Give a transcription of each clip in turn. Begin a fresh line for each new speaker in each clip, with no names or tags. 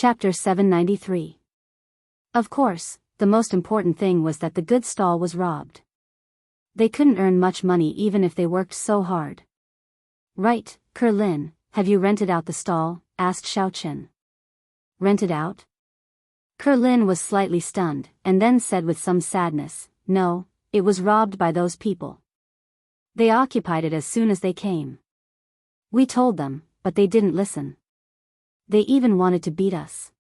Chapter 793. Of course, the most important thing was that the goods stall was robbed. They couldn't earn much money even if they worked so hard. Right, Kerlin, have you rented out the stall? Asked Xiaochen. Rented out? Kerlin was slightly stunned, and then said with some sadness, no, it was robbed by those people. They occupied it as soon as they came. We told them, but they didn't listen. They even wanted to beat us.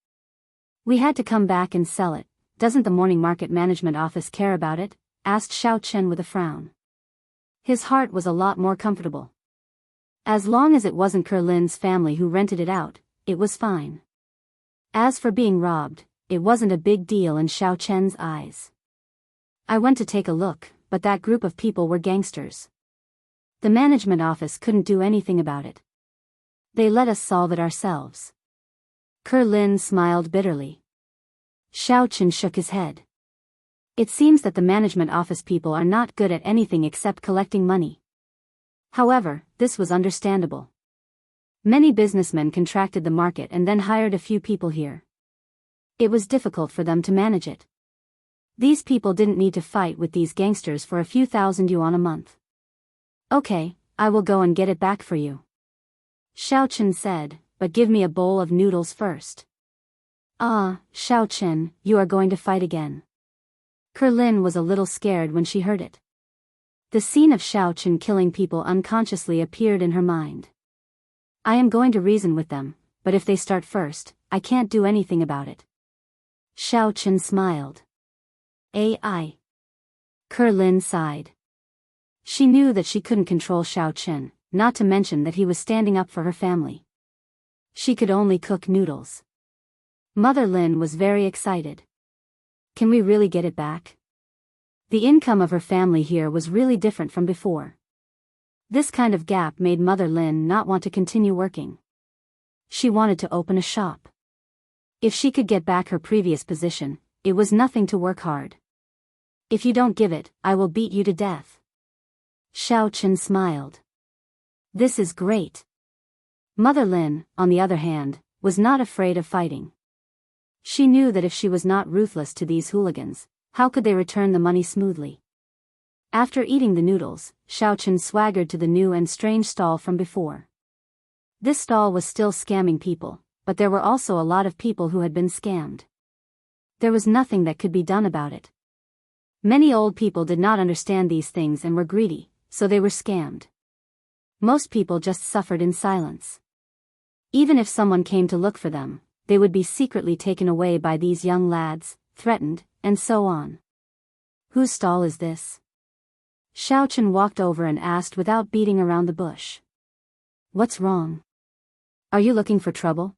We had to come back and sell it. Doesn't the morning market management office care about it? Asked Xiaochen with a frown. His heart was a lot more comfortable. As long as it wasn't Kerlin's family who rented it out, it was fine. As for being robbed, it wasn't a big deal in Xiaochen's eyes. I went to take a look, but that group of people were gangsters. The management office couldn't do anything about it. They let us solve it ourselves. Kerlin smiled bitterly. Xiaochen shook his head. It seems that the management office people are not good at anything except collecting money. However, this was understandable. Many businessmen contracted the market and then hired a few people here. It was difficult for them to manage it. These people didn't need to fight with these gangsters for a few thousand yuan a month. Okay, I will go and get it back for you. Xiaochen said, but give me a bowl of noodles first. Ah, Xiaochen, you are going to fight again. Kerlin was a little scared when she heard it. The scene of Xiaochen killing people unconsciously appeared in her mind. I am going to reason with them, but if they start first, I can't do anything about it. Xiaochen smiled. AI. Kerlin sighed. She knew that she couldn't control Xiaochen, not to mention that he was standing up for her family. She could only cook noodles. Mother Lin was very excited. Can we really get it back? The income of her family here was really different from before. This kind of gap made Mother Lin not want to continue working. She wanted to open a shop. If she could get back her previous position, it was nothing to work hard. If you don't give it, I will beat you to death. Xiaochen smiled. This is great. Mother Lin, on the other hand, was not afraid of fighting. She knew that if she was not ruthless to these hooligans, how could they return the money smoothly? After eating the noodles, Xiaochen swaggered to the new and strange stall from before. This stall was still scamming people, but there were also a lot of people who had been scammed. There was nothing that could be done about it. Many old people did not understand these things and were greedy, so they were scammed. Most people just suffered in silence. Even if someone came to look for them, they would be secretly taken away by these young lads, threatened, and so on. Whose stall is this? Xiaochen walked over and asked without beating around the bush. What's wrong? Are you looking for trouble?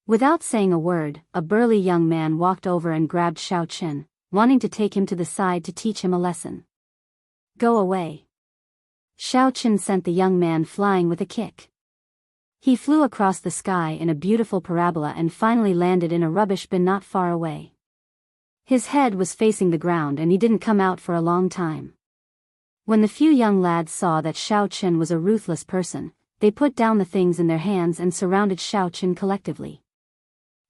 Without saying a word, a burly young man walked over and grabbed Xiaochen, wanting to take him to the side to teach him a lesson. Go away. Xiaochen sent the young man flying with a kick. He flew across the sky in a beautiful parabola and finally landed in a rubbish bin not far away. His head was facing the ground and he didn't come out for a long time. When the few young lads saw that Xiaochen was a ruthless person, they put down the things in their hands and surrounded Xiaochen collectively.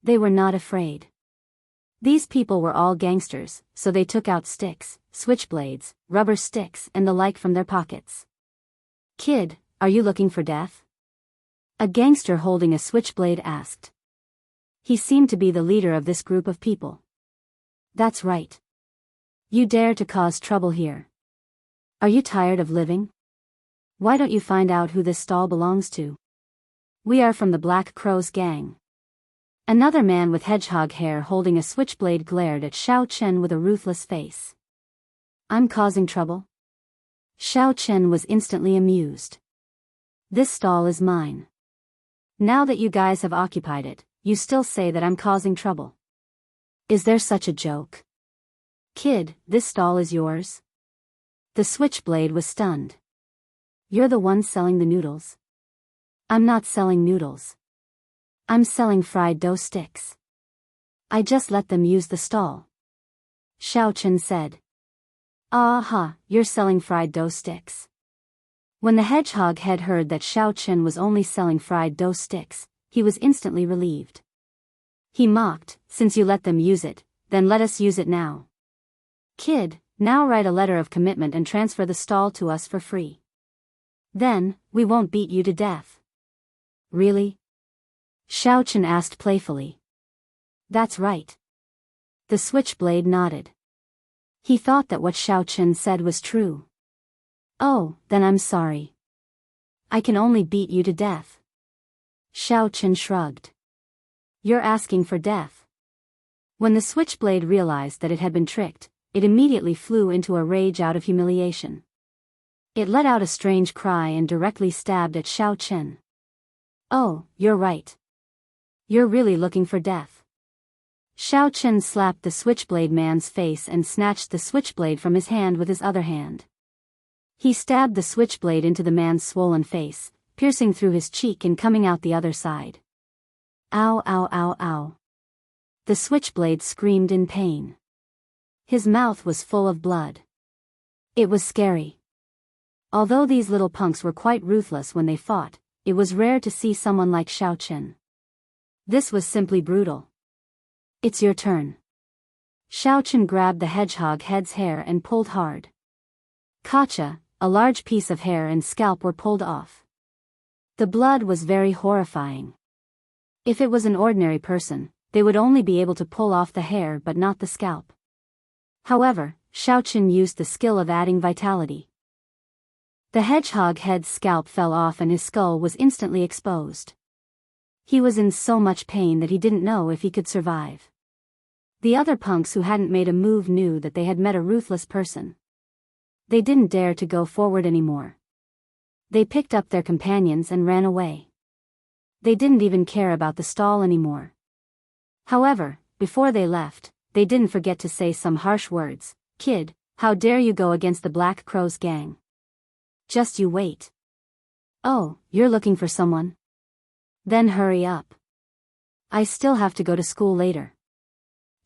They were not afraid. These people were all gangsters, so they took out sticks, switchblades, rubber sticks and the like from their pockets. Kid, are you looking for death? A gangster holding a switchblade asked. He seemed to be the leader of this group of people. That's right. You dare to cause trouble here. Are you tired of living? Why don't you find out who this stall belongs to? We are from the Black Crow's gang. Another man with hedgehog hair holding a switchblade glared at Xiaochen with a ruthless face. I'm causing trouble? Xiaochen was instantly amused. This stall is mine. Now that you guys have occupied it, you still say that I'm causing trouble. Is there such a joke? Kid, this stall is yours? The switchblade was stunned. You're the one selling the noodles? I'm not selling noodles. I'm selling fried dough sticks. I just let them use the stall. Xiaochen said. Aha, you're selling fried dough sticks. When the hedgehog head heard that Xiaochen was only selling fried dough sticks, he was instantly relieved. He mocked, since you let them use it, then let us use it now. Kid, now write a letter of commitment and transfer the stall to us for free. Then, we won't beat you to death. Really? Xiao Chen asked playfully. That's right. The switchblade nodded. He thought that what Xiao Chen said was true. Oh, then I'm sorry. I can only beat you to death. Xiao Chen shrugged. You're asking for death. When the switchblade realized that it had been tricked, it immediately flew into a rage out of humiliation. It let out a strange cry and directly stabbed at Xiao Chen. Oh, you're right. You're really looking for death. Xiao Chen slapped the switchblade man's face and snatched the switchblade from his hand with his other hand. He stabbed the switchblade into the man's swollen face, piercing through his cheek and coming out the other side. Ow, ow, ow, ow. The switchblade screamed in pain. His mouth was full of blood. It was scary. Although these little punks were quite ruthless when they fought, it was rare to see someone like Xiao Chen. This was simply brutal. It's your turn. Xiao Chen grabbed the hedgehog head's hair and pulled hard. Gotcha, a large piece of hair and scalp were pulled off. The blood was very horrifying. If it was an ordinary person, they would only be able to pull off the hair but not the scalp. However, Xiao Chen used the skill of adding vitality. The hedgehog head's scalp fell off and his skull was instantly exposed. He was in so much pain that he didn't know if he could survive. The other punks who hadn't made a move knew that they had met a ruthless person. They didn't dare to go forward anymore. They picked up their companions and ran away. They didn't even care about the stall anymore. However, before they left, they didn't forget to say some harsh words. Kid, how dare you go against the Black Crow's gang? Just you wait. Oh, you're looking for someone? Then hurry up. I still have to go to school later.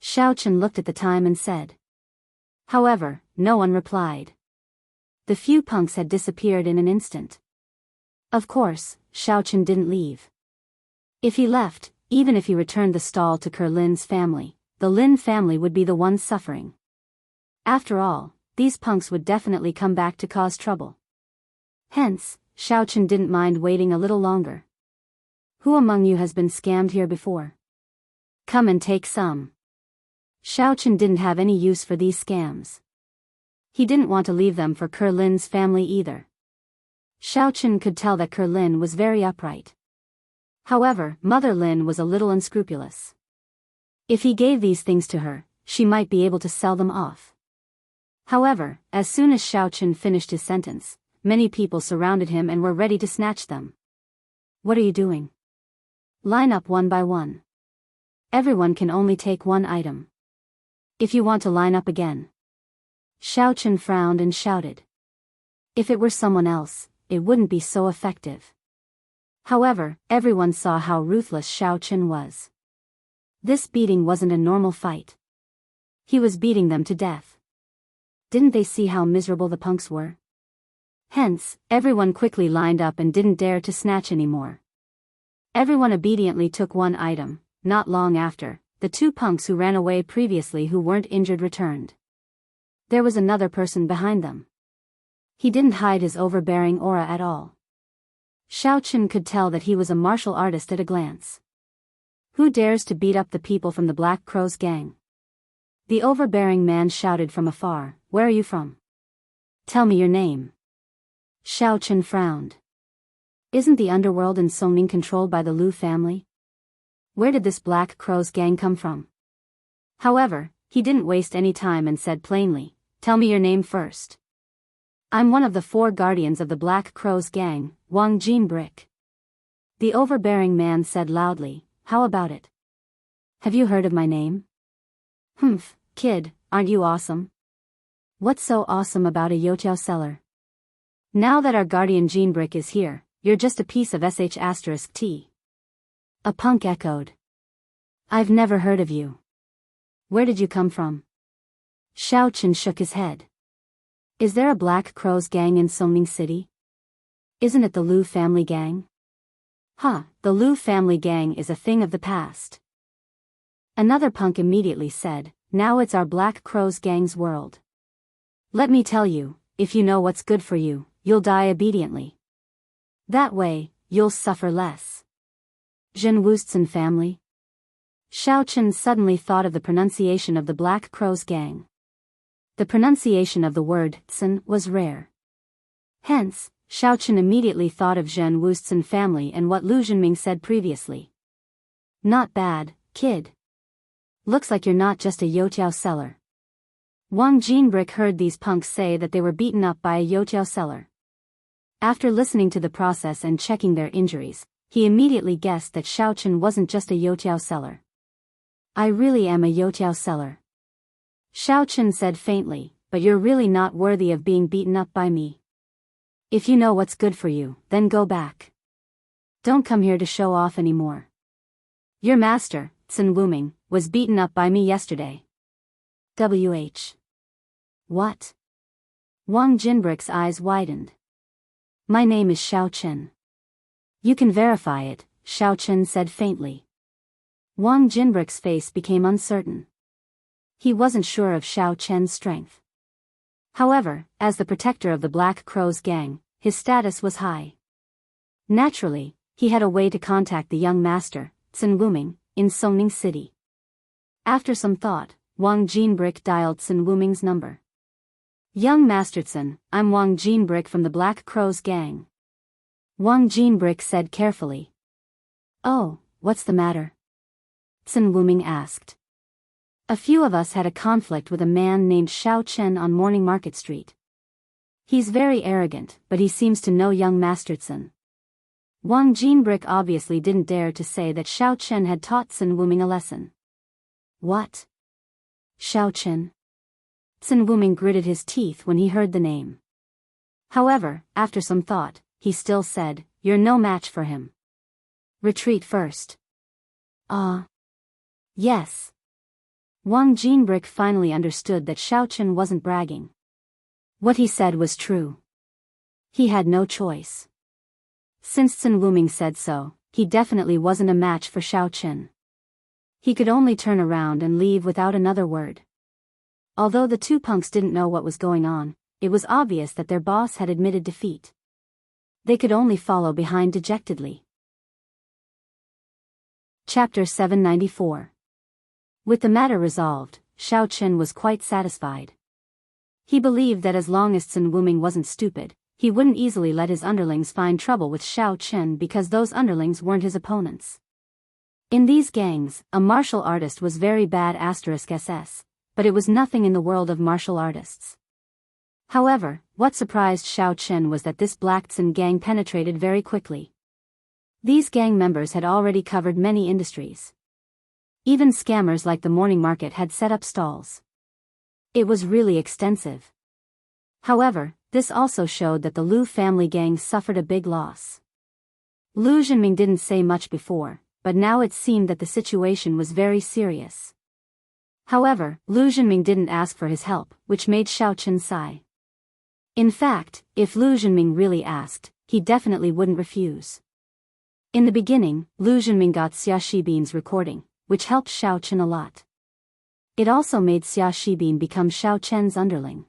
Xiao Chen looked at the time and said. However, no one replied. The few punks had disappeared in an instant. Of course, Xiao Chen didn't leave. If he left, even if he returned the stall to Lin's family, the Lin family would be the ones suffering. After all, these punks would definitely come back to cause trouble. Hence, Xiao Chen didn't mind waiting a little longer. Who among you has been scammed here before? Come and take some. Xiao Chen didn't have any use for these scams. He didn't want to leave them for Lin's family either. Xiao Chen could tell that Lin was very upright. However, Mother Lin was a little unscrupulous. If he gave these things to her, she might be able to sell them off. However, as soon as Xiao Chen finished his sentence, many people surrounded him and were ready to snatch them. What are you doing? Line up one by one. Everyone can only take one item. If you want to line up again. Xiao Chen frowned and shouted. If it were someone else, it wouldn't be so effective. However, everyone saw how ruthless Xiao Chen was. This beating wasn't a normal fight. He was beating them to death. Didn't they see how miserable the punks were? Hence, everyone quickly lined up and didn't dare to snatch anymore. Everyone obediently took one item. Not long after, the two punks who ran away previously who weren't injured returned. There was another person behind them. He didn't hide his overbearing aura at all. Xiao Chen could tell that he was a martial artist at a glance. Who dares to beat up the people from the Black Crow's gang? The overbearing man shouted from afar, Where are you from? Tell me your name. Xiao Chen frowned. Isn't the underworld in Songning controlled by the Lu family? Where did this Black Crow's gang come from? However, he didn't waste any time and said plainly, Tell me your name first. I'm one of the 4 guardians of the Black Crow's gang, Wang Jinbrick. The overbearing man said loudly, How about it? Have you heard of my name? Humph, kid, aren't you awesome? What's so awesome about a youtiao seller? Now that our guardian Jinbrick is here, you're just a piece of sh*t. A punk echoed. I've never heard of you. Where did you come from? Xiao Chen shook his head. Is there a Black Crow's gang in Songning City? Isn't it the Lu family gang? The Lu family gang is a thing of the past. Another punk immediately said, now it's our Black Crow's gang's world. Let me tell you, if you know what's good for you, you'll die obediently. That way, you'll suffer less. Zhen Wustsen family? Xiao Chen suddenly thought of the pronunciation of the Black Crow's gang. The pronunciation of the word "tsen" was rare. Hence, Xiao Chen immediately thought of Zhen Wustsen family and what Lu Zhenming said previously. Not bad, kid. Looks like you're not just a youtiao seller. Wang Jinbrick heard these punks say that they were beaten up by a youtiao seller. After listening to the process and checking their injuries, he immediately guessed that Xiao Chen wasn't just a youtiao seller. I really am a youtiao seller. Xiao Chen said faintly, but you're really not worthy of being beaten up by me. If you know what's good for you, then go back. Don't come here to show off anymore. Your master, Sun Wuming, was beaten up by me yesterday. WH. What? Wang Jinbrick's eyes widened. My name is Xiao Chen. You can verify it, Xiao Chen said faintly. Wang Jinbrick's face became uncertain. He wasn't sure of Xiao Chen's strength. However, as the protector of the Black Crow's gang, his status was high. Naturally, he had a way to contact the young master, Sun Wuming, in Songning City. After some thought, Wang Jinbrick dialed Sun Wuming's number. Young Master Sun, I'm Wang Jinbrick from the Black Crow's gang. Wang Jinbrick said carefully. Oh, what's the matter? Sun Wuming asked. A few of us had a conflict with a man named Xiao Chen on Morning Market Street. He's very arrogant, but he seems to know young Master Sun. Wang Jinbrick obviously didn't dare to say that Xiao Chen had taught Sun Wuming a lesson. What? Xiao Chen? Sun Wuming gritted his teeth when he heard the name. However, after some thought, he still said, you're no match for him. Retreat first. Yes. Wang Jinbrick finally understood that Xiao Chen wasn't bragging. What he said was true. He had no choice. Since Sun Wuming said so, he definitely wasn't a match for Xiao Chen. He could only turn around and leave without another word. Although the two punks didn't know what was going on, it was obvious that their boss had admitted defeat. They could only follow behind dejectedly. Chapter 794. With the matter resolved, Xiao Chen was quite satisfied. He believed that as long as Sun Wuming wasn't stupid, he wouldn't easily let his underlings find trouble with Xiao Chen because those underlings weren't his opponents. In these gangs, a martial artist was very bad *SS, but it was nothing in the world of martial artists. However, what surprised Xiao Chen was that this Black Tsun gang penetrated very quickly. These gang members had already covered many industries. Even scammers like the morning market had set up stalls. It was really extensive. However, this also showed that the Lu family gang suffered a big loss. Lu Zhenming didn't say much before, but now it seemed that the situation was very serious. However, Lu Zhenming didn't ask for his help, which made Xiao Chen sigh. In fact, if Lu Zhenming really asked, he definitely wouldn't refuse. In the beginning, Lu Zhenming got Xia Shibin's recording, which helped Xiao Chen a lot. It also made Xia Shibin become Xiao Chen's underling.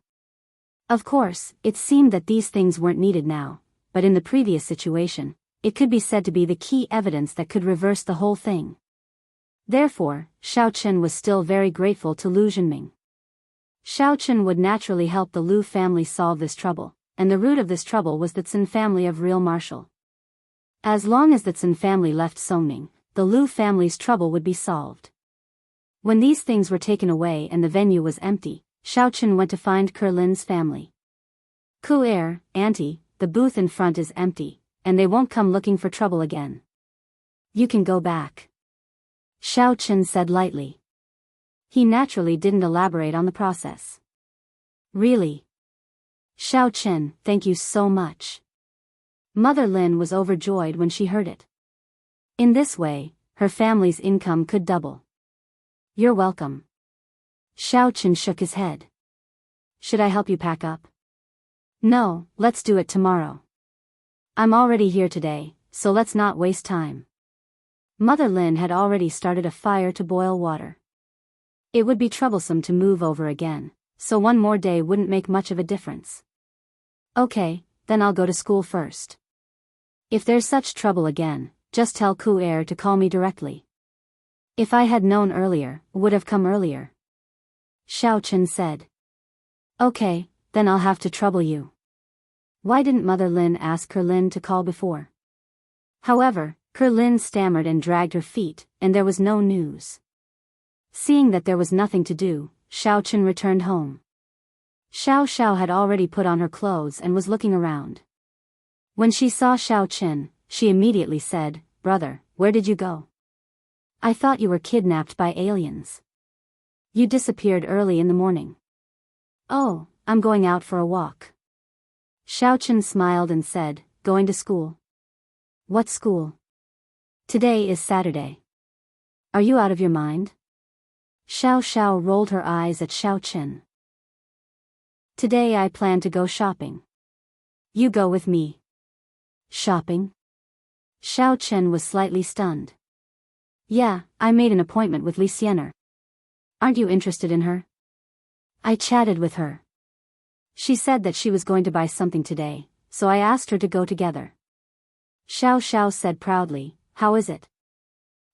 Of course, it seemed that these things weren't needed now, but in the previous situation, it could be said to be the key evidence that could reverse the whole thing. Therefore, Xiao Chen was still very grateful to Lu Zhenming. Xiao Chen would naturally help the Lu family solve this trouble, and the root of this trouble was the Tsun family of real martial. As long as the Tsun family left Songning, the Lu family's trouble would be solved. When these things were taken away and the venue was empty, Xiao Chen went to find Kurlin's family. Auntie, the booth in front is empty, and they won't come looking for trouble again. You can go back. Xiao Chen said lightly. He naturally didn't elaborate on the process. Really? Xiao Chen, thank you so much. Mother Lin was overjoyed when she heard it. In this way, her family's income could double. You're welcome. Xiao Chen shook his head. Should I help you pack up? No, let's do it tomorrow. I'm already here today, so let's not waste time. Mother Lin had already started a fire to boil water. It would be troublesome to move over again, so one more day wouldn't make much of a difference. Okay, then I'll go to school first. If there's such trouble again, just tell Ku to call me directly. If I had known earlier, would have come earlier. Xiao Chen said. Okay, then I'll have to trouble you. Why didn't Mother Lin ask Lin to call before? However, Lin stammered and dragged her feet, and there was no news. Seeing that there was nothing to do, Xiao Chen returned home. Xiao had already put on her clothes and was looking around. When she saw Xiao Chen, she immediately said, "Brother, where did you go? I thought you were kidnapped by aliens. You disappeared early in the morning." "Oh, I'm going out for a walk." Xiao Chen smiled and said, "Going to school?" "What school? Today is Saturday. Are you out of your mind?" Xiao rolled her eyes at Xiao Chen. "Today I plan to go shopping. You go with me." "Shopping?" Xiao Chen was slightly stunned. "Yeah, I made an appointment with Li Xiener. Aren't you interested in her? I chatted with her. She said that she was going to buy something today, so I asked her to go together." Xiao said proudly, "How is it?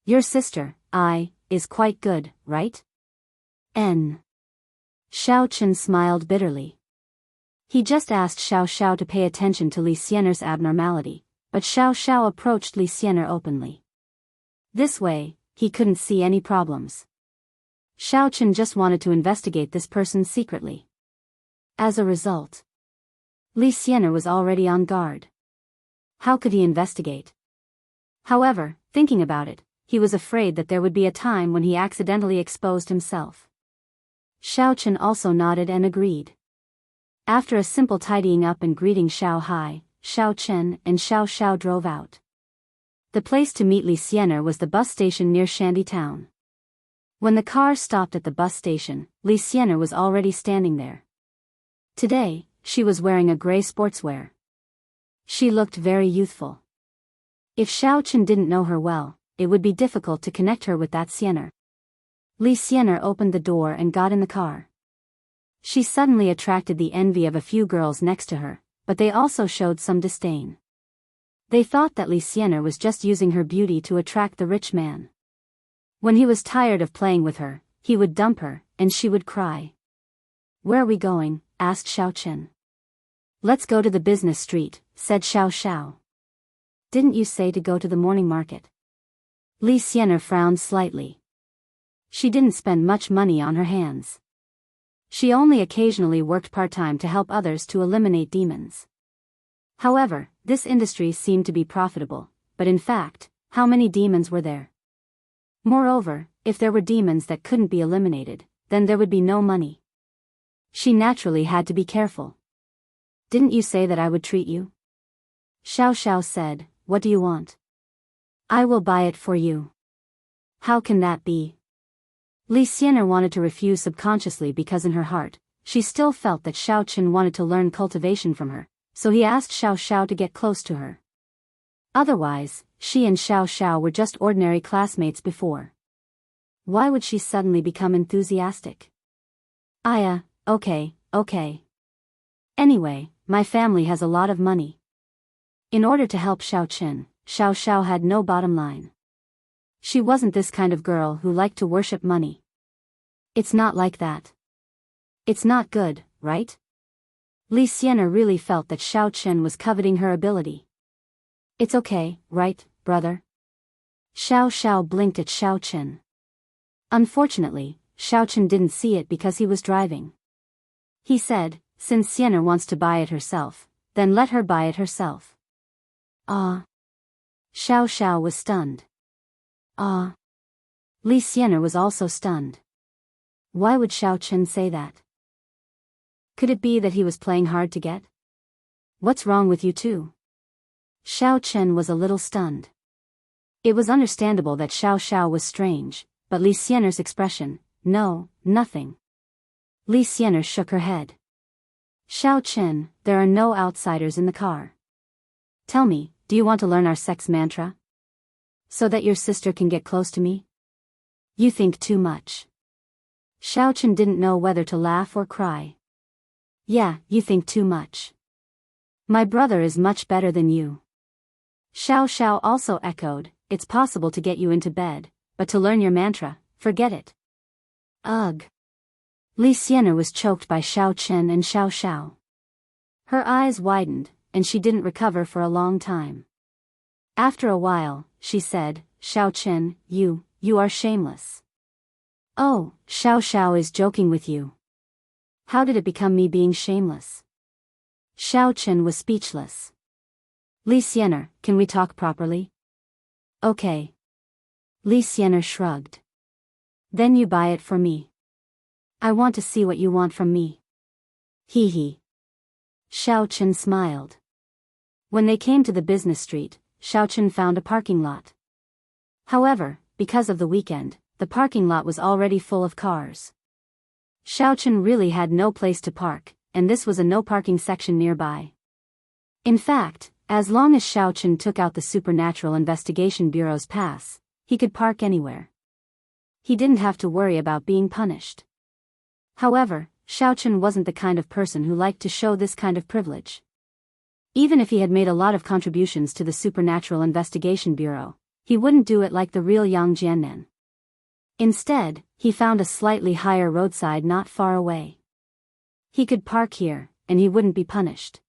Your sister, is quite good, right?" Xiao Chen smiled bitterly. He just asked Xiao to pay attention to Li Xiener's abnormality, but Xiao approached Li Xiener openly. This way, he couldn't see any problems. Xiao Chen just wanted to investigate this person secretly. As a result, Li Xiener was already on guard. How could he investigate? However, thinking about it, he was afraid that there would be a time when he accidentally exposed himself. Xiao Chen also nodded and agreed. After a simple tidying up and greeting Xiao Chen and Xiao drove out. The place to meet Li Xiener was the bus station near Shandy Town. When the car stopped at the bus station, Li Xiener was already standing there. Today, she was wearing a gray sportswear. She looked very youthful. If Xiao Chen didn't know her well, it would be difficult to connect her with that Xiener. Li Xiener opened the door and got in the car. She suddenly attracted the envy of a few girls next to her, but they also showed some disdain. They thought that Li Xiener was just using her beauty to attract the rich man. When he was tired of playing with her, he would dump her, and she would cry. "Where are we going?" asked Xiao Chen. "Let's go to the business street," said Xiao. "Didn't you say to go to the morning market?" Li Xiener frowned slightly. She didn't spend much money on her hands. She only occasionally worked part-time to help others to eliminate demons. However, this industry seemed to be profitable, but in fact, how many demons were there? Moreover, if there were demons that couldn't be eliminated, then there would be no money. She naturally had to be careful. "Didn't you say that I would treat you?" Xiao said, "What do you want?" "I will buy it for you." "How can that be?" Li Xiener wanted to refuse subconsciously because in her heart, she still felt that Xiao Chen wanted to learn cultivation from her, so he asked Xiao to get close to her. Otherwise, she and Xiao were just ordinary classmates before. Why would she suddenly become enthusiastic? Okay. Anyway, my family has a lot of money. In order to help Xiao Chen, Xiao had no bottom line. She wasn't this kind of girl who liked to worship money. It's not like that. It's not good, right? Li Xiener really felt that Xiao Chen was coveting her ability. "It's okay, right, brother?" Xiao blinked at Xiao Chen. Unfortunately, Xiao Chen didn't see it because he was driving. He said, "Since Xiener wants to buy it herself, then let her buy it herself." Xiao was stunned. Li Xiener was also stunned. Why would Xiao Chen say that? Could it be that he was playing hard to get? "What's wrong with you two?" Xiao Chen was a little stunned. It was understandable that Xiao was strange, but Li Xiener's expression, "No, nothing." Li Xiener shook her head. "Xiao Chen, there are no outsiders in the car. Tell me, do you want to learn our sex mantra?" So that your sister can get close to me? You think too much. Xiao Chen didn't know whether to laugh or cry. Yeah, you think too much. My brother is much better than you. Xiao Xiao also echoed, it's possible to get you into bed, but to learn your mantra, forget it. Ugh. Li Xianer was choked by Xiao Chen and Xiao Xiao. Her eyes widened, and she didn't recover for a long time. After a while, she said, Xiao Chen, you are shameless. Oh, Xiao Xiao is joking with you. How did it become me being shameless? Xiao Chen was speechless. Li Xianer, can we talk properly? Okay. Li Xianer shrugged. Then you buy it for me. I want to see what you want from me. Hee hee. Xiao Chen smiled. When they came to the business street, Xiao Chen found a parking lot. However, because of the weekend, the parking lot was already full of cars. Xiao Chen really had no place to park, and this was a no parking section nearby. In fact, as long as Xiao Chen took out the Supernatural Investigation Bureau's pass, he could park anywhere. He didn't have to worry about being punished. However, Xiao Chen wasn't the kind of person who liked to show this kind of privilege. Even if he had made a lot of contributions to the Supernatural Investigation Bureau, he wouldn't do it like the real Yang Jianmen. Instead, he found a slightly higher roadside not far away. He could park here, and he wouldn't be punished.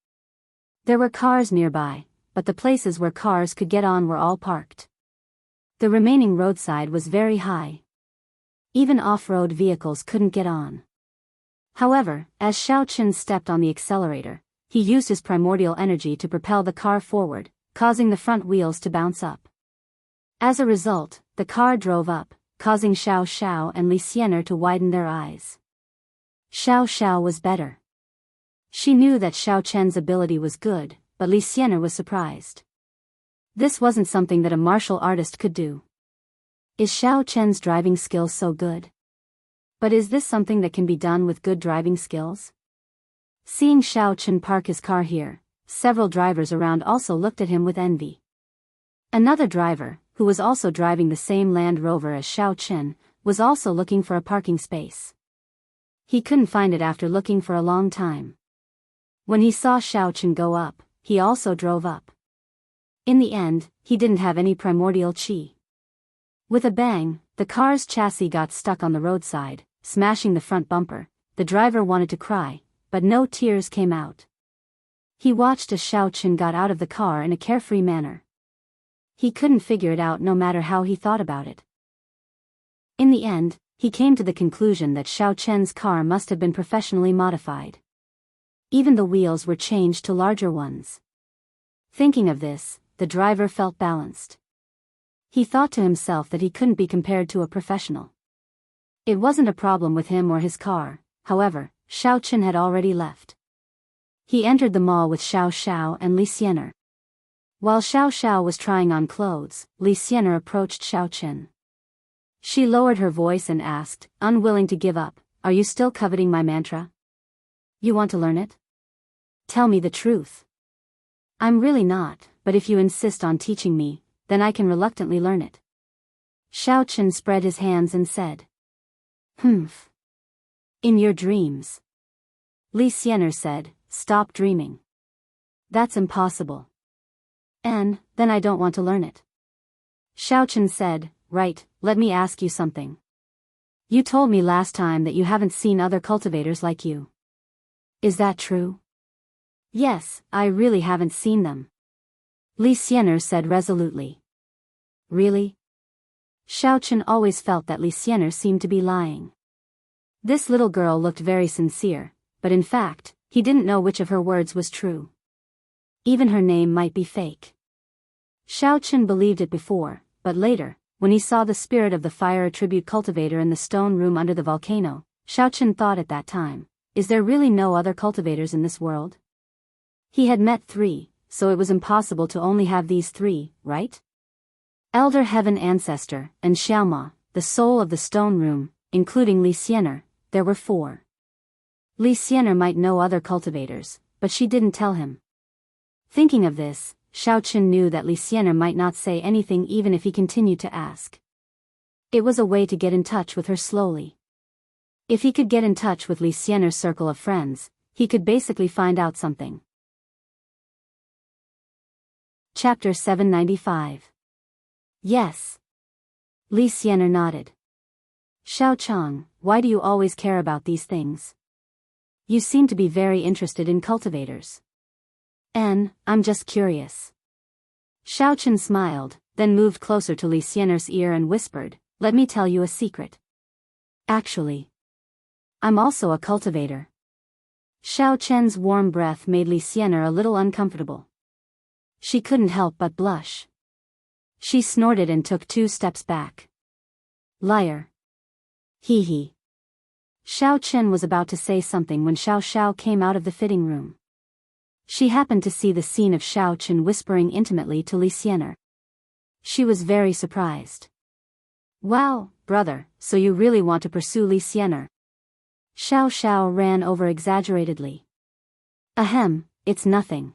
There were cars nearby, but the places where cars could get on were all parked. The remaining roadside was very high. Even off-road vehicles couldn't get on. However, as Xiao Chen stepped on the accelerator, he used his primordial energy to propel the car forward, causing the front wheels to bounce up. As a result, the car drove up, causing Xiao Xiao and Li Xianer to widen their eyes. Xiao Xiao was better. She knew that Xiao Chen's ability was good, but Li Xianer was surprised. This wasn't something that a martial artist could do. Is Xiao Chen's driving skills so good? But is this something that can be done with good driving skills? Seeing Xiao Chen park his car here, several drivers around also looked at him with envy. Another driver, who was also driving the same Land Rover as Xiao Chen, was also looking for a parking space. He couldn't find it after looking for a long time. When he saw Xiao Chen go up, he also drove up. In the end, he didn't have any primordial qi. With a bang, the car's chassis got stuck on the roadside, smashing the front bumper. The driver wanted to cry, but no tears came out. He watched as Xiao Chen got out of the car in a carefree manner. He couldn't figure it out no matter how he thought about it. In the end, he came to the conclusion that Xiao Chen's car must have been professionally modified. Even the wheels were changed to larger ones. Thinking of this, the driver felt balanced. He thought to himself that he couldn't be compared to a professional. It wasn't a problem with him or his car, however, Xiao Chen had already left. He entered the mall with Xiao Xiao and Li Xianer. While Xiao Xiao was trying on clothes, Li Xianer approached Xiao Chen. She lowered her voice and asked, unwilling to give up, are you still coveting my mantra? You want to learn it? Tell me the truth. I'm really not, but if you insist on teaching me, then I can reluctantly learn it. Xiao Chen spread his hands and said. Humph. In your dreams. Li Xianer said, stop dreaming. That's impossible. And, then I don't want to learn it. Xiao Chen said, right, let me ask you something. You told me last time that you haven't seen other cultivators like you. Is that true? Yes, I really haven't seen them. Li Xianer said resolutely. Really? Xiao Chen always felt that Li Xianer seemed to be lying. This little girl looked very sincere, but in fact, he didn't know which of her words was true. Even her name might be fake. Xiao Chen believed it before, but later, when he saw the spirit of the fire attribute cultivator in the stone room under the volcano, Xiao Chen thought at that time, is there really no other cultivators in this world? He had met 3, so it was impossible to only have these 3, right? Elder Heaven Ancestor, and Xiaoma, the soul of the stone room, including Li Xianer, there were 4. Li Xianer might know other cultivators, but she didn't tell him. Thinking of this, Xiao Chen knew that Li Xianer might not say anything even if he continued to ask. It was a way to get in touch with her slowly. If he could get in touch with Li Xianer's circle of friends, he could basically find out something. Chapter 795. Yes. Li Xianer nodded. Xiao Chang, why do you always care about these things? You seem to be very interested in cultivators. I'm just curious. Xiao Chen smiled, then moved closer to Li Xianer's ear and whispered, let me tell you a secret. Actually, I'm also a cultivator. Xiao Chen's warm breath made Li Xianer a little uncomfortable. She couldn't help but blush. She snorted and took 2 steps back. Liar. Hee hee. Xiao Chen was about to say something when Xiao Xiao came out of the fitting room. She happened to see the scene of Xiao Chen whispering intimately to Li Xianer. She was very surprised. Wow, brother, so you really want to pursue Li Xianer? Xiao Xiao ran over exaggeratedly. Ahem, it's nothing.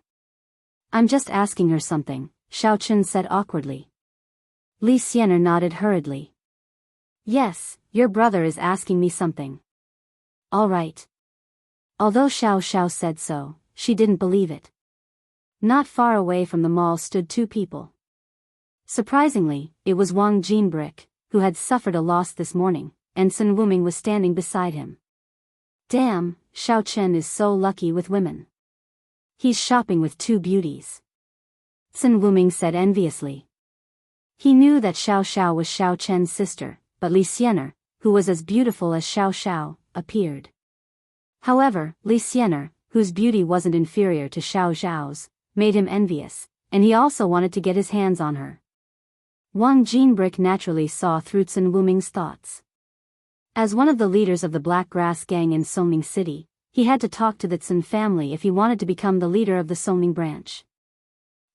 I'm just asking her something, Xiao Chen said awkwardly. Li Xianer nodded hurriedly. Yes, your brother is asking me something. All right. Although Xiao Xiao said so, she didn't believe it. Not far away from the mall stood 2 people. Surprisingly, it was Wang Jinbrick, who had suffered a loss this morning, and Sun Wuming was standing beside him. Damn, Xiao Chen is so lucky with women. He's shopping with 2 beauties. Sun Wuming said enviously. He knew that Xiao Xiao was Xiao Chen's sister, but Li Xianer, who was as beautiful as Xiao Xiao, appeared. However, Li Xianer, whose beauty wasn't inferior to Xiao Xiao's, made him envious, and he also wanted to get his hands on her. Wang Jinbrick naturally saw through Sun Wuming's thoughts. As one of the leaders of the Black Grass Gang in Songming City, he had to talk to the Sun family if he wanted to become the leader of the Songming branch.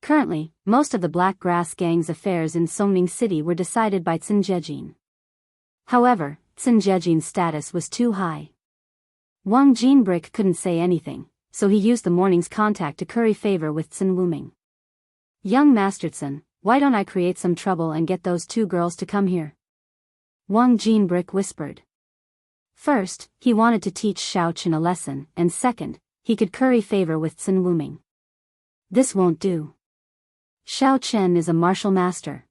Currently, most of the Black Grass Gang's affairs in Songming City were decided by Sun Jejin. However, Sun Jejin's status was too high. Wang Jinbrick couldn't say anything, so he used the morning's contact to curry favor with Sun Wuming. Young Master Sun, why don't I create some trouble and get those 2 girls to come here? Wang Jinbrick whispered. First, he wanted to teach Xiao Chen a lesson, and second, he could curry favor with Sun Wuming. This won't do. Xiao Chen is a martial master.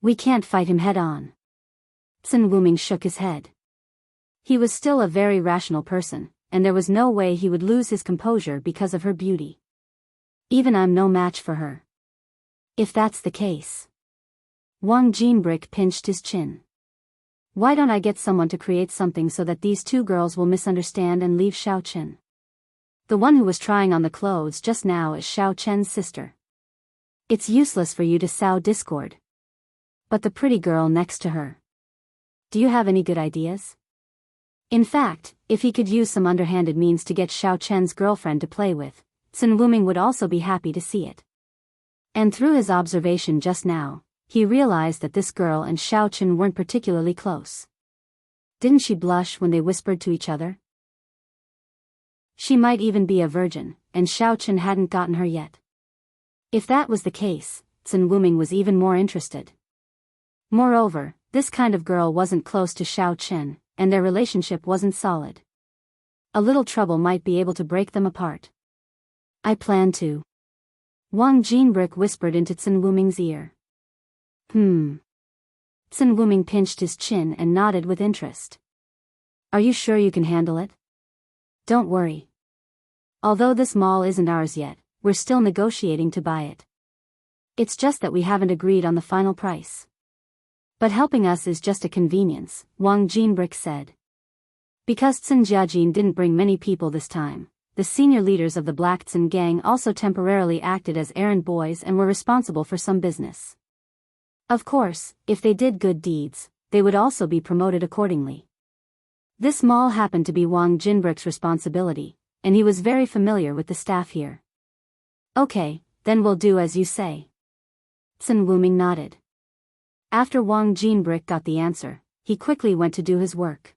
We can't fight him head-on. Sun Wuming shook his head. He was still a very rational person, and there was no way he would lose his composure because of her beauty. Even I'm no match for her. If that's the case. Wang Jinbrick pinched his chin. Why don't I get someone to create something so that these 2 girls will misunderstand and leave Xiao Chen? The one who was trying on the clothes just now is Xiao Chen's sister. It's useless for you to sow discord. But the pretty girl next to her. Do you have any good ideas? In fact, if he could use some underhanded means to get Xiao Chen's girlfriend to play with, Sun Wuming would also be happy to see it. And through his observation just now, he realized that this girl and Xiao Chen weren't particularly close. Didn't she blush when they whispered to each other? She might even be a virgin, and Xiao Chen hadn't gotten her yet. If that was the case, Sun Wuming was even more interested. Moreover, this kind of girl wasn't close to Xiao Chen, and their relationship wasn't solid. A little trouble might be able to break them apart. I plan to. Wang Jinbrick whispered into Sun Wuming's ear. Sun Wuming pinched his chin and nodded with interest. Are you sure you can handle it? Don't worry. Although this mall isn't ours yet, we're still negotiating to buy it. It's just that we haven't agreed on the final price. But helping us is just a convenience, Wang Jinbrick said. Because Sun Jiajin didn't bring many people this time, the senior leaders of the Black Tsun gang also temporarily acted as errand boys and were responsible for some business. Of course, if they did good deeds, they would also be promoted accordingly. This mall happened to be Wang Jinbrick's responsibility, and he was very familiar with the staff here. Okay, then we'll do as you say. Sun Wuming nodded. After Wang Jinbrick got the answer, he quickly went to do his work.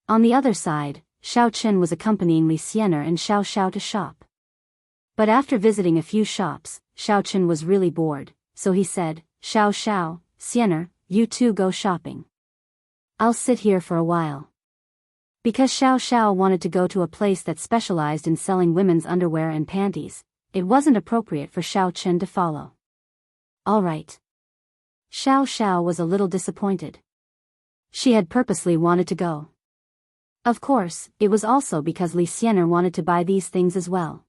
On the other side, Xiao Chen was accompanying Li Xianer and Xiao Xiao to shop. But after visiting a few shops, Xiao Chen was really bored, so he said, Xiao, Xianer, you two go shopping. I'll sit here for a while. Because Xiao wanted to go to a place that specialized in selling women's underwear and panties, it wasn't appropriate for Xiao Chen to follow. All right. Xiao was a little disappointed. She had purposely wanted to go. Of course, it was also because Li Xianer wanted to buy these things as well.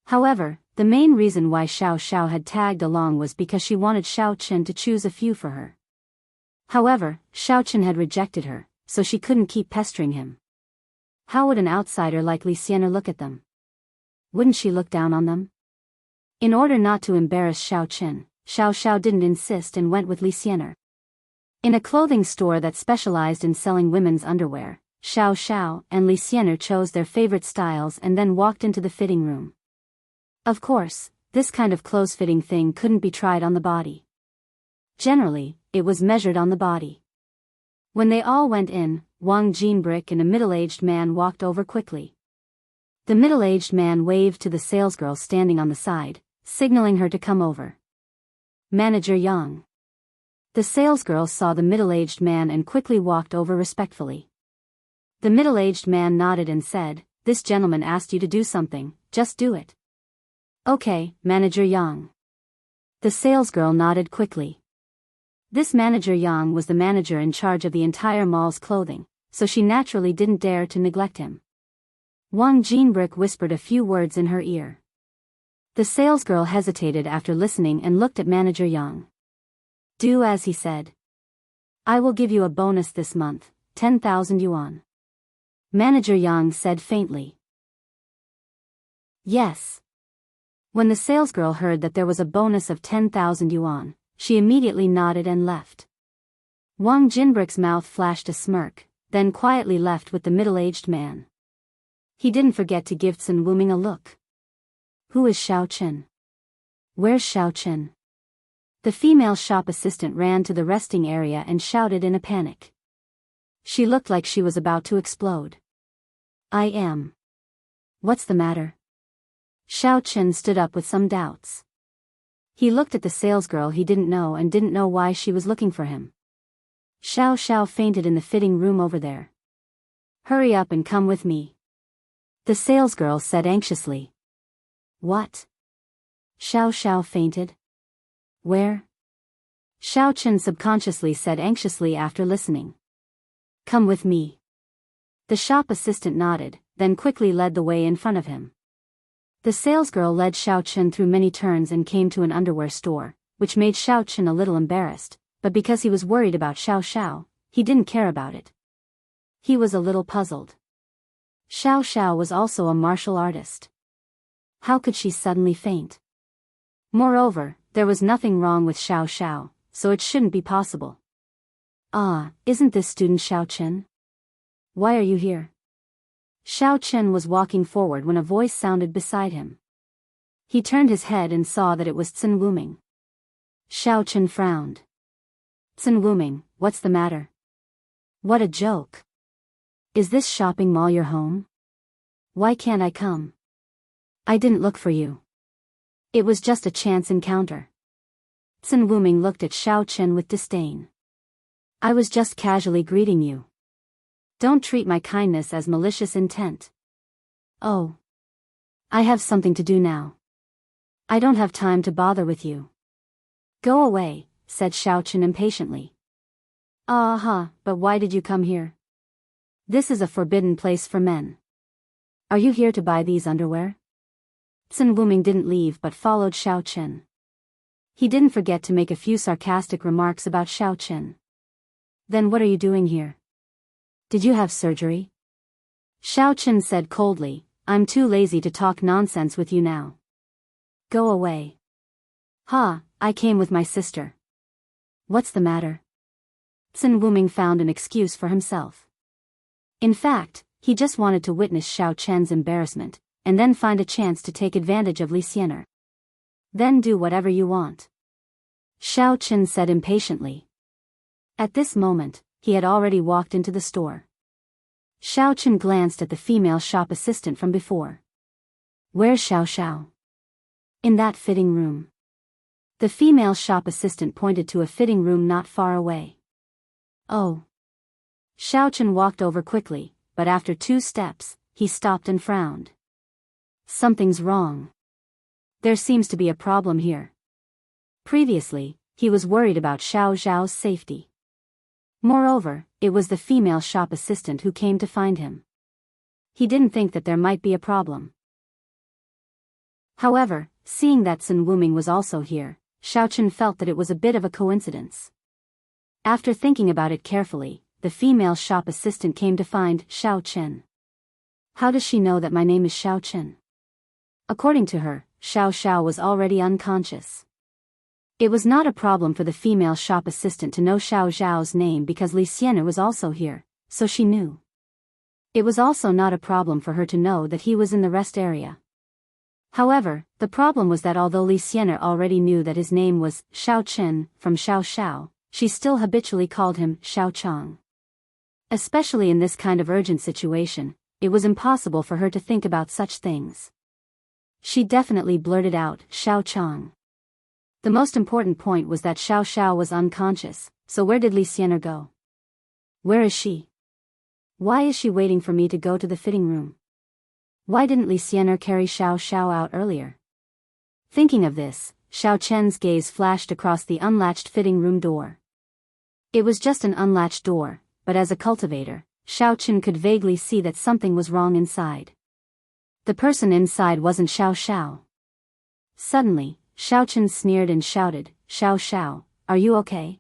However, the main reason why Xiao had tagged along was because she wanted Xiao Chen to choose a few for her. However, Xiao Chen had rejected her, so she couldn't keep pestering him. How would an outsider like Li Xianer look at them? Wouldn't she look down on them? In order not to embarrass Xiao Chen, Xiao didn't insist and went with Li Xianer. In a clothing store that specialized in selling women's underwear, Xiao and Li Xianer chose their favorite styles and then walked into the fitting room. Of course, this kind of clothes-fitting thing couldn't be tried on the body. Generally, it was measured on the body. When they all went in, Wang Jinbrick and a middle-aged man walked over quickly. The middle-aged man waved to the salesgirl standing on the side, signaling her to come over. Manager Yang. The salesgirl saw the middle-aged man and quickly walked over respectfully. The middle-aged man nodded and said, "This gentleman asked you to do something, just do it." "Okay, Manager Yang." The salesgirl nodded quickly. This Manager Yang was the manager in charge of the entire mall's clothing, so she naturally didn't dare to neglect him. Wang Jinbrick whispered a few words in her ear. The salesgirl hesitated after listening and looked at Manager Yang. "Do as he said. I will give you a bonus this month, 10,000 yuan. Manager Yang said faintly. Yes. When the salesgirl heard that there was a bonus of 10,000 yuan, she immediately nodded and left. Wang Jinbrick's mouth flashed a smirk, then quietly left with the middle-aged man. He didn't forget to give Sun Wuming a look. Who is Xiao Chen? Where's Xiao Chen? The female shop assistant ran to the resting area and shouted in a panic. She looked like she was about to explode. I am. What's the matter? Xiao Chen stood up with some doubts. He looked at the salesgirl he didn't know and didn't know why she was looking for him. Xiao fainted in the fitting room over there. Hurry up and come with me. The salesgirl said anxiously. What? Xiao fainted? Where? Xiao Chen subconsciously said anxiously after listening. Come with me. The shop assistant nodded, then quickly led the way in front of him. The salesgirl led Xiao Chen through many turns and came to an underwear store, which made Xiao Chen a little embarrassed, but because he was worried about Xiao, he didn't care about it. He was a little puzzled. Xiao was also a martial artist. How could she suddenly faint? Moreover, there was nothing wrong with Xiao, so it shouldn't be possible. Ah, isn't this student Xiao Chen? Why are you here? Xiao Chen was walking forward when a voice sounded beside him. He turned his head and saw that it was Sun Wuming. Xiao Chen frowned. Sun Wuming, what's the matter? What a joke. Is this shopping mall your home? Why can't I come? I didn't look for you. It was just a chance encounter. Sun Wuming looked at Xiao Chen with disdain. I was just casually greeting you. Don't treat my kindness as malicious intent. Oh. I have something to do now. I don't have time to bother with you. Go away, said Xiao Chen impatiently. But why did you come here? This is a forbidden place for men. Are you here to buy these underwear? Sun Wuming didn't leave but followed Xiao Chen. He didn't forget to make a few sarcastic remarks about Xiao Chen. Then what are you doing here? Did you have surgery? Xiao Chen said coldly, I'm too lazy to talk nonsense with you now. Go away. I came with my sister. What's the matter? Sun Wuming found an excuse for himself. In fact, he just wanted to witness Xiao Chen's embarrassment, and then find a chance to take advantage of Li Xianer. Then do whatever you want. Xiao Chen said impatiently. At this moment, he had already walked into the store. Xiao Chen glanced at the female shop assistant from before. Where's Xiao? In that fitting room. The female shop assistant pointed to a fitting room not far away. Oh. Xiao Chen walked over quickly, but after 2 steps, he stopped and frowned. Something's wrong. There seems to be a problem here. Previously, he was worried about Xiao Zhao's safety. Moreover, it was the female shop assistant who came to find him. He didn't think that there might be a problem. However, seeing that Sun Wuming was also here, Xiao Chen felt that it was a bit of a coincidence. After thinking about it carefully, the female shop assistant came to find Xiao Chen. How does she know that my name is Xiao Chen? According to her, Xiao Xiao was already unconscious. It was not a problem for the female shop assistant to know Xiao Zhao's name because Li Xian'er was also here, so she knew. It was also not a problem for her to know that he was in the rest area. However, the problem was that although Li Xian'er already knew that his name was Xiao Chen from Xiao Xiao, she still habitually called him Xiao Chang. Especially in this kind of urgent situation, it was impossible for her to think about such things. She definitely blurted out Xiao Chang. The most important point was that Xiao Xiao was unconscious, so where did Li Xian'er go? Where is she? Why is she waiting for me to go to the fitting room? Why didn't Li Xian'er carry Xiao Xiao out earlier? Thinking of this, Xiao Chen's gaze flashed across the unlatched fitting room door. It was just an unlatched door, but as a cultivator, Xiao Chen could vaguely see that something was wrong inside. The person inside wasn't Xiao Xiao. Suddenly, Xiao Chen sneered and shouted, "Xiao Xiao, are you okay?"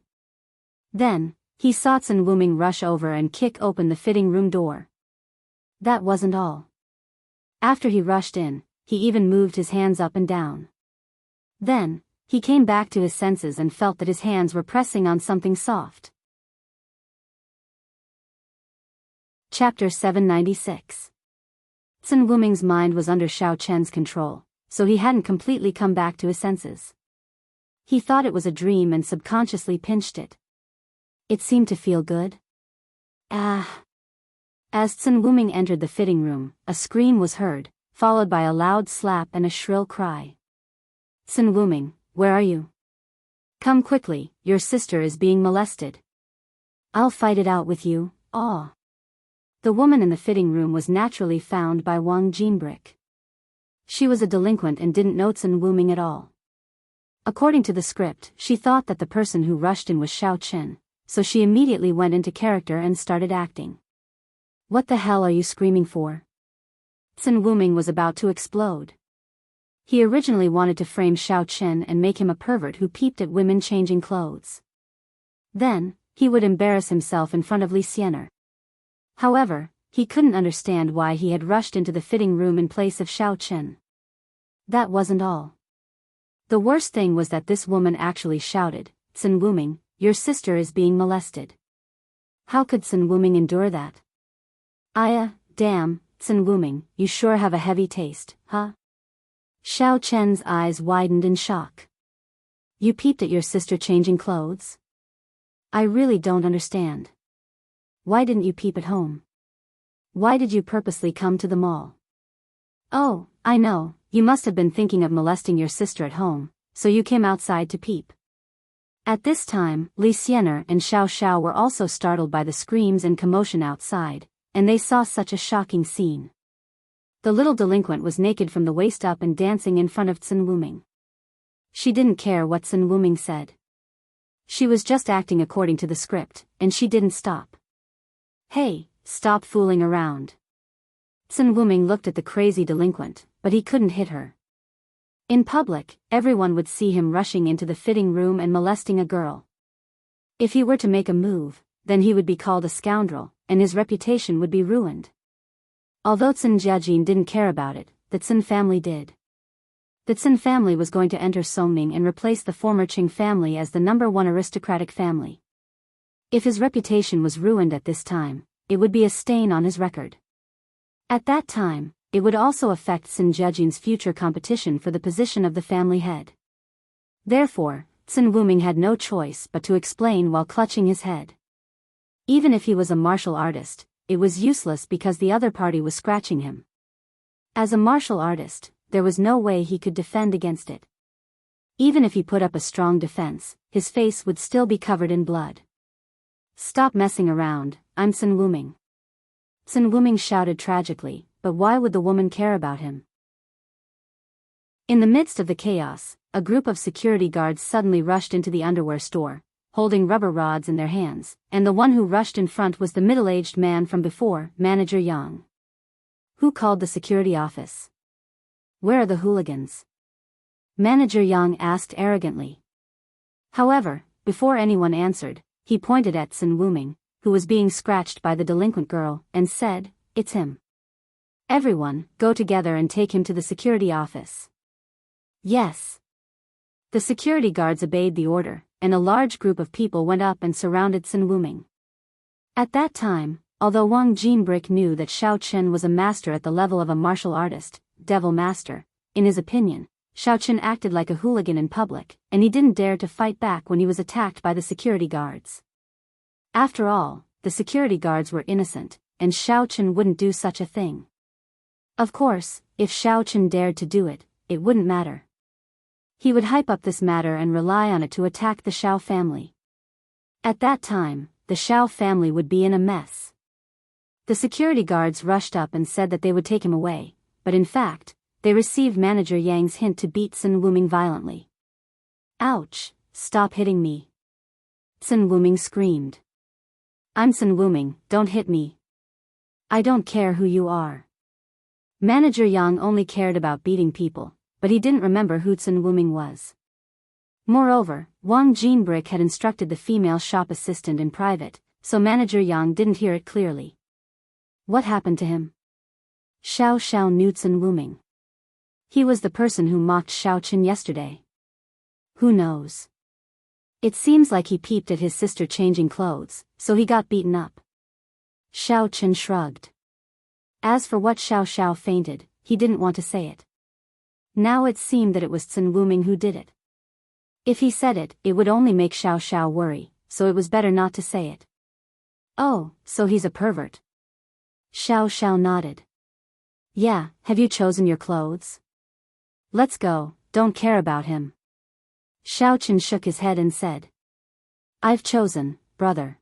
Then, he saw Sun Wuming rush over and kick open the fitting room door. That wasn't all. After he rushed in, he even moved his hands up and down. Then, he came back to his senses and felt that his hands were pressing on something soft. Chapter 796. Sun Wuming's mind was under Xiao Chen's control, so he hadn't completely come back to his senses. He thought it was a dream and subconsciously pinched it. It seemed to feel good. Ah! As Sun Wuming entered the fitting room, a scream was heard, followed by a loud slap and a shrill cry. "Sun Wuming, where are you? Come quickly, your sister is being molested." "I'll fight it out with you, aw." The woman in the fitting room was naturally found by Wang Jinbrick. She was a delinquent and didn't know Sun Wuming at all. According to the script, she thought that the person who rushed in was Xiao Chen, so she immediately went into character and started acting. "What the hell are you screaming for?" Sun Wuming was about to explode. He originally wanted to frame Xiao Chen and make him a pervert who peeped at women changing clothes. Then, he would embarrass himself in front of Li Xian'er. However, he couldn't understand why he had rushed into the fitting room in place of Xiao Chen. That wasn't all. The worst thing was that this woman actually shouted, "Sun Wuming, your sister is being molested." How could Sun Wuming endure that? Damn, Sun Wuming, you sure have a heavy taste, huh? Xiao Chen's eyes widened in shock. You peeped at your sister changing clothes? I really don't understand. Why didn't you peep at home? Why did you purposely come to the mall? Oh, I know, you must have been thinking of molesting your sister at home, so you came outside to peep. At this time, Li Xian'er and Xiao Xiao were also startled by the screams and commotion outside, and they saw such a shocking scene. The little delinquent was naked from the waist up and dancing in front of Sun Wuming. She didn't care what Sun Wuming said. She was just acting according to the script, and she didn't stop. Hey, stop fooling around. Sun Wuming looked at the crazy delinquent, but he couldn't hit her. In public, everyone would see him rushing into the fitting room and molesting a girl. If he were to make a move, then he would be called a scoundrel, and his reputation would be ruined. Although Sun Jiajin didn't care about it, the Sun family did. The Sun family was going to enter Songming and replace the former Qing family as the #1 aristocratic family. If his reputation was ruined at this time, it would be a stain on his record. At that time, it would also affect Sun Jiajin's future competition for the position of the family head. Therefore, Sun Wuming had no choice but to explain while clutching his head. Even if he was a martial artist, it was useless because the other party was scratching him. As a martial artist, there was no way he could defend against it. Even if he put up a strong defense, his face would still be covered in blood. "Stop messing around, I'm Sun Wuming." Sun Wuming shouted tragically, but why would the woman care about him? In the midst of the chaos, a group of security guards suddenly rushed into the underwear store, holding rubber rods in their hands, and the one who rushed in front was the middle-aged man from before, Manager Yang. "Who called the security office? Where are the hooligans?" Manager Yang asked arrogantly. However, before anyone answered, he pointed at Sun Wuming, who was being scratched by the delinquent girl, and said, "It's him. Everyone, go together and take him to the security office." Yes. The security guards obeyed the order, and a large group of people went up and surrounded Sun Wuming. At that time, although Wang Jinbrick knew that Xiao Chen was a master at the level of a martial artist, devil master, in his opinion, Xiao Chen acted like a hooligan in public, and he didn't dare to fight back when he was attacked by the security guards. After all, the security guards were innocent, and Xiao Chen wouldn't do such a thing. Of course, if Xiao Chen dared to do it, it wouldn't matter. He would hype up this matter and rely on it to attack the Xiao family. At that time, the Xiao family would be in a mess. The security guards rushed up and said that they would take him away, but in fact, they received Manager Yang's hint to beat Sun Wuming violently. "Ouch, stop hitting me!" Sun Wuming screamed. "I'm Sun Wuming, don't hit me. I don't care who you are." Manager Yang only cared about beating people, but he didn't remember who Sun Wuming was. Moreover, Wang Jinbrick had instructed the female shop assistant in private, so Manager Yang didn't hear it clearly. What happened to him? Xiao Xiao knew Sun Wuming. He was the person who mocked Xiao Chen yesterday. Who knows? It seems like he peeped at his sister changing clothes, so he got beaten up. Xiao Chen shrugged. As for what Xiao Xiao fainted, he didn't want to say it. Now it seemed that it was Sun Wuming who did it. If he said it, it would only make Xiao Xiao worry, so it was better not to say it. "Oh, so he's a pervert." Xiao Xiao nodded. "Yeah, have you chosen your clothes? Let's go, don't care about him." Xiao Chen shook his head and said, "I've chosen, brother."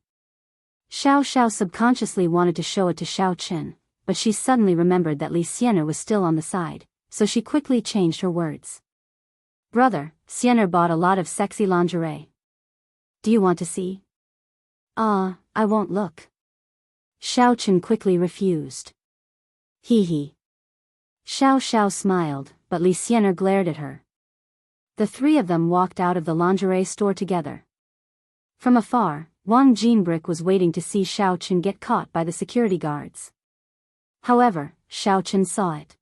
Xiao Xiao subconsciously wanted to show it to Xiao Chen, but she suddenly remembered that Li Xianer was still on the side, so she quickly changed her words. "Brother, Xianer bought a lot of sexy lingerie. Do you want to see?" I won't look." Xiao Chen quickly refused. Hee hee. Xiao Xiao smiled, but Li Xianer glared at her. The three of them walked out of the lingerie store together. From afar, Wang Jinbrick was waiting to see Xiao Chen get caught by the security guards. However, Xiao Chen saw it.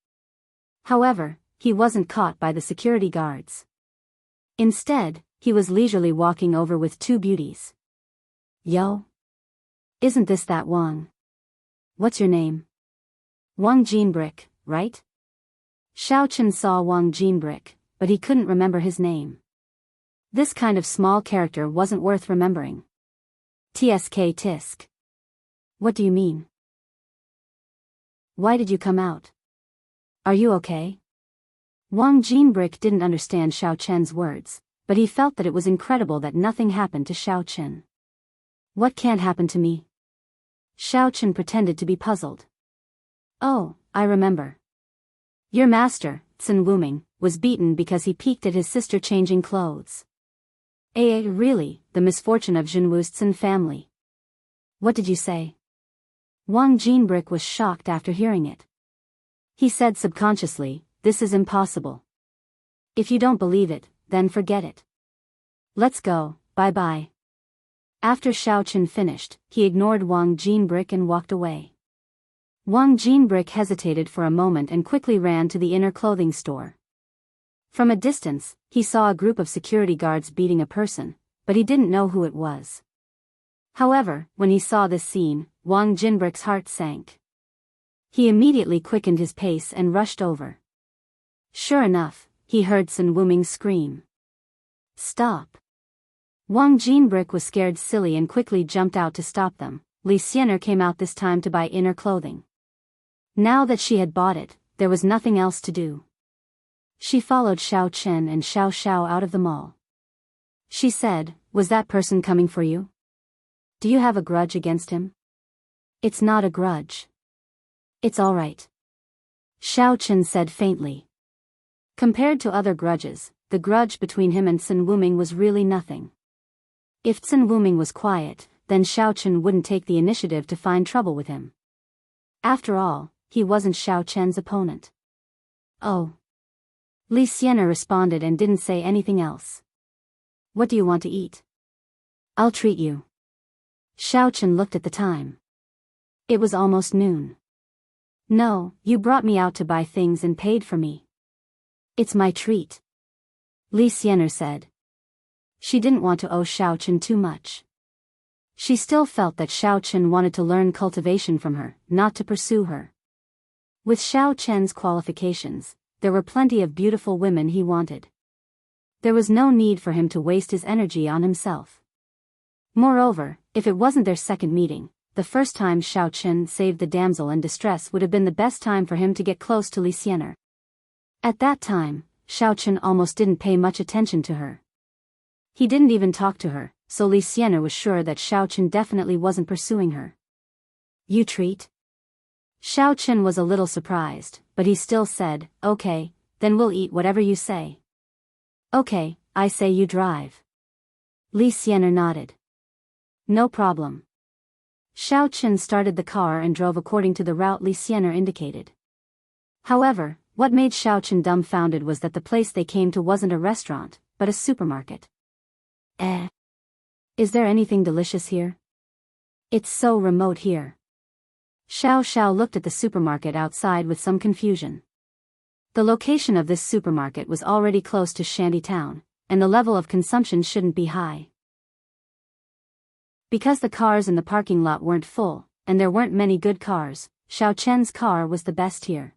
However, he wasn't caught by the security guards. Instead, he was leisurely walking over with two beauties. "Yo? Isn't this that Wang? What's your name?" "Wang Jinbrick, right?" Xiao Chen saw Wang Jinbrick, but he couldn't remember his name. This kind of small character wasn't worth remembering. "Tsk tisk. What do you mean? Why did you come out? Are you okay?" Wang Jinbrick didn't understand Xiao Chen's words, but he felt that it was incredible that nothing happened to Xiao Chen. "What can't happen to me?" Xiao Chen pretended to be puzzled. "Oh, I remember. Your master, Sun Wuming, was beaten because he peeked at his sister changing clothes." Really, the misfortune of Jinwu's Sun family." "What did you say?" Wang Jinbrick was shocked after hearing it. He said subconsciously, "This is impossible. If you don't believe it, then forget it. Let's go, bye-bye." After Xiao Chen finished, he ignored Wang Jinbrick and walked away. Wang Jinbrick hesitated for a moment and quickly ran to the inner clothing store. From a distance, he saw a group of security guards beating a person, but he didn't know who it was. However, when he saw this scene, Wang Jinbrick's heart sank. He immediately quickened his pace and rushed over. Sure enough, he heard Sun Wuming scream. "Stop!" Wang Jinbrick was scared silly and quickly jumped out to stop them. Li Xianer came out this time to buy inner clothing. Now that she had bought it, there was nothing else to do. She followed Xiao Chen and Xiao Xiao out of the mall. She said, "Was that person coming for you? Do you have a grudge against him?" "It's not a grudge. It's all right," Xiao Chen said faintly. Compared to other grudges, the grudge between him and Sun Wuming was really nothing. If Sun Wuming was quiet, then Xiao Chen wouldn't take the initiative to find trouble with him. After all, he wasn't Xiao Chen's opponent. "Oh." Li Xianer responded and didn't say anything else. "What do you want to eat?" "I'll treat you." Xiao Chen looked at the time. It was almost noon. "No, you brought me out to buy things and paid for me." "It's my treat," Li Xianer said. She didn't want to owe Xiao Chen too much. She still felt that Xiao Chen wanted to learn cultivation from her, not to pursue her. With Xiao Chen's qualifications, there were plenty of beautiful women he wanted. There was no need for him to waste his energy on himself. Moreover, if it wasn't their second meeting, the first time Xiao Chen saved the damsel in distress would have been the best time for him to get close to Li Xianer. At that time, Xiao Chen almost didn't pay much attention to her. He didn't even talk to her, so Li Xianer was sure that Xiao Chen definitely wasn't pursuing her. "You treat?" Xiao Chen was a little surprised, but he still said, "Okay, then we'll eat whatever you say." "Okay, I say you drive." Li Xianer nodded. "No problem." Xiao Chen started the car and drove according to the route Li Xianer indicated. However, what made Xiao Chen dumbfounded was that the place they came to wasn't a restaurant, but a supermarket. Is there anything delicious here? It's so remote here." Xiao Xiao looked at the supermarket outside with some confusion. The location of this supermarket was already close to Shantytown, and the level of consumption shouldn't be high. Because the cars in the parking lot weren't full, and there weren't many good cars, Xiao Chen's car was the best here.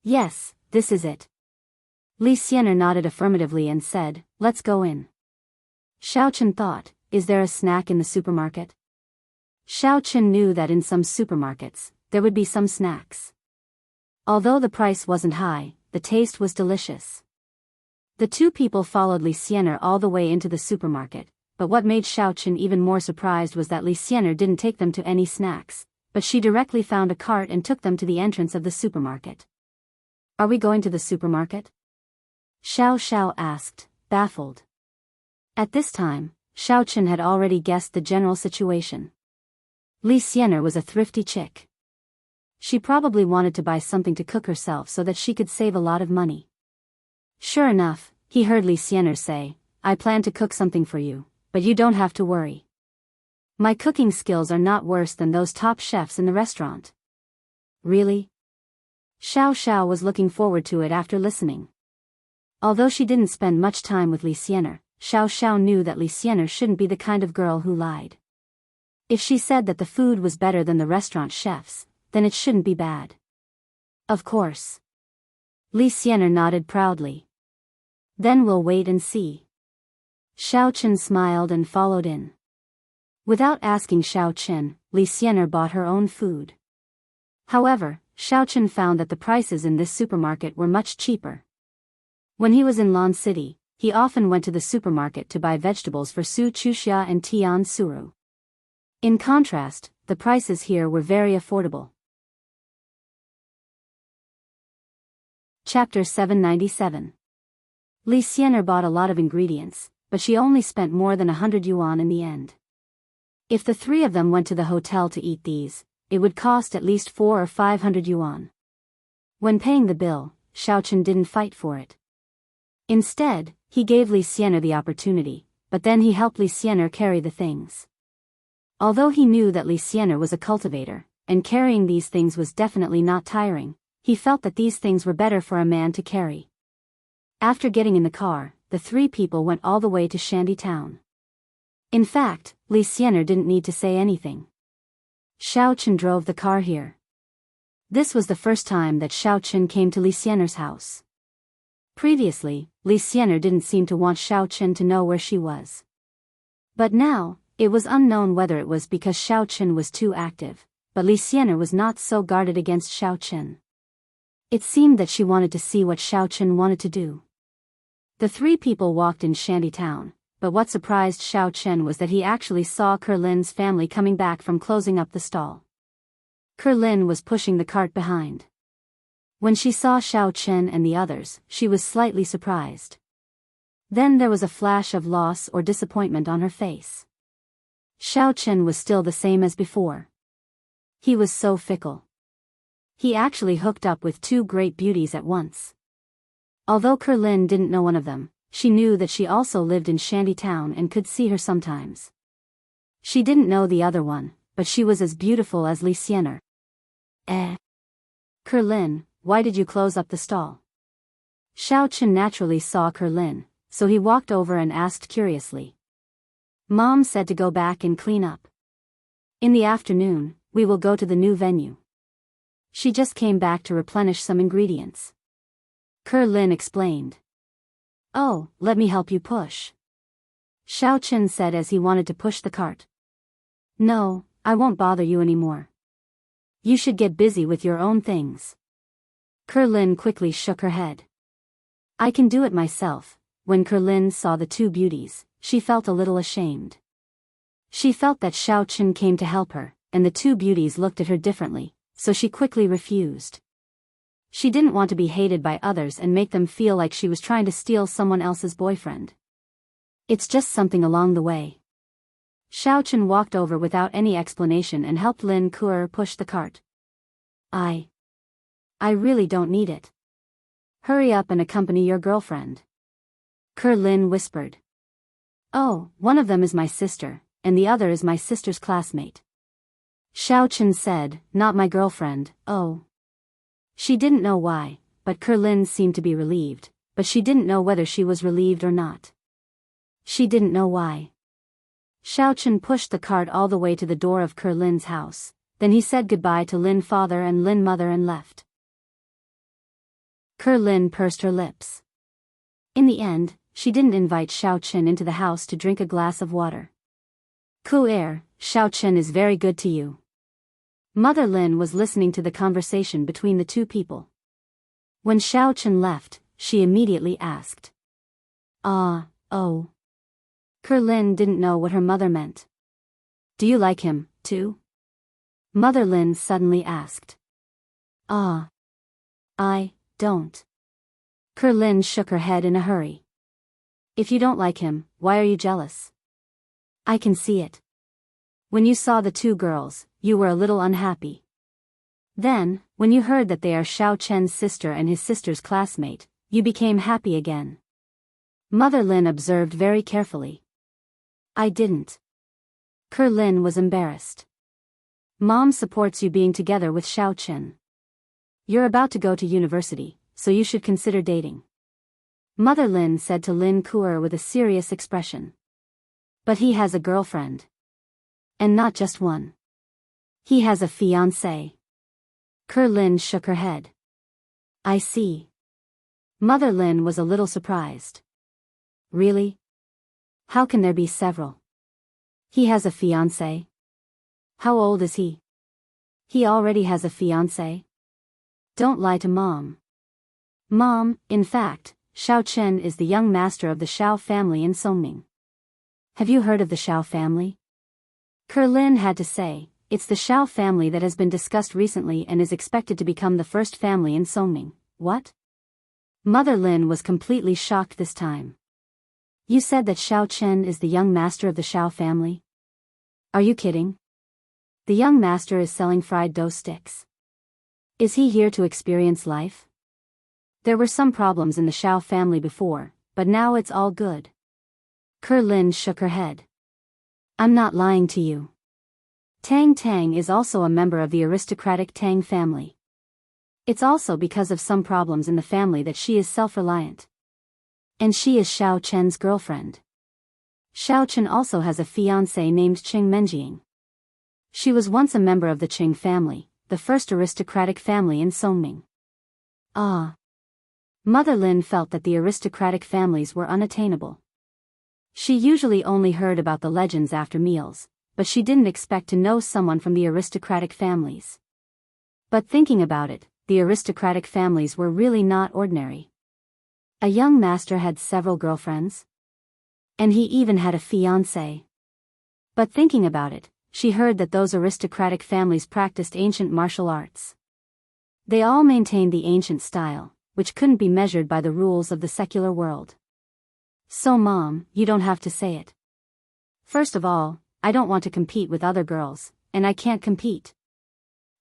"Yes, this is it." Li Xianer nodded affirmatively and said, "Let's go in." Xiao Chen thought, "Is there a snack in the supermarket?" Xiao Chen knew that in some supermarkets, there would be some snacks. Although the price wasn't high, the taste was delicious. The two people followed Li Xianer all the way into the supermarket, but what made Xiao Chen even more surprised was that Li Xianer didn't take them to any snacks, but she directly found a cart and took them to the entrance of the supermarket. "Are we going to the supermarket?" Xiao Xiao asked, baffled. At this time, Xiao Chen had already guessed the general situation. Li Xianer was a thrifty chick. She probably wanted to buy something to cook herself so that she could save a lot of money. Sure enough, he heard Li Xianer say, "I plan to cook something for you, but you don't have to worry. My cooking skills are not worse than those top chefs in the restaurant." "Really?" Xiao Xiao was looking forward to it after listening. Although she didn't spend much time with Li Xianer, Xiao Xiao knew that Li Xianer shouldn't be the kind of girl who lied. If she said that the food was better than the restaurant chefs, then it shouldn't be bad. "Of course." Li Xianer nodded proudly. "Then we'll wait and see." Xiao Chen smiled and followed in. Without asking Xiao Chen, Li Xianer bought her own food. However, Xiao Chen found that the prices in this supermarket were much cheaper. When he was in Lan City, he often went to the supermarket to buy vegetables for Su Chuxia and Tian Suru. In contrast, the prices here were very affordable. Chapter 797. Li Xianer bought a lot of ingredients, but she only spent more than 100 yuan in the end. If the three of them went to the hotel to eat these, it would cost at least 400 or 500 yuan. When paying the bill, Xiao Chen didn't fight for it. Instead, he gave Li Xianer the opportunity, but then he helped Li Xianer carry the things. Although he knew that Li Xianer was a cultivator, and carrying these things was definitely not tiring, he felt that these things were better for a man to carry. After getting in the car, the three people went all the way to Shantytown. In fact, Li Xianer didn't need to say anything. Xiao Chen drove the car here. This was the first time that Xiao Chen came to Li Xianer's house. Previously, Li Xianer didn't seem to want Xiao Chen to know where she was. But now, it was unknown whether it was because Xiao Chen was too active, but Li Xianer was not so guarded against Xiao Chen. It seemed that she wanted to see what Xiao-Chen wanted to do. The three people walked in Shantytown, but what surprised Xiao-Chen was that he actually saw Kerlin's family coming back from closing up the stall. Kerlin was pushing the cart behind. When she saw Xiao-Chen and the others, she was slightly surprised. Then there was a flash of loss or disappointment on her face. Xiao-Chen was still the same as before. He was so fickle. He actually hooked up with two great beauties at once. Although Kerlin didn't know one of them, she knew that she also lived in Shantytown and could see her sometimes. She didn't know the other one, but she was as beautiful as Li Xiener. Kerlin, why did you close up the stall? Xiao-Chen naturally saw Kerlin, so he walked over and asked curiously. Mom said to go back and clean up. In the afternoon, we will go to the new venue. She just came back to replenish some ingredients. Kerlin explained. Oh, let me help you push. Xiao-Chen said as he wanted to push the cart. No, I won't bother you anymore. You should get busy with your own things. Kerlin quickly shook her head. I can do it myself. When Kerlin saw the two beauties, she felt a little ashamed. She felt that Xiao-Chen came to help her, and the two beauties looked at her differently, so she quickly refused. She didn't want to be hated by others and make them feel like she was trying to steal someone else's boyfriend. It's just something along the way. Xiao-Chen walked over without any explanation and helped Lin Kuer push the cart. I really don't need it. Hurry up and accompany your girlfriend. Kerlin whispered. Oh, one of them is my sister, and the other is my sister's classmate. Xiao-Chen said, not my girlfriend, oh. She didn't know why, but Kerlin seemed to be relieved, but she didn't know whether she was relieved or not. She didn't know why. Xiao-Chen pushed the cart all the way to the door of Kerlin's house, then he said goodbye to Lin father and Lin mother and left. Kerlin pursed her lips. In the end, she didn't invite Xiao-Chen into the house to drink a glass of water. Kuer, Xiao-Chen is very good to you. Mother Lin was listening to the conversation between the two people. When Xiao-Chen left, she immediately asked. Oh. Kerlin didn't know what her mother meant. Do you like him, too? Mother Lin suddenly asked. I don't. Kerlin shook her head in a hurry. If you don't like him, why are you jealous? I can see it. When you saw the two girls, you were a little unhappy. Then, when you heard that they are Xiao-Chen's sister and his sister's classmate, you became happy again. Mother Lin observed very carefully. I didn't. Kerlin was embarrassed. Mom supports you being together with Xiao-Chen. You're about to go to university, so you should consider dating. Mother Lin said to Lin Kuer with a serious expression. But he has a girlfriend. And not just one. He has a fiancé. Kerlin shook her head. I see. Mother Lin was a little surprised. Really? How can there be several? He has a fiancé. How old is he? He already has a fiancé. Don't lie to Mom. Mom, in fact, Xiao-Chen is the young master of the Xiao family in Songming. Have you heard of the Xiao family? Kerlin had to say, it's the Xiao family that has been discussed recently and is expected to become the first family in Songming. What? Mother Lin was completely shocked this time. You said that Xiao-Chen is the young master of the Xiao family? Are you kidding? The young master is selling fried dough sticks. Is he here to experience life? There were some problems in the Xiao family before, but now it's all good. Kerlin shook her head. I'm not lying to you. Tang is also a member of the aristocratic Tang family. It's also because of some problems in the family that she is self-reliant. And she is Xiao-Chen's girlfriend. Xiao-Chen also has a fiancé named Qing Menjiang. She was once a member of the Qing family, the first aristocratic family in Songming. Mother Lin felt that the aristocratic families were unattainable. She usually only heard about the legends after meals, but she didn't expect to know someone from the aristocratic families. But thinking about it, the aristocratic families were really not ordinary. A young master had several girlfriends. And he even had a fiancée. But thinking about it, she heard that those aristocratic families practiced ancient martial arts. They all maintained the ancient style, which couldn't be measured by the rules of the secular world. So Mom, you don't have to say it. First of all, I don't want to compete with other girls, and I can't compete.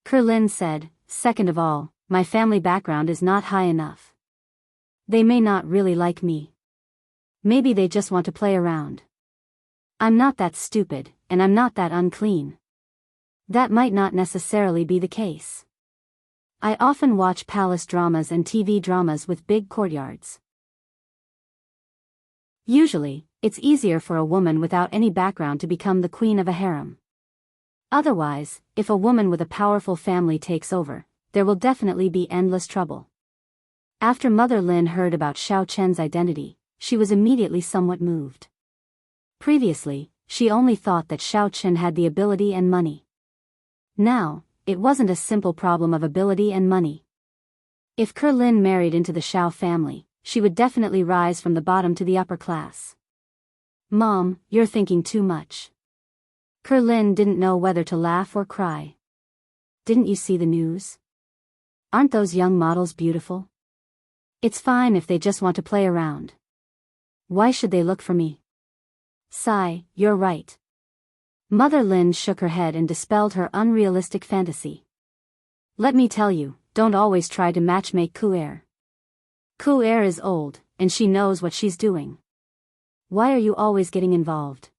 Kerlin said, second of all, my family background is not high enough. They may not really like me. Maybe they just want to play around. I'm not that stupid, and I'm not that unclean. That might not necessarily be the case. I often watch palace dramas and TV dramas with big courtyards. Usually, it's easier for a woman without any background to become the queen of a harem. Otherwise, if a woman with a powerful family takes over, there will definitely be endless trouble. After Mother Lin heard about Xiao Chen's identity, she was immediately somewhat moved. Previously, she only thought that Xiao Chen had the ability and money. Now, it wasn't a simple problem of ability and money. If Kerlin married into the Xiao family, she would definitely rise from the bottom to the upper class. Mom, you're thinking too much. Kerlin didn't know whether to laugh or cry. Didn't you see the news? Aren't those young models beautiful? It's fine if they just want to play around. Why should they look for me? Sigh, you're right. Mother Lin shook her head and dispelled her unrealistic fantasy. Let me tell you, don't always try to matchmake Ku'er. Ku'er is old, and she knows what she's doing. Why are you always getting involved?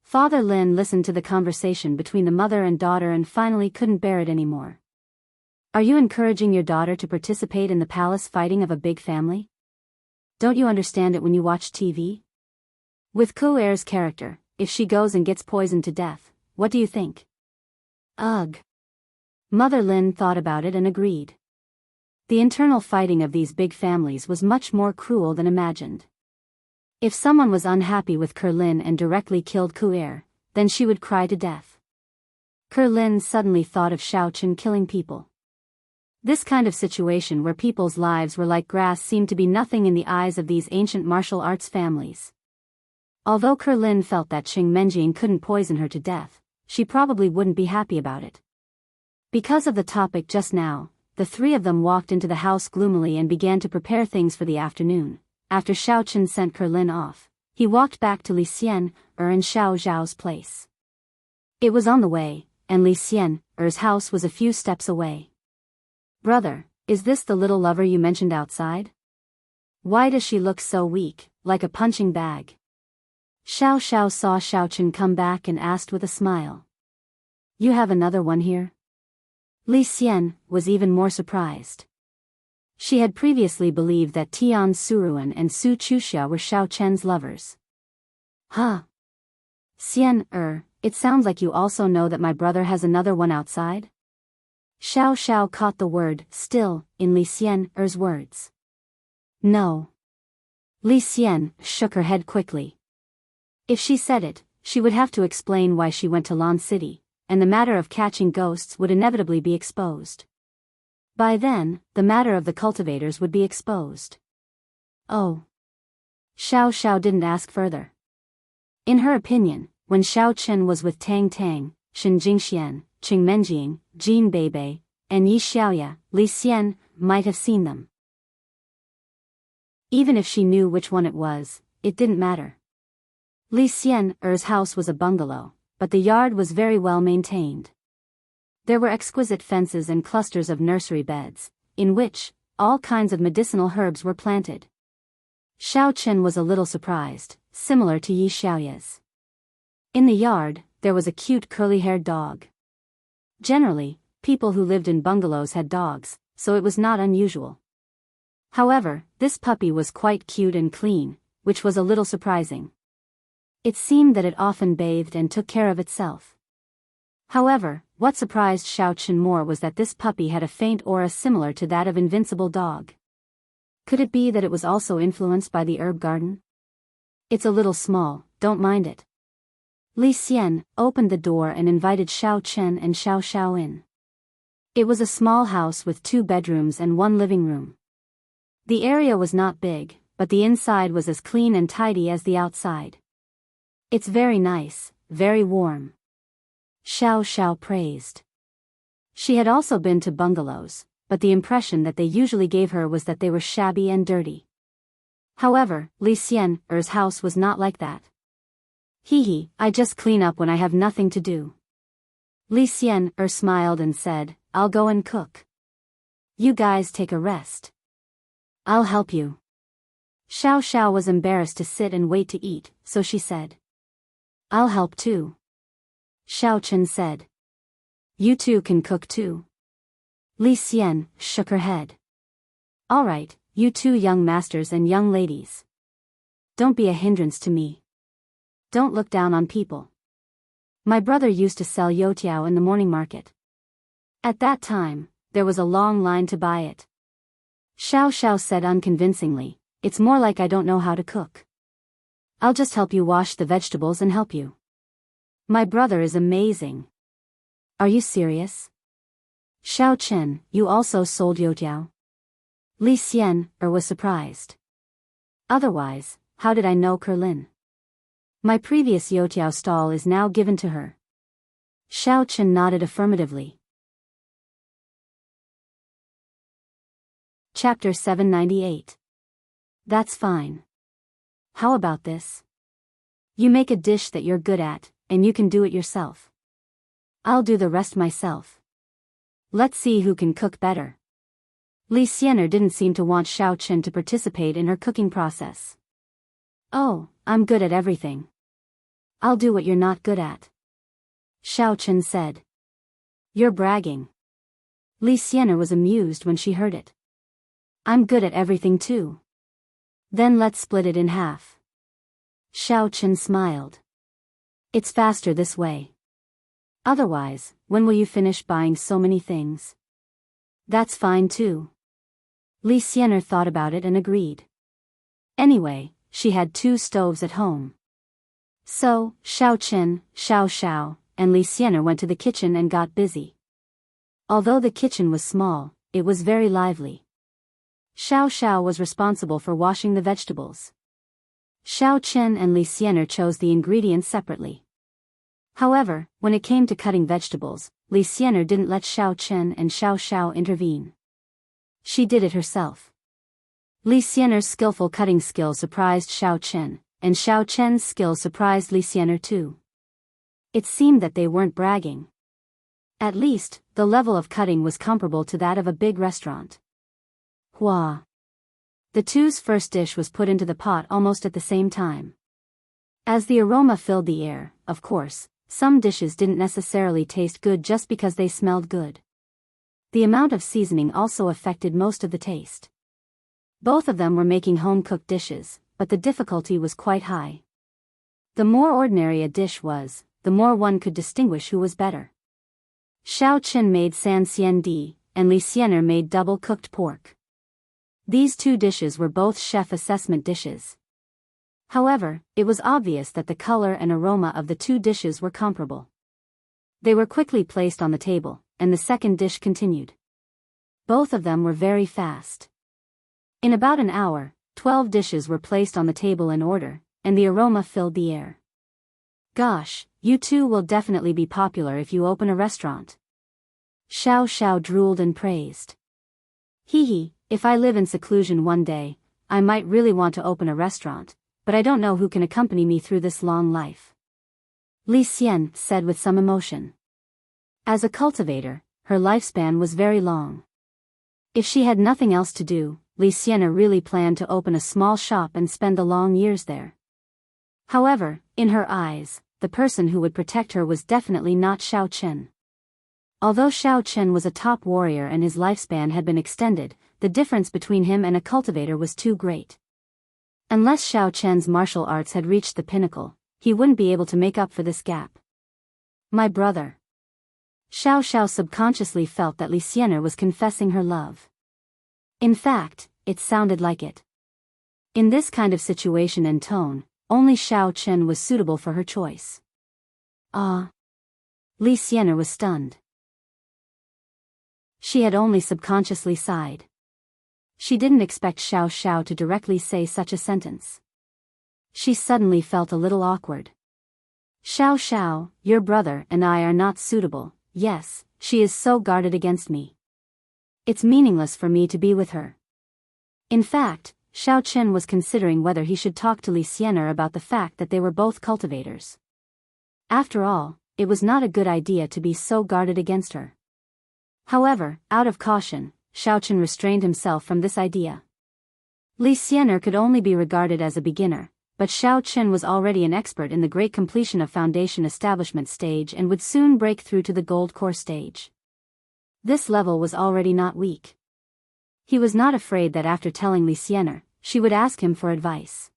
Father Lin listened to the conversation between the mother and daughter and finally couldn't bear it anymore. Are you encouraging your daughter to participate in the palace fighting of a big family? Don't you understand it when you watch TV? With Ku'er's character, if she goes and gets poisoned to death, what do you think? Ugh. Mother Lin thought about it and agreed. The internal fighting of these big families was much more cruel than imagined. If someone was unhappy with Kerlin and directly killed Ku'er, then she would cry to death. Kerlin suddenly thought of Xiao Chen killing people. This kind of situation where people's lives were like grass seemed to be nothing in the eyes of these ancient martial arts families. Although Kerlin felt that Qing Menjing couldn't poison her to death, she probably wouldn't be happy about it. Because of the topic just now, the three of them walked into the house gloomily and began to prepare things for the afternoon. After Xiao Chen sent Kerlin off, he walked back to Li Xian, and Xiao Zhao's place. It was on the way, and Li Xian, house was a few steps away. Brother, is this the little lover you mentioned outside? Why does she look so weak, like a punching bag? Xiao Xiao saw Xiao Chen come back and asked with a smile. You have another one here? Li Xian was even more surprised. She had previously believed that Tian Suruan and Su Chuxia were Xiao Chen's lovers. Huh? Xian, it sounds like you also know that my brother has another one outside? Xiao Xiao caught the word still in Li Xian's words. No. Li Xian shook her head quickly. If she said it, she would have to explain why she went to Lan City, and the matter of catching ghosts would inevitably be exposed. By then, the matter of the cultivators would be exposed. Oh. Xiao Xiao didn't ask further. In her opinion, when Xiao Chen was with Tang Tang, Shen Jingxian, Qing Menjing, Jin Beibei, and Yi Xiaoya, Li Xian might have seen them. Even if she knew which one it was, it didn't matter. Li Xian's house was a bungalow, but the yard was very well maintained. There were exquisite fences and clusters of nursery beds, in which all kinds of medicinal herbs were planted. Xiao Chen was a little surprised, similar to Yi Xiaoya's. In the yard, there was a cute curly-haired dog. Generally, people who lived in bungalows had dogs, so it was not unusual. However, this puppy was quite cute and clean, which was a little surprising. It seemed that it often bathed and took care of itself. However, what surprised Xiao Chen more was that this puppy had a faint aura similar to that of Invincible Dog. Could it be that it was also influenced by the herb garden? It's a little small, don't mind it. Li Xian opened the door and invited Xiao Chen and Xiao Xiao in. It was a small house with 2 bedrooms and 1 living room. The area was not big, but the inside was as clean and tidy as the outside. It's very nice, very warm. Xiao Xiao praised. She had also been to bungalows, but the impression that they usually gave her was that they were shabby and dirty. However, Li Xian's house was not like that. Hee, I just clean up when I have nothing to do. Li Xian smiled and said, I'll go and cook. You guys take a rest. I'll help you. Xiao Xiao was embarrassed to sit and wait to eat, so she said. I'll help too. Xiao Chen said. You two can cook too. Li Xian shook her head. All right, you two young masters and young ladies. Don't be a hindrance to me. Don't look down on people. My brother used to sell youtiao in the morning market. At that time, there was a long line to buy it. Xiao Xiao said unconvincingly, it's more like I don't know how to cook. I'll just help you wash the vegetables and help you. My brother is amazing. Are you serious? Xiao Chen, you also sold youtiao? Li Xian was surprised. Otherwise, how did I know Kerlin? My previous youtiao stall is now given to her. Xiao Chen nodded affirmatively. Chapter 798. That's fine. How about this? You make a dish that you're good at, and you can do it yourself. I'll do the rest myself. Let's see who can cook better. Li Xianer didn't seem to want Xiao Chen to participate in her cooking process. Oh, I'm good at everything. I'll do what you're not good at. Xiao Chen said. You're bragging. Li Xianer was amused when she heard it. I'm good at everything too. Then let's split it in half. Xiao Chen smiled. It's faster this way. Otherwise, when will you finish buying so many things? That's fine too. Li Xianer thought about it and agreed. Anyway, she had 2 stoves at home. So, Xiao Chen, Xiao Xiao, and Li Xianer went to the kitchen and got busy. Although the kitchen was small, it was very lively. Xiao Xiao was responsible for washing the vegetables. Xiao Chen and Li Xianer chose the ingredients separately. However, when it came to cutting vegetables, Li Xianer didn't let Xiao Chen and Xiao Xiao intervene. She did it herself. Li Xianer's skillful cutting skill surprised Xiao Chen, and Xiao Chen's skill surprised Li Xianer too. It seemed that they weren't bragging. At least, the level of cutting was comparable to that of a big restaurant. Hua. The two's first dish was put into the pot almost at the same time. As the aroma filled the air, of course, some dishes didn't necessarily taste good just because they smelled good. The amount of seasoning also affected most of the taste. Both of them were making home-cooked dishes, but the difficulty was quite high. The more ordinary a dish was, the more one could distinguish who was better. Xiao Chen made san xian di, and Li Xianer made double-cooked pork. These 2 dishes were both chef assessment dishes. However, it was obvious that the color and aroma of the 2 dishes were comparable. They were quickly placed on the table, and the second dish continued. Both of them were very fast. In about an hour, 12 dishes were placed on the table in order, and the aroma filled the air. Gosh, you two will definitely be popular if you open a restaurant. Xiao Xiao drooled and praised. Hee, if I live in seclusion one day, I might really want to open a restaurant, but I don't know who can accompany me through this long life. Li Xian said with some emotion. As a cultivator, her lifespan was very long. If she had nothing else to do, Li Xianer really planned to open a small shop and spend the long years there. However, in her eyes, the person who would protect her was definitely not Xiao Chen. Although Xiao Chen was a top warrior and his lifespan had been extended, the difference between him and a cultivator was too great. Unless Xiao Chen's martial arts had reached the pinnacle, he wouldn't be able to make up for this gap. My brother. Xiao Xiao subconsciously felt that Li Xianer was confessing her love. In fact, it sounded like it. In this kind of situation and tone, only Xiao Chen was suitable for her choice. Ah. Li Xianer was stunned. She had only subconsciously sighed. She didn't expect Xiao Xiao to directly say such a sentence. She suddenly felt a little awkward. Xiao Xiao, your brother and I are not suitable. Yes, she is so guarded against me. It's meaningless for me to be with her. In fact, Xiao Chen was considering whether he should talk to Li Xianer about the fact that they were both cultivators. After all, it was not a good idea to be so guarded against her. However, out of caution, Xiao Chen restrained himself from this idea. Li Xianer could only be regarded as a beginner, but Xiao Chen was already an expert in the great completion of foundation establishment stage and would soon break through to the gold core stage. This level was already not weak. He was not afraid that after telling Li Xianer, she would ask him for advice.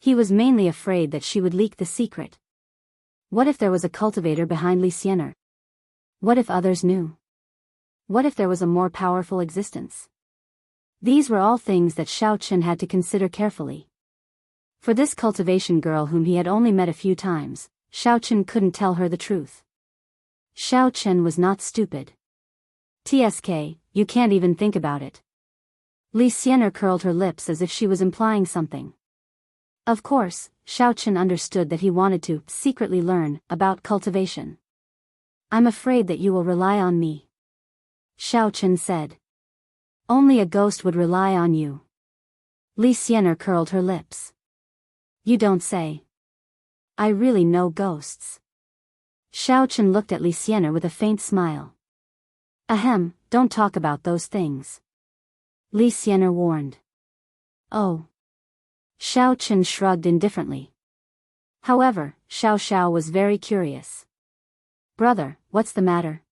He was mainly afraid that she would leak the secret. What if there was a cultivator behind Li Xianer? What if others knew? What if there was a more powerful existence? These were all things that Xiao Chen had to consider carefully. For this cultivation girl whom he had only met a few times, Xiao Chen couldn't tell her the truth. Xiao Chen was not stupid. TSK, you can't even think about it. Li Xianer curled her lips as if she was implying something. Of course, Xiao Chen understood that he wanted to secretly learn about cultivation. I'm afraid that you will rely on me. Xiao Chen said. Only a ghost would rely on you. Li Xianer curled her lips. You don't say. I really know ghosts. Xiao Chen looked at Li Xianer with a faint smile. Ahem, don't talk about those things. Li Xianer warned. Oh. Xiao Chen shrugged indifferently. However, Xiao Xiao was very curious. Brother, what's the matter?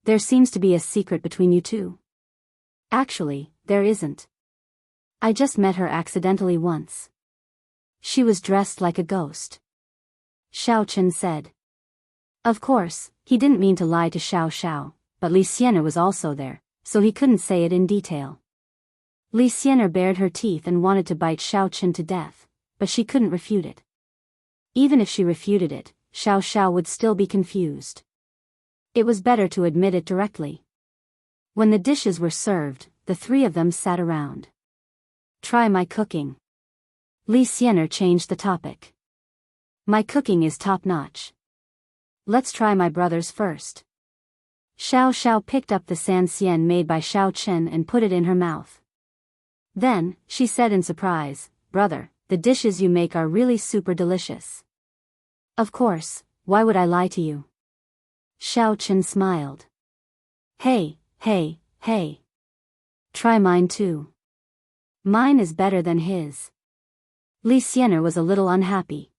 There seems to be a secret between you two. Actually, there isn't. I just met her accidentally once. She was dressed like a ghost. Xiao Chen said. Of course, he didn't mean to lie to Xiao Xiao, but Li Xianer was also there, so he couldn't say it in detail. Li Xianer bared her teeth and wanted to bite Xiao Chen to death, but she couldn't refute it. Even if she refuted it, Xiao Xiao would still be confused. It was better to admit it directly. When the dishes were served, the three of them sat around. Try my cooking. Li Xianer changed the topic. My cooking is top-notch. Let's try my brother's first. Xiao Xiao picked up the san xian made by Xiao Chen and put it in her mouth. Then, she said in surprise, Brother, the dishes you make are really super delicious. Of course, why would I lie to you? Xiao Chen smiled. Hey, hey, hey. Try mine too. Mine is better than his. Li Xianer was a little unhappy.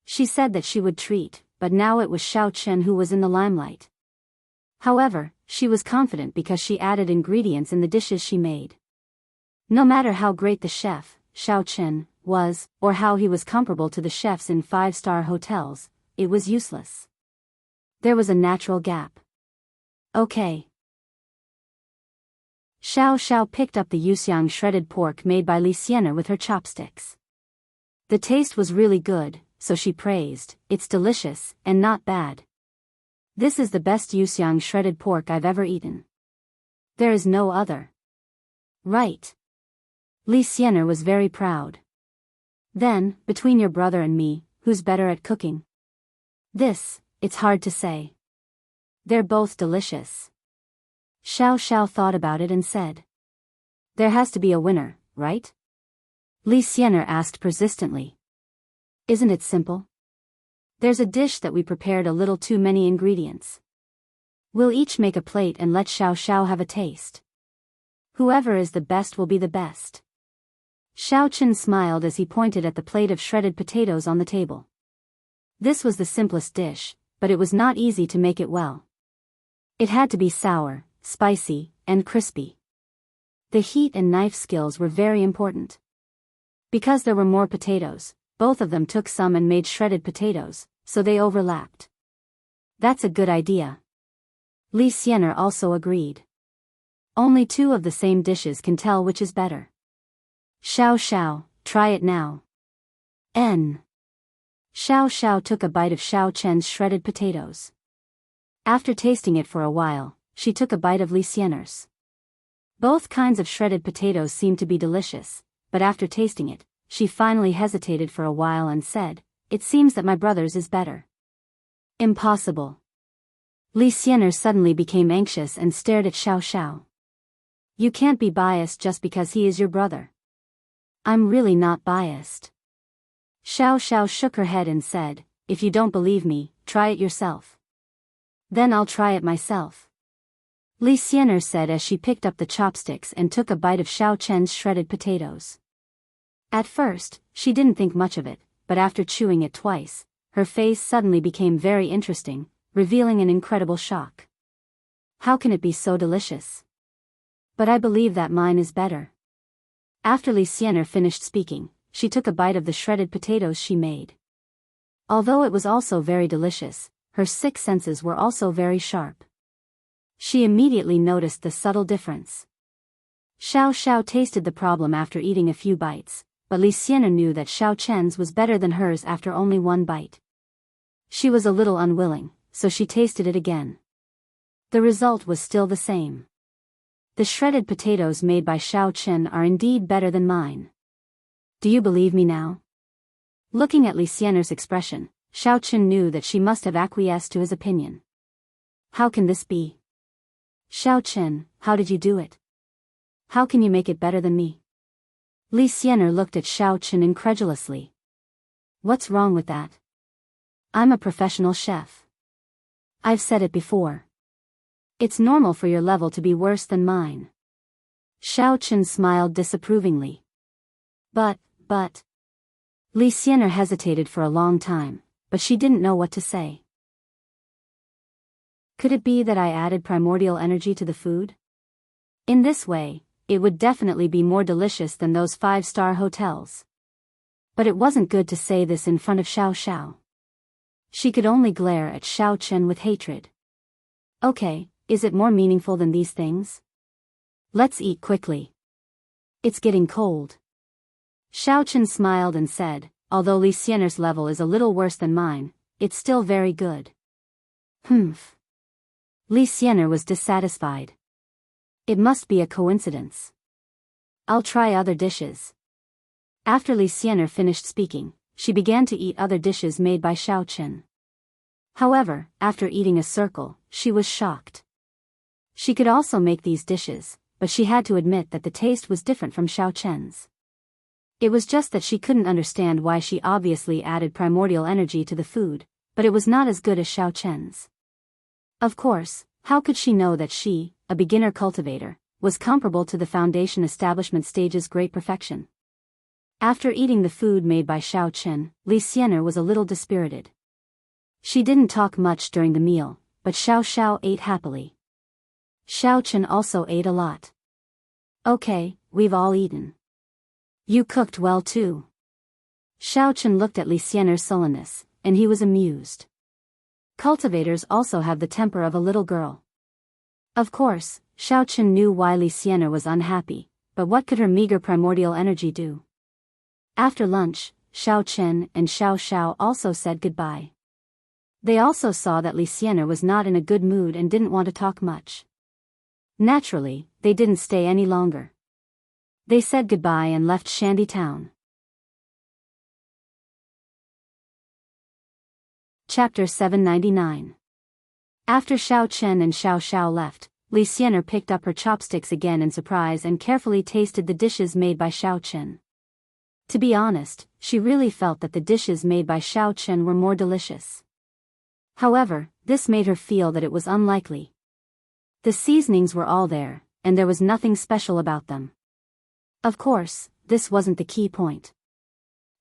She said that she would treat, but now it was Xiao Chen who was in the limelight. However, she was confident because she added ingredients in the dishes she made. No matter how great the chef, Xiao Chen, was, or how he was comparable to the chefs in 5-star hotels, it was useless. There was a natural gap. Okay. Xiao Xiao picked up the yuxiang shredded pork made by Li Xianer with her chopsticks. The taste was really good, so she praised, it's delicious, and not bad. This is the best yuxiang shredded pork I've ever eaten. There is no other. Right. Li Xianer was very proud. Then, between your brother and me, who's better at cooking? It's hard to say. They're both delicious. Xiao Xiao thought about it and said. There has to be a winner, right? Li Xianer asked persistently. Isn't it simple? There's a dish that we prepared a little too many ingredients. We'll each make a plate and let Xiao Xiao have a taste. Whoever is the best will be the best. Xiao Chen smiled as he pointed at the plate of shredded potatoes on the table. This was the simplest dish, but it was not easy to make it well. It had to be sour, spicy, and crispy. The heat and knife skills were very important. Because there were more potatoes, both of them took some and made shredded potatoes, so they overlapped. That's a good idea. Li Xianer also agreed. Only two of the same dishes can tell which is better. Xiao Xiao, try it now. Xiao Xiao took a bite of Xiao Chen's shredded potatoes. After tasting it for a while, she took a bite of Li Xianer's. Both kinds of shredded potatoes seemed to be delicious, but after tasting it, she finally hesitated for a while and said, "It seems that my brother's is better." Impossible. Li Xianer suddenly became anxious and stared at Xiao Xiao. "You can't be biased just because he is your brother." "I'm really not biased." Xiao Xiao shook her head and said, "If you don't believe me, try it yourself." "Then I'll try it myself," Li Xianer said as she picked up the chopsticks and took a bite of Xiao Chen's shredded potatoes. At first, she didn't think much of it, but after chewing it twice, her face suddenly became very interesting, revealing an incredible shock. "How can it be so delicious? But I believe that mine is better." After Li Xianer finished speaking, she took a bite of the shredded potatoes she made. Although it was also very delicious, her six senses were also very sharp. She immediately noticed the subtle difference. Xiao Xiao tasted the problem after eating a few bites, but Li Xianer knew that Xiao Chen's was better than hers after only one bite. She was a little unwilling, so she tasted it again. The result was still the same. The shredded potatoes made by Xiao Chen are indeed better than mine. Do you believe me now? Looking at Li Xianer's expression, Xiao Chen knew that she must have acquiesced to his opinion. How can this be? Xiao Chen, how did you do it? How can you make it better than me? Li Xianer looked at Xiao Chen incredulously. What's wrong with that? I'm a professional chef. I've said it before. It's normal for your level to be worse than mine. Xiao Chen smiled disapprovingly. But. Li Xianer hesitated for a long time, but she didn't know what to say. Could it be that I added primordial energy to the food? In this way, it would definitely be more delicious than those 5-star hotels. But it wasn't good to say this in front of Xiao Xiao. She could only glare at Xiao Chen with hatred. Okay, is it more meaningful than these things? Let's eat quickly. It's getting cold. Xiao Chen smiled and said, although Li Xianer's level is a little worse than mine, it's still very good. Humph. Li Xianer was dissatisfied. It must be a coincidence. I'll try other dishes. After Li Xianer finished speaking, she began to eat other dishes made by Xiao Chen. However, after eating a circle, she was shocked. She could also make these dishes, but she had to admit that the taste was different from Xiao Chen's. It was just that she couldn't understand why she obviously added primordial energy to the food, but it was not as good as Xiao Chen's. Of course, how could she know that she, a beginner cultivator, was comparable to the foundation establishment stage's great perfection? After eating the food made by Xiao Chen, Li Xianer was a little dispirited. She didn't talk much during the meal, but Xiao Xiao ate happily. Xiao Chen also ate a lot. Okay, we've all eaten. You cooked well too. Xiao Chen looked at Li Xianer's sullenness, and he was amused. Cultivators also have the temper of a little girl. Of course, Xiao Chen knew why Li Xianer was unhappy, but what could her meager primordial energy do? After lunch, Xiao Chen and Xiao Xiao also said goodbye. They also saw that Li Xianer was not in a good mood and didn't want to talk much. Naturally, they didn't stay any longer. They said goodbye and left Shandy Town. Chapter 799. After Xiao Chen and Xiao Xiao left, Li Xianer picked up her chopsticks again in surprise and carefully tasted the dishes made by Xiao Chen. To be honest, she really felt that the dishes made by Xiao Chen were more delicious. However, this made her feel that it was unlikely. The seasonings were all there, and there was nothing special about them. Of course, this wasn't the key point.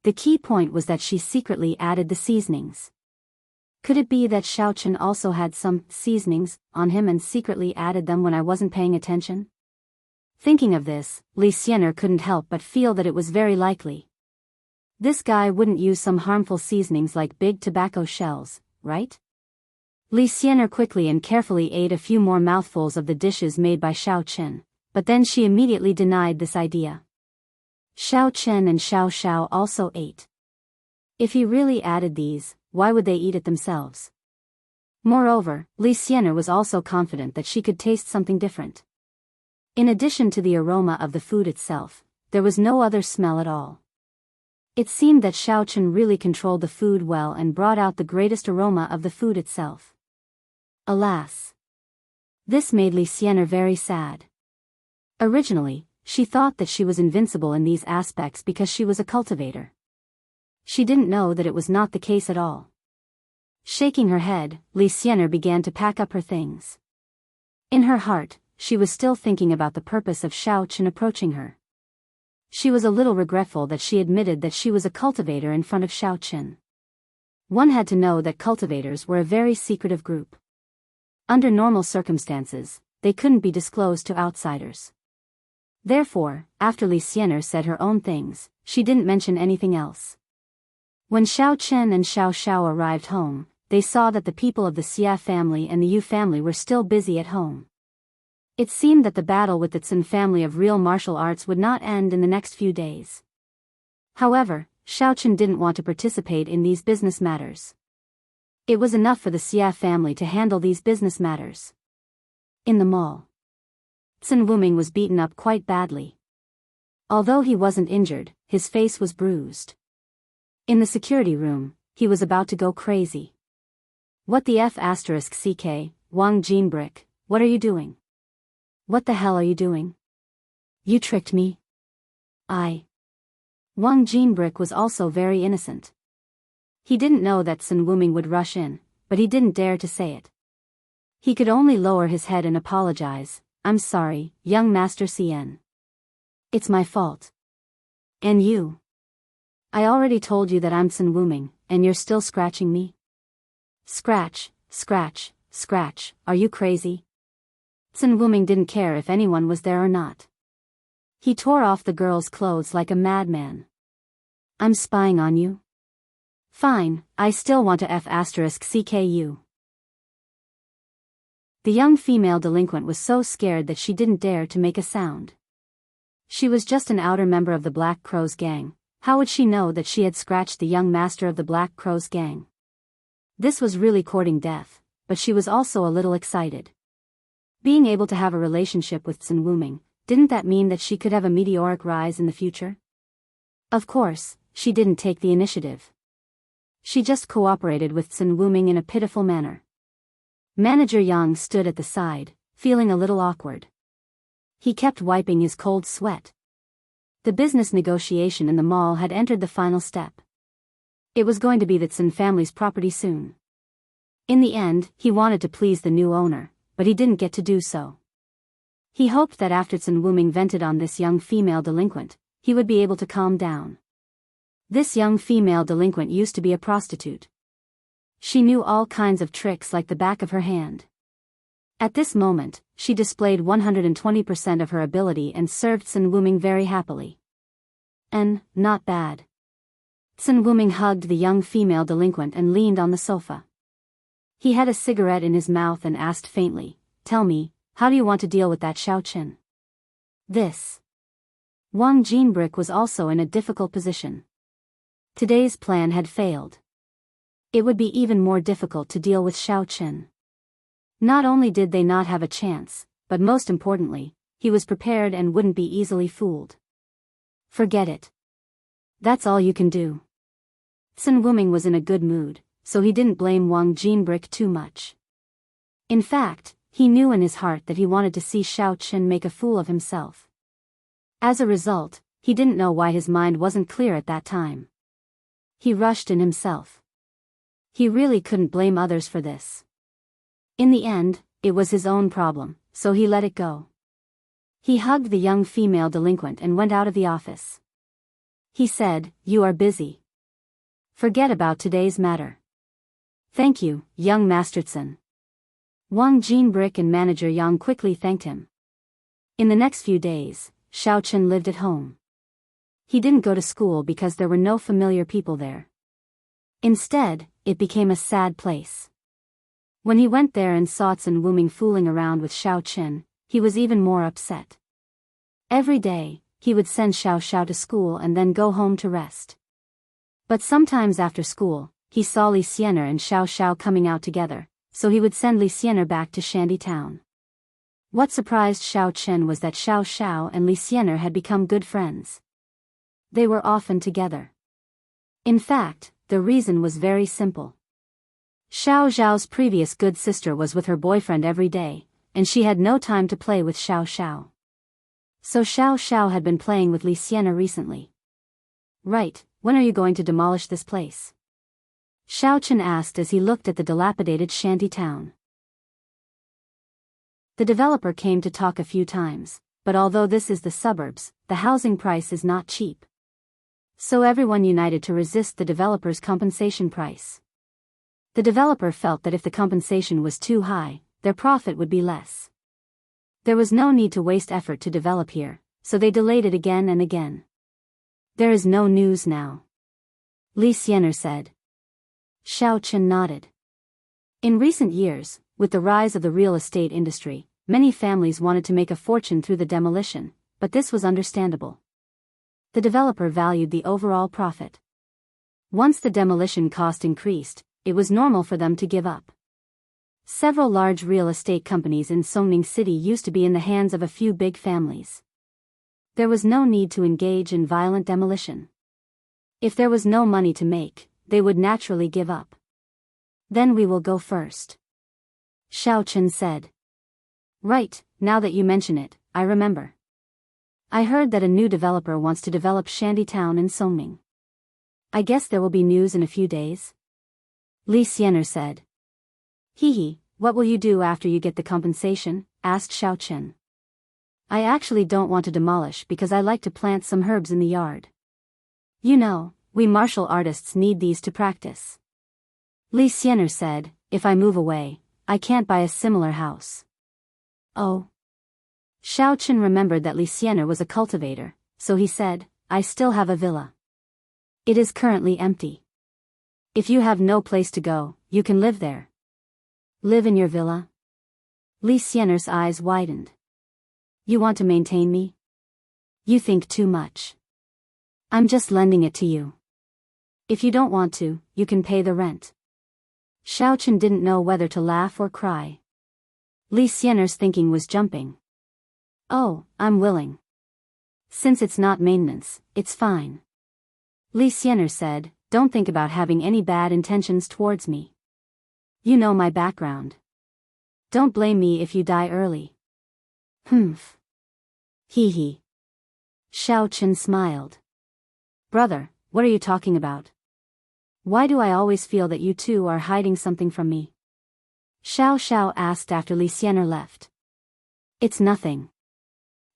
The key point was that she secretly added the seasonings. Could it be that Xiao Chen also had some seasonings on him and secretly added them when I wasn't paying attention? Thinking of this, Li Xianer couldn't help but feel that it was very likely. This guy wouldn't use some harmful seasonings like big tobacco shells, right? Li Xianer quickly and carefully ate a few more mouthfuls of the dishes made by Xiao Chen, but then she immediately denied this idea. Xiao Chen and Xiao Xiao also ate. If he really added these, why would they eat it themselves? Moreover, Li Xianer was also confident that she could taste something different. In addition to the aroma of the food itself, there was no other smell at all. It seemed that Xiao Chen really controlled the food well and brought out the greatest aroma of the food itself. Alas! This made Li Xianer very sad. Originally, she thought that she was invincible in these aspects because she was a cultivator. She didn't know that it was not the case at all. Shaking her head, Li Xianer began to pack up her things. In her heart, she was still thinking about the purpose of Xiao Chen approaching her. She was a little regretful that she admitted that she was a cultivator in front of Xiao Chen. One had to know that cultivators were a very secretive group. Under normal circumstances, they couldn't be disclosed to outsiders. Therefore, after Li Xianer said her own things, she didn't mention anything else. When Xiao Chen and Xiao Xiao arrived home, they saw that the people of the Xia family and the Yu family were still busy at home. It seemed that the battle with the Tsin family of real martial arts would not end in the next few days. However, Xiao Chen didn't want to participate in these business matters. It was enough for the Xia family to handle these business matters. In the mall, Tsin Wuming was beaten up quite badly. Although he wasn't injured, his face was bruised. In the security room, he was about to go crazy. What the F***ck, Wang Jinbrick, what are you doing? What the hell are you doing? You tricked me. Wang Jinbrick was also very innocent. He didn't know that Tsin Wuming would rush in, but he didn't dare to say it. He could only lower his head and apologize. I'm sorry, young Master Cien. It's my fault. And you? I already told you that I'm Tsin Wuming, and you're still scratching me? Scratch, scratch, scratch, are you crazy? Tsin Wuming didn't care if anyone was there or not. He tore off the girl's clothes like a madman. I'm spying on you? Fine, I still want to F***ck you. The young female delinquent was so scared that she didn't dare to make a sound. She was just an outer member of the Black Crow's gang. How would she know that she had scratched the young master of the Black Crow's gang? This was really courting death, but she was also a little excited. Being able to have a relationship with Tsin Wuming, didn't that mean that she could have a meteoric rise in the future? Of course, she didn't take the initiative. She just cooperated with Tsin Wuming in a pitiful manner. Manager Yang stood at the side, feeling a little awkward. He kept wiping his cold sweat. The business negotiation in the mall had entered the final step. It was going to be the Tsin family's property soon. In the end, he wanted to please the new owner, but he didn't get to do so. He hoped that after Tsin Wuming vented on this young female delinquent, he would be able to calm down. This young female delinquent used to be a prostitute. She knew all kinds of tricks like the back of her hand. At this moment, she displayed 120% of her ability and served Tsin Wuming very happily. Not bad. Tsin Wuming hugged the young female delinquent and leaned on the sofa. He had a cigarette in his mouth and asked faintly, "Tell me, how do you want to deal with that Xiao Chen?" Wang Jinbrick was also in a difficult position. Today's plan had failed. It would be even more difficult to deal with Xiao Chen. Not only did they not have a chance, but most importantly, he was prepared and wouldn't be easily fooled. Forget it. That's all you can do. Tsin Wuming was in a good mood, so he didn't blame Wang Jinbrick too much. In fact, he knew in his heart that he wanted to see Xiao Chen make a fool of himself. As a result, he didn't know why his mind wasn't clear at that time. He rushed in himself. He really couldn't blame others for this. In the end, it was his own problem, so he let it go. He hugged the young female delinquent and went out of the office. He said, "You are busy. Forget about today's matter." "Thank you, young Master Tsin." Wang Jinbrick and manager Yang quickly thanked him. In the next few days, Xiao Chen lived at home. He didn't go to school because there were no familiar people there. Instead, it became a sad place. When he went there and saw Tsin Wuming fooling around with Xiao Chen, he was even more upset. Every day, he would send Xiao Xiao to school and then go home to rest. But sometimes after school, he saw Li Xianer and Xiao Xiao coming out together, so he would send Li Xianer back to Shandy Town. What surprised Xiao Chen was that Xiao Xiao and Li Xianer had become good friends. They were often together. In fact, the reason was very simple. Xiao Xiao's previous good sister was with her boyfriend every day, and she had no time to play with Xiao Xiao. So Xiao Xiao had been playing with Li Xianer recently. Right, when are you going to demolish this place? Xiao Chen asked as he looked at the dilapidated shanty town. The developer came to talk a few times, but although this is the suburbs, the housing price is not cheap. So everyone united to resist the developer's compensation price. The developer felt that if the compensation was too high, their profit would be less. There was no need to waste effort to develop here, so they delayed it again and again. There is no news now, Li Xianer said. Xiao Chen nodded. In recent years, with the rise of the real estate industry, many families wanted to make a fortune through the demolition, but this was understandable. The developer valued the overall profit. Once the demolition cost increased, it was normal for them to give up. Several large real estate companies in Songning City used to be in the hands of a few big families. There was no need to engage in violent demolition. If there was no money to make, they would naturally give up. Then we will go first, Xiao Chen said. Right, now that you mention it, I remember. I heard that a new developer wants to develop Shandytown in Songning. I guess there will be news in a few days, Li Xianer said. Hee, what will you do after you get the compensation? Asked Xiao Chen. I actually don't want to demolish because I like to plant some herbs in the yard. You know, we martial artists need these to practice. Li Xianer said, if I move away, I can't buy a similar house. Oh. Xiao Chen remembered that Li Xianer was a cultivator, so he said, I still have a villa. It is currently empty. If you have no place to go, you can live there. Live in your villa? Li Xianer's eyes widened. You want to maintain me? You think too much. I'm just lending it to you. If you don't want to, you can pay the rent. Xiao Chen didn't know whether to laugh or cry. Li Xianer's thinking was jumping. Oh, I'm willing. Since it's not maintenance, it's fine. Li Xianer said, don't think about having any bad intentions towards me. You know my background. Don't blame me if you die early. Humph. Hee. Xiao Chen smiled. Brother, what are you talking about? Why do I always feel that you two are hiding something from me? Xiao Xiao asked after Li Xianer left. It's nothing.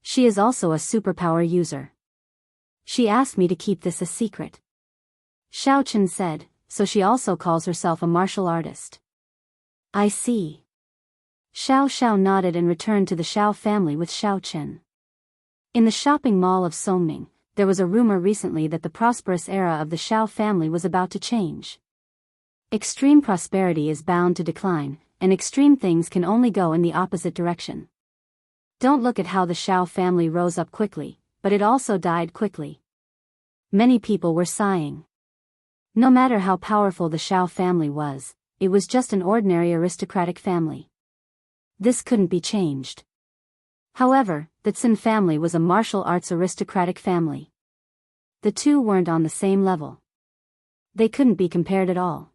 She is also a superpower user. She asked me to keep this a secret. Xiao Chen said, so she also calls herself a martial artist. I see. Xiao Xiao nodded and returned to the Xiao family with Xiao Chen. In the shopping mall of Songning, there was a rumor recently that the prosperous era of the Xiao family was about to change. Extreme prosperity is bound to decline, and extreme things can only go in the opposite direction. Don't look at how the Xiao family rose up quickly, but it also died quickly. Many people were sighing. No matter how powerful the Xiao family was, it was just an ordinary aristocratic family. This couldn't be changed. However, the Tsin family was a martial arts aristocratic family. The two weren't on the same level. They couldn't be compared at all.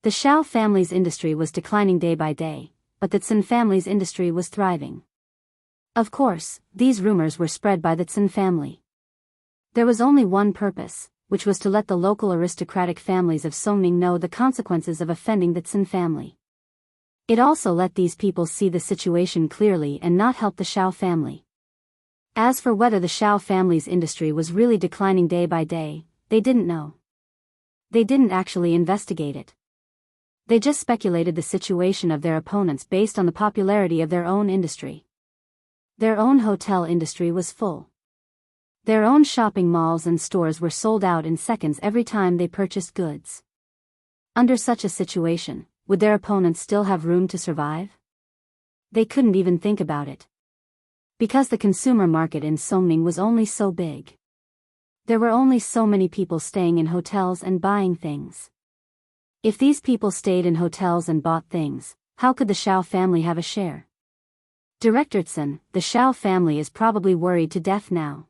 The Xiao family's industry was declining day by day, but the Tsin family's industry was thriving. Of course, these rumors were spread by the Tsin family. There was only one purpose, which was to let the local aristocratic families of Songning know the consequences of offending the Tsin family. It also let these people see the situation clearly and not help the Xiao family. As for whether the Xiao family's industry was really declining day by day, they didn't know. They didn't actually investigate it. They just speculated the situation of their opponents based on the popularity of their own industry. Their own hotel industry was full. Their own shopping malls and stores were sold out in seconds every time they purchased goods. Under such a situation, would their opponents still have room to survive? They couldn't even think about it. Because the consumer market in Songning was only so big. There were only so many people staying in hotels and buying things. If these people stayed in hotels and bought things, how could the Shao family have a share? Director Tsun, the Shao family is probably worried to death now.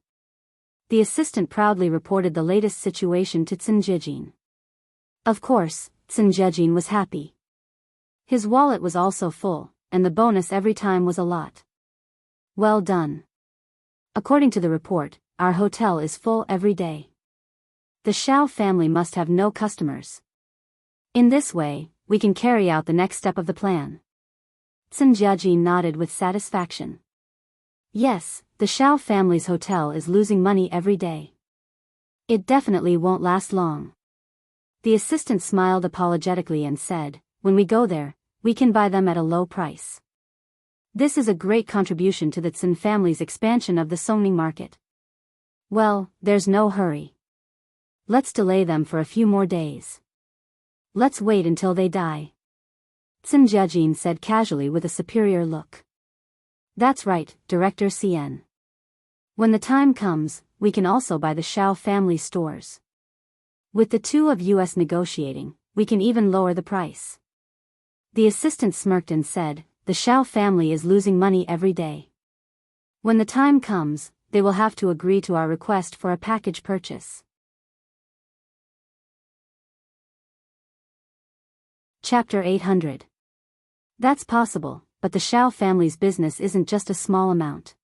The assistant proudly reported the latest situation to Tsun Jijin. Of course, Tsun Jijin was happy. His wallet was also full, and the bonus every time was a lot. Well done. According to the report, our hotel is full every day. The Shao family must have no customers. In this way, we can carry out the next step of the plan. Tsun Jiajin nodded with satisfaction. Yes, the Shao family's hotel is losing money every day. It definitely won't last long. The assistant smiled apologetically and said, when we go there, we can buy them at a low price. This is a great contribution to the Tsun family's expansion of the Songning market. Well, there's no hurry. Let's delay them for a few more days. Let's wait until they die. Tsun Jiajin said casually with a superior look. That's right, Director Cien. When the time comes, we can also buy the Shao family stores. With the two of us negotiating, we can even lower the price. The assistant smirked and said, the Shao family is losing money every day. When the time comes, they will have to agree to our request for a package purchase. Chapter 800. That's possible, but the Shao family's business isn't just a small amount.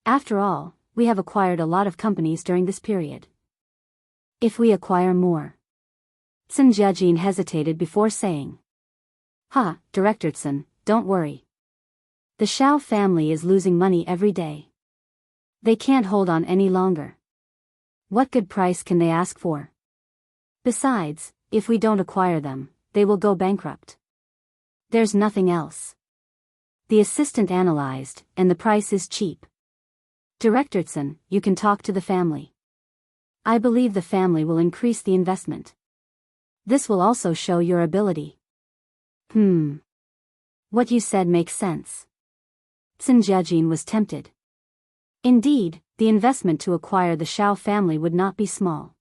After all, we have acquired a lot of companies during this period. If we acquire more. Tsun Jiajin hesitated before saying. Director Tsun, don't worry. The Shao family is losing money every day. They can't hold on any longer. What good price can they ask for? Besides, if we don't acquire them, they will go bankrupt. There's nothing else. The assistant analyzed, and the price is cheap. Director Tsun, you can talk to the family. I believe the family will increase the investment. This will also show your ability. What you said makes sense. Tsun Jiajin was tempted. Indeed, the investment to acquire the Shao family would not be small.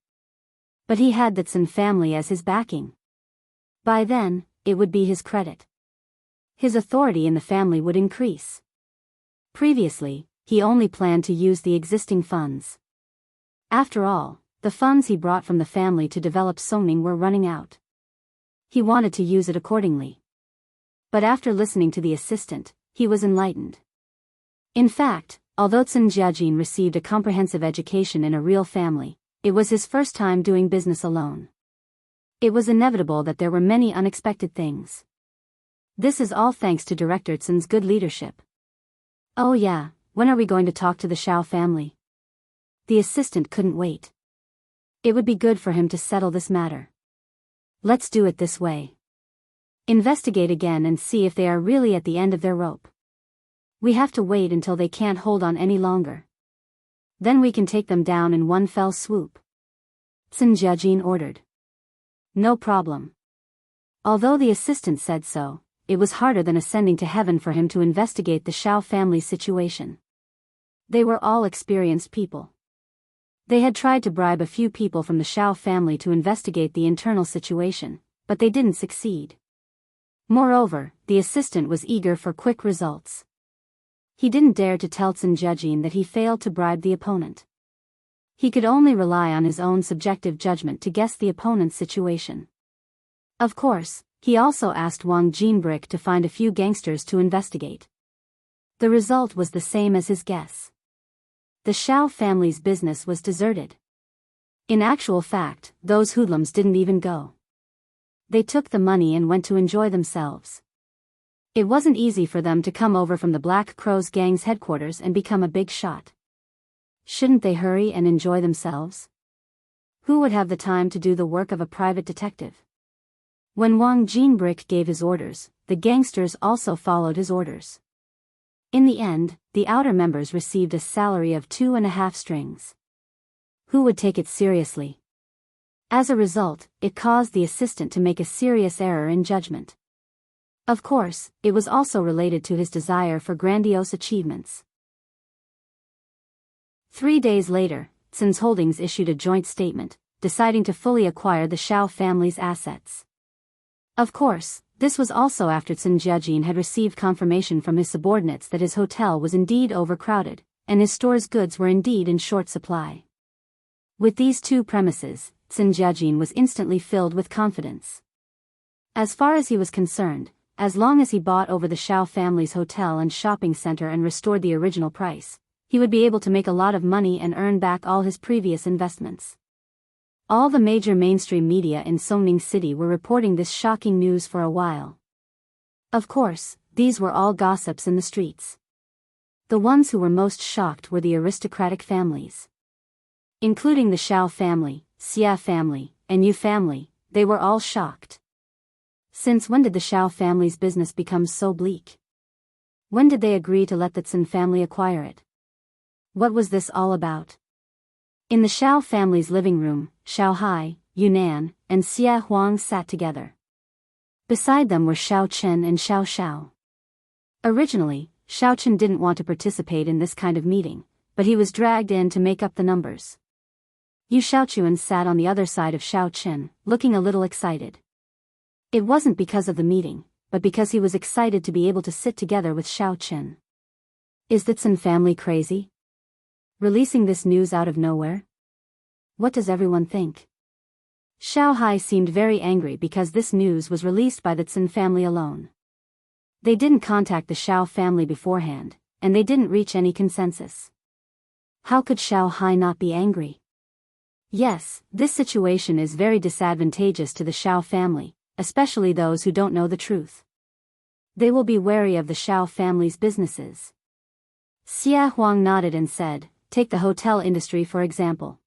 But he had the Tsun family as his backing. By then, it would be his credit. His authority in the family would increase. Previously, he only planned to use the existing funds. After all, the funds he brought from the family to develop Songning were running out. He wanted to use it accordingly. But after listening to the assistant, he was enlightened. In fact, although Tsun Jiajin received a comprehensive education in a real family, it was his first time doing business alone. It was inevitable that there were many unexpected things. This is all thanks to Director Tsun's good leadership. Oh yeah, when are we going to talk to the Shao family? The assistant couldn't wait. It would be good for him to settle this matter. Let's do it this way. Investigate again and see if they are really at the end of their rope. We have to wait until they can't hold on any longer. Then we can take them down in one fell swoop. Tsun Jiajin ordered. No problem. Although the assistant said so, it was harder than ascending to heaven for him to investigate the Shao family's situation. They were all experienced people. They had tried to bribe a few people from the Shao family to investigate the internal situation, but they didn't succeed. Moreover, the assistant was eager for quick results. He didn't dare to tell Tsun Jiajin that he failed to bribe the opponent. He could only rely on his own subjective judgment to guess the opponent's situation. Of course, he also asked Wang Jinbrick to find a few gangsters to investigate. The result was the same as his guess. The Shao family's business was deserted. In actual fact, those hoodlums didn't even go. They took the money and went to enjoy themselves. It wasn't easy for them to come over from the Black Crow's gang's headquarters and become a big shot. Shouldn't they hurry and enjoy themselves? Who would have the time to do the work of a private detective? When Wang Jinbrick gave his orders, the gangsters also followed his orders. In the end, the outer members received a salary of 2.5 strings. Who would take it seriously? As a result, it caused the assistant to make a serious error in judgment. Of course, it was also related to his desire for grandiose achievements. 3 days later, Tsun's Holdings issued a joint statement, deciding to fully acquire the Shao family's assets. Of course, this was also after Sun Jiajin had received confirmation from his subordinates that his hotel was indeed overcrowded, and his store's goods were indeed in short supply. With these two premises, Sun Jiajin was instantly filled with confidence. As far as he was concerned, as long as he bought over the Shao family's hotel and shopping center and restored the original price, he would be able to make a lot of money and earn back all his previous investments. All the major mainstream media in Songning City were reporting this shocking news for a while. Of course, these were all gossips in the streets. The ones who were most shocked were the aristocratic families. Including the Shao family, Xia family, and Yu family, they were all shocked. Since when did the Shao family's business become so bleak? When did they agree to let the Sun family acquire it? What was this all about? In the Shao family's living room, Shao Hai, Yunnan, and Xia Huang sat together. Beside them were Shao Chen and Shao Shao. Originally, Shao Chen didn't want to participate in this kind of meeting, but he was dragged in to make up the numbers. Yu Shaochuan sat on the other side of Shao Chen, looking a little excited. It wasn't because of the meeting, but because he was excited to be able to sit together with Shao Chen. Is the Sun family crazy? Releasing this news out of nowhere? What does everyone think? Shao Hai seemed very angry because this news was released by the Sun family alone. They didn't contact the Shao family beforehand, and they didn't reach any consensus. How could Shao Hai not be angry? Yes, this situation is very disadvantageous to the Shao family, especially those who don't know the truth. They will be wary of the Shao family's businesses. Xia Huang nodded and said, take the hotel industry for example.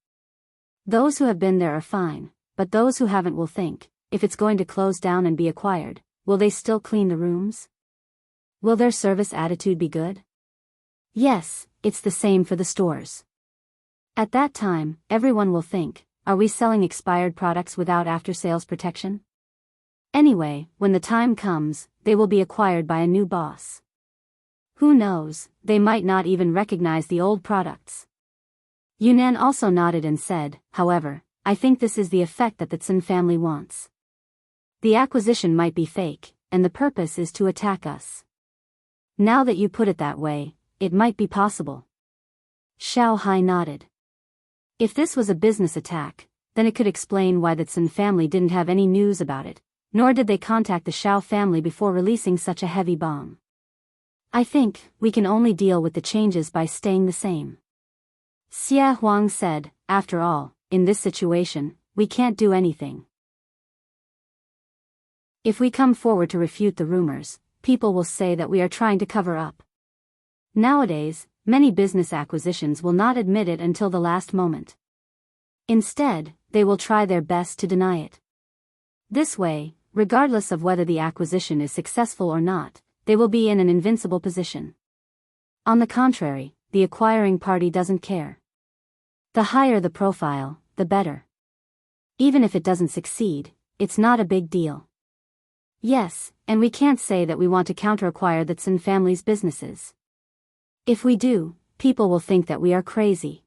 Those who have been there are fine, but those who haven't will think, if it's going to close down and be acquired, will they still clean the rooms? Will their service attitude be good? Yes, it's the same for the stores. At that time, everyone will think, are we selling expired products without after-sales protection? Anyway, when the time comes, they will be acquired by a new boss. Who knows, they might not even recognize the old products. Yunnan also nodded and said, however, I think this is the effect that the Sun family wants. The acquisition might be fake, and the purpose is to attack us. Now that you put it that way, it might be possible. Shao Hai nodded. If this was a business attack, then it could explain why the Sun family didn't have any news about it, nor did they contact the Shao family before releasing such a heavy bomb. I think we can only deal with the changes by staying the same. Xia Huang said, after all, in this situation, we can't do anything. If we come forward to refute the rumors, people will say that we are trying to cover up. Nowadays, many business acquisitions will not admit it until the last moment. Instead, they will try their best to deny it. This way, regardless of whether the acquisition is successful or not, they will be in an invincible position. On the contrary, the acquiring party doesn't care. The higher the profile, the better. Even if it doesn't succeed, it's not a big deal. Yes, and we can't say that we want to counter-acquire the Sun family's businesses. If we do, people will think that we are crazy.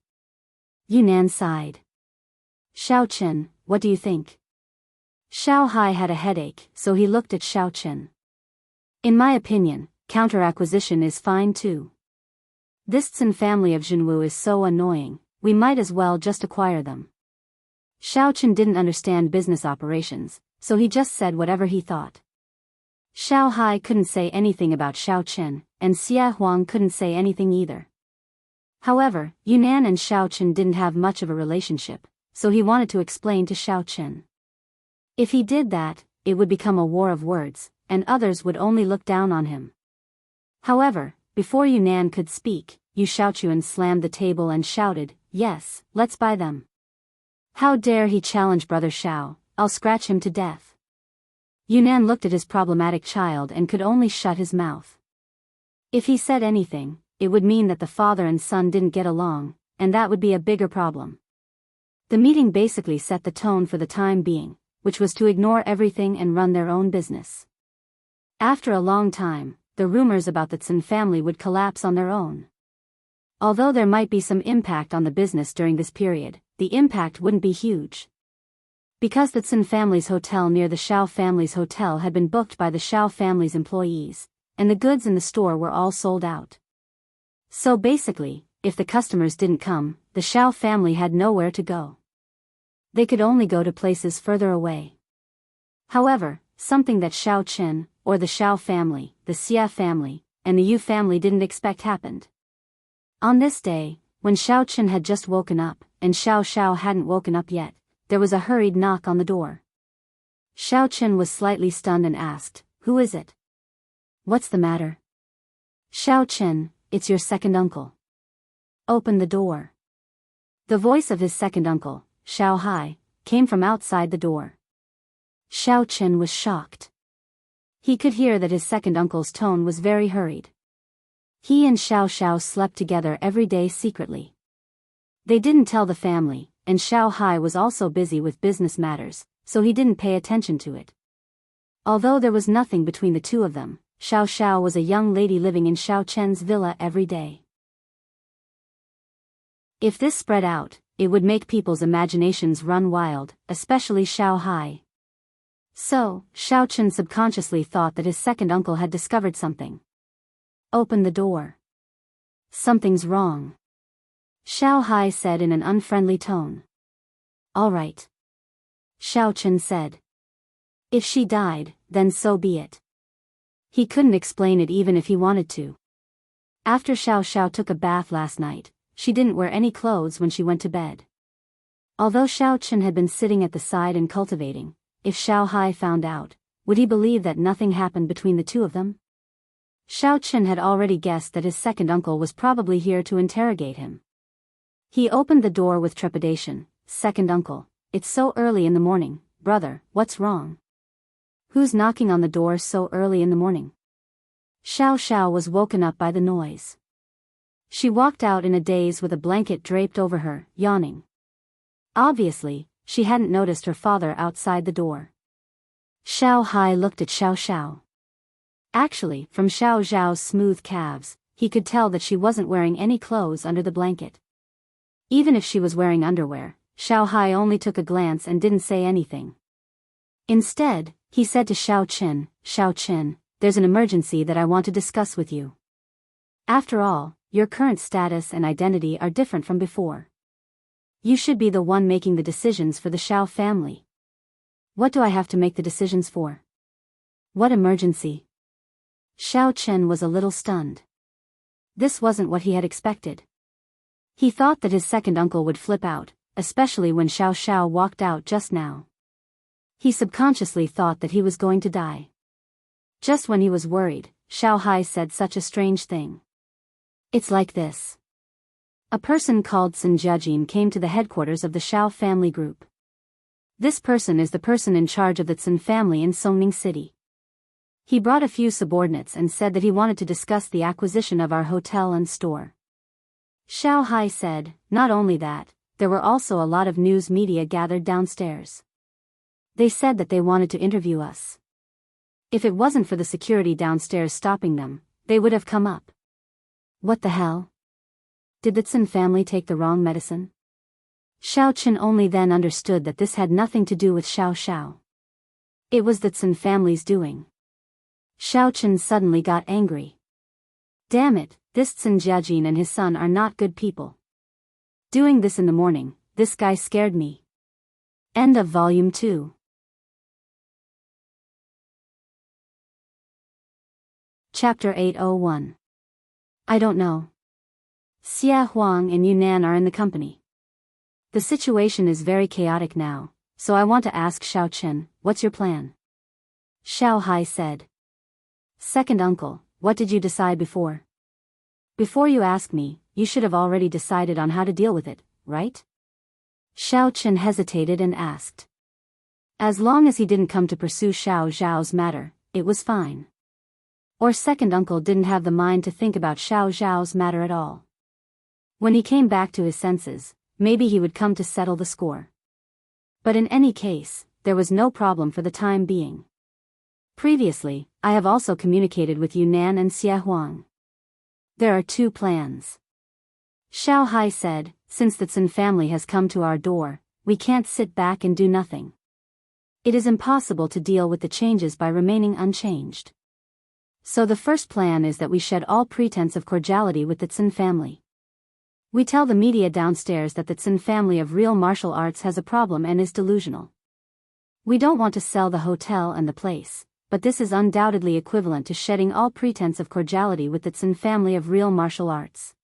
Yunnan sighed. Shao Chen, what do you think? Shao Hai had a headache, so he looked at Shao Chen. In my opinion, counter-acquisition is fine too. This Sun family of Jinwu is so annoying, we might as well just acquire them. Shao Chen didn't understand business operations, so he just said whatever he thought. Shao Hai couldn't say anything about Shao Chen, and Xia Huang couldn't say anything either. However, Yunnan and Shao Chen didn't have much of a relationship, so he wanted to explain to Shao Chen. If he did that, it would become a war of words, and others would only look down on him. However, before Yunnan could speak, Yu Shaochuan slammed the table and shouted, yes, let's buy them. How dare he challenge Brother Shao, I'll scratch him to death. Yunnan looked at his problematic child and could only shut his mouth. If he said anything, it would mean that the father and son didn't get along, and that would be a bigger problem. The meeting basically set the tone for the time being, which was to ignore everything and run their own business. After a long time, the rumors about the Sun family would collapse on their own. Although there might be some impact on the business during this period, the impact wouldn't be huge. Because the Tsin family's hotel near the Shao family's hotel had been booked by the Shao family's employees, and the goods in the store were all sold out. So basically, if the customers didn't come, the Shao family had nowhere to go. They could only go to places further away. However, something that Shao Chen, or the Shao family, the Xia family, and the Yu family didn't expect happened. On this day, when Shao Chen had just woken up, and Xiao Xiao hadn't woken up yet, there was a hurried knock on the door. Shao Chen was slightly stunned and asked, "Who is it?" "What's the matter?" "Shao Chen, it's your second uncle." "Open the door." The voice of his second uncle, Shao Hai, came from outside the door. Shao Chen was shocked. He could hear that his second uncle's tone was very hurried. He and Xiao Xiao slept together every day secretly. They didn't tell the family, and Shao Hai was also busy with business matters, so he didn't pay attention to it. Although there was nothing between the two of them, Xiao Xiao was a young lady living in Shao Chen's villa every day. If this spread out, it would make people's imaginations run wild, especially Shao Hai. So, Shao Chen subconsciously thought that his second uncle had discovered something. "Open the door." "Something's wrong," Shao Hai said in an unfriendly tone. "All right," Shao Chen said. "If she died, then so be it." He couldn't explain it even if he wanted to. After Xiao Xiao took a bath last night, she didn't wear any clothes when she went to bed. Although Shao Chen had been sitting at the side and cultivating, if Shao Hai found out, would he believe that nothing happened between the two of them? Shao Chen had already guessed that his second uncle was probably here to interrogate him. He opened the door with trepidation. "Second uncle, it's so early in the morning, brother, what's wrong? Who's knocking on the door so early in the morning?" Xiao Xiao was woken up by the noise. She walked out in a daze with a blanket draped over her, yawning. Obviously, she hadn't noticed her father outside the door. Xiao Hai looked at Xiao Xiao. Actually, from Xiao Xiao's smooth calves, he could tell that she wasn't wearing any clothes under the blanket. Even if she was wearing underwear, Xiao Hai only took a glance and didn't say anything. Instead, he said to Shao Chen, "Shao Chen, there's an emergency that I want to discuss with you. After all, your current status and identity are different from before. You should be the one making the decisions for the Shao family." "What do I have to make the decisions for? What emergency?" Shao Chen was a little stunned. This wasn't what he had expected. He thought that his second uncle would flip out, especially when Xiao Xiao walked out just now. He subconsciously thought that he was going to die. Just when he was worried, Xiao Hai said such a strange thing. "It's like this. A person called Sun Jiajin came to the headquarters of the Shao family group. This person is the person in charge of the Tsin family in Songning City. He brought a few subordinates and said that he wanted to discuss the acquisition of our hotel and store." Xiao Hai said, "Not only that, there were also a lot of news media gathered downstairs. They said that they wanted to interview us. If it wasn't for the security downstairs stopping them, they would have come up." "What the hell? Did the Tsin family take the wrong medicine?" Shao Chen only then understood that this had nothing to do with Xiao Xiao. It was the Tsin family's doing. Shao Chen suddenly got angry. Damn it, this Tsin Jiajin and his son are not good people. Doing this in the morning, this guy scared me. End of Volume 2. Chapter 801. I don't know. Xia Huang and Yunnan are in the company. The situation is very chaotic now, so I want to ask Shao Chen, what's your plan? Xiao Hai said. Second uncle, what did you decide before? Before you ask me, you should have already decided on how to deal with it, right? Xiao Chen hesitated and asked. As long as he didn't come to pursue Xiao Zhao's matter, it was fine. Or second uncle didn't have the mind to think about Xiao Zhao's matter at all. When he came back to his senses, maybe he would come to settle the score. But in any case, there was no problem for the time being. Previously, I have also communicated with Yunnan and Xia Huang. There are two plans. Xiao Hai said, since the Tsin family has come to our door, we can't sit back and do nothing. It is impossible to deal with the changes by remaining unchanged. So the first plan is that we shed all pretense of cordiality with the Tsin family. We tell the media downstairs that the Tsin family of real martial arts has a problem and is delusional. We don't want to sell the hotel and the place, but this is undoubtedly equivalent to shedding all pretense of cordiality with the Tsin family of real martial arts.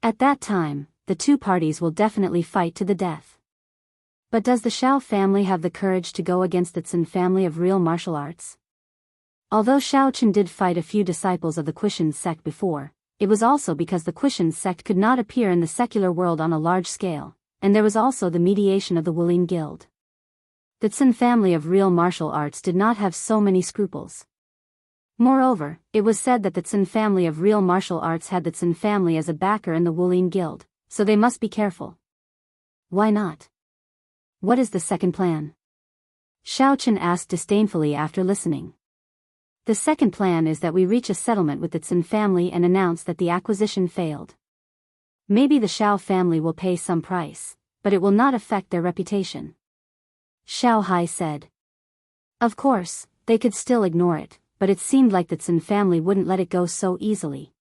At that time, the two parties will definitely fight to the death. But does the Shao family have the courage to go against the Tsin family of real martial arts? Although Shao Chen did fight a few disciples of the Quishan sect before, it was also because the Quishan sect could not appear in the secular world on a large scale, and there was also the mediation of the Wulin Guild. The Tsin family of real martial arts did not have so many scruples. Moreover, it was said that the Tsin family of real martial arts had the Tsin family as a backer in the Wulin Guild, so they must be careful. Why not? What is the second plan? Shao Chen asked disdainfully after listening. The second plan is that we reach a settlement with the Tsin family and announce that the acquisition failed. Maybe the Shao family will pay some price, but it will not affect their reputation. Shao Hai said. Of course, they could still ignore it, but it seemed like the Tsin family wouldn't let it go so easily.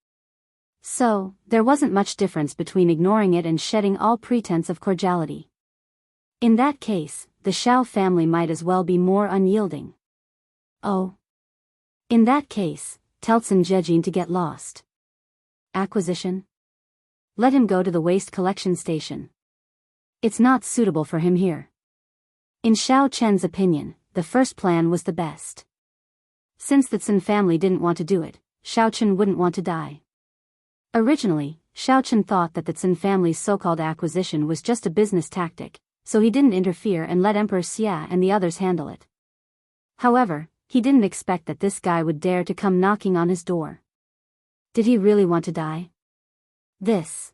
So, there wasn't much difference between ignoring it and shedding all pretense of cordiality. In that case, the Shao family might as well be more unyielding. Oh. In that case, tell Tsin Jejin to get lost. Acquisition? Let him go to the waste collection station. It's not suitable for him here. In Shao Chen's opinion, the first plan was the best. Since the Tsin family didn't want to do it, Shao Chen wouldn't want to die. Originally, Shao Chen thought that the Tsin family's so-called acquisition was just a business tactic, so he didn't interfere and let Emperor Xia and the others handle it. However, he didn't expect that this guy would dare to come knocking on his door. Did he really want to die? This.